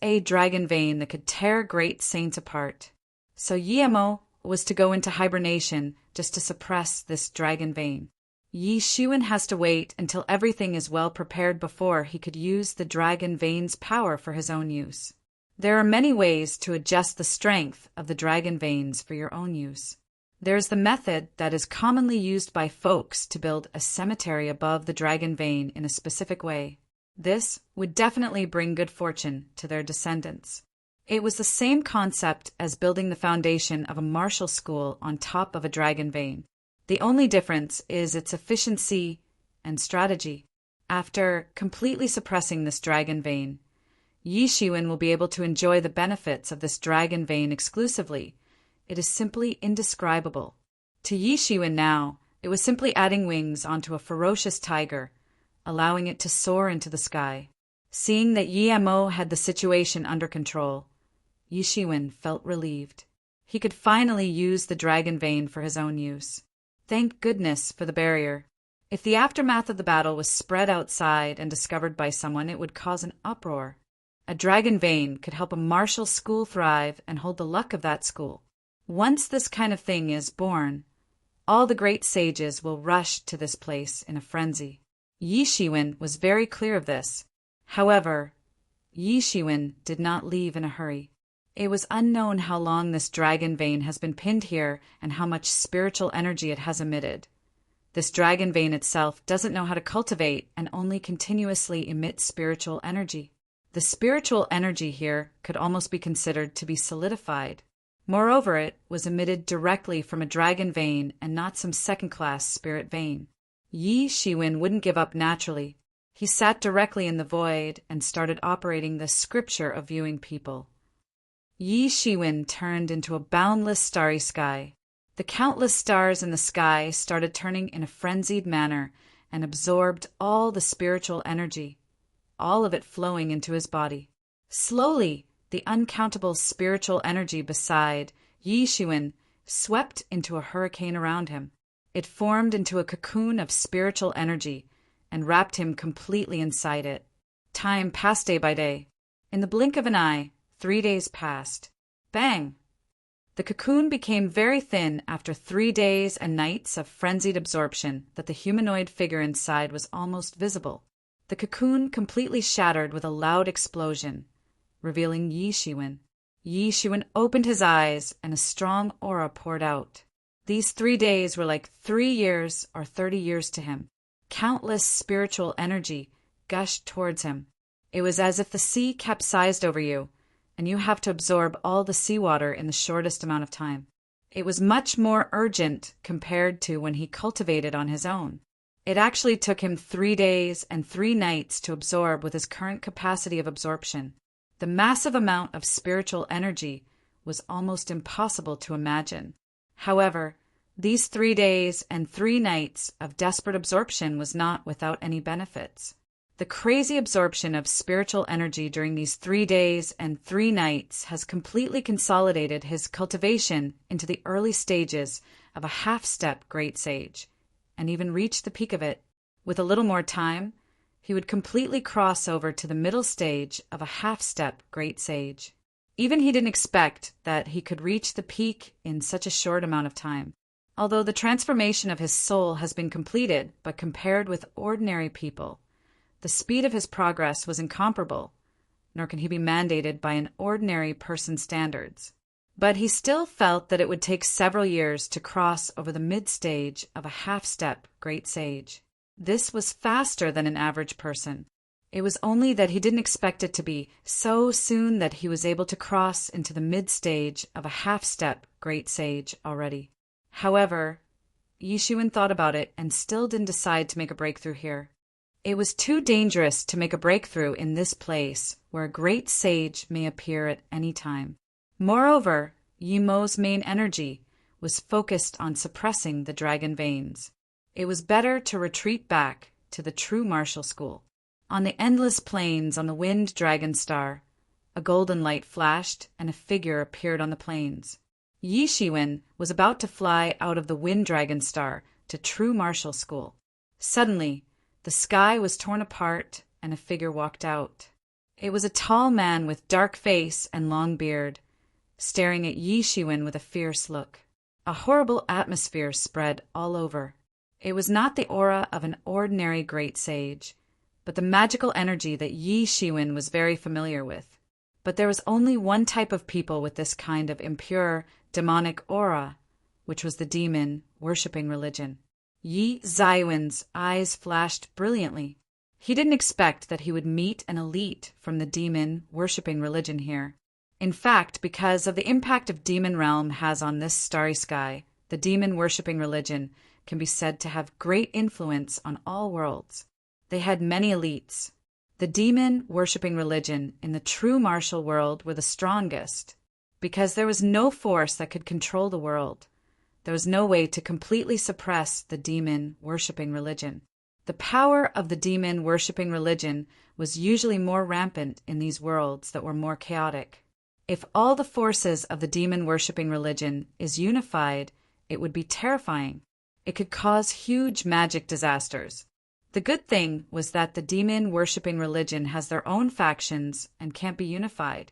a dragon vein that could tear great saints apart. So Yi Mo was to go into hibernation just to suppress this dragon vein. Yi Shiwen has to wait until everything is well prepared before he could use the dragon vein's power for his own use. There are many ways to adjust the strength of the dragon veins for your own use. There's the method that is commonly used by folks to build a cemetery above the dragon vein in a specific way. This would definitely bring good fortune to their descendants. It was the same concept as building the foundation of a martial school on top of a dragon vein. The only difference is its efficiency and strategy. After completely suppressing this dragon vein, Yi Shiwen will be able to enjoy the benefits of this dragon vein exclusively. It is simply indescribable. To Yi Shiwen now, It was simply adding wings onto a ferocious tiger, allowing it to soar into the sky. Seeing that Yi Mo had the situation under control, Yi Shiwen felt relieved. He could finally use the dragon vein for his own use. Thank goodness for the barrier. If the aftermath of the battle was spread outside and discovered by someone, it would cause an uproar. A dragon vein could help a martial school thrive and hold the luck of that school. Once this kind of thing is born, all the great sages will rush to this place in a frenzy. Yi Shiwen was very clear of this. However, Yi Shiwen did not leave in a hurry. It was unknown how long this dragon vein has been pinned here and how much spiritual energy it has emitted. This dragon vein itself doesn't know how to cultivate and only continuously emits spiritual energy. The spiritual energy here could almost be considered to be solidified. Moreover, it was emitted directly from a dragon vein and not some second-class spirit vein. Yi Shiwen wouldn't give up naturally. He sat directly in the void and started operating the scripture of viewing people. Yi Shiwen turned into a boundless starry sky. The countless stars in the sky started turning in a frenzied manner and absorbed all the spiritual energy, all of it flowing into his body. Slowly, the uncountable spiritual energy beside Yi Shiwen swept into a hurricane around him. It formed into a cocoon of spiritual energy and wrapped him completely inside it. Time passed day by day. In the blink of an eye, 3 days passed. Bang! The cocoon became very thin after 3 days and nights of frenzied absorption that the humanoid figure inside was almost visible. The cocoon completely shattered with a loud explosion, revealing Yi Shiwen. Yi Shiwen opened his eyes and a strong aura poured out. These 3 days were like 3 years or 30 years to him. Countless spiritual energy gushed towards him. It was as if the sea capsized over you, and you have to absorb all the seawater in the shortest amount of time. It was much more urgent compared to when he cultivated on his own. It actually took him 3 days and 3 nights to absorb with his current capacity of absorption. The massive amount of spiritual energy was almost impossible to imagine. However, these 3 days and 3 nights of desperate absorption was not without any benefits. The crazy absorption of spiritual energy during these 3 days and 3 nights has completely consolidated his cultivation into the early stages of a half-step great sage, and even reached the peak of it. With a little more time, he would completely cross over to the middle stage of a half-step great sage. Even he didn't expect that he could reach the peak in such a short amount of time. Although the transformation of his soul has been completed, but compared with ordinary people, the speed of his progress was incomparable, nor can he be mandated by an ordinary person's standards. But he still felt that it would take several years to cross over the mid-stage of a half-step great sage. This was faster than an average person. It was only that he didn't expect it to be so soon that he was able to cross into the mid-stage of a half-step great sage already. However, Yi Shiwen thought about it and still didn't decide to make a breakthrough here. It was too dangerous to make a breakthrough in this place where a great sage may appear at any time. Moreover, Yi Mo's main energy was focused on suppressing the dragon veins. It was better to retreat back to the true martial school. On the endless plains on the wind dragon star, a golden light flashed and a figure appeared on the plains. Yi Shiwen was about to fly out of the wind dragon star to true martial school. Suddenly, the sky was torn apart and a figure walked out. It was a tall man with dark face and long beard, staring at Yi Shiwen with a fierce look. A horrible atmosphere spread all over. It was not the aura of an ordinary great sage, but the magical energy that Yi Shiwen was very familiar with. But there was only one type of people with this kind of impure, demonic aura, which was the demon worshipping religion. Yi Shiwen's eyes flashed brilliantly. He didn't expect that he would meet an elite from the demon worshipping religion here. In fact, because of the impact of demon realm has on this starry sky, the demon worshipping religion can be said to have great influence on all worlds. They had many elites. The demon worshipping religion in the true martial world were the strongest, because there was no force that could control the world. there was no way to completely suppress the demon-worshipping religion. The power of the demon-worshipping religion was usually more rampant in these worlds that were more chaotic. If all the forces of the demon-worshipping religion is unified, it would be terrifying. It could cause huge magic disasters. The good thing was that the demon-worshipping religion has their own factions and can't be unified.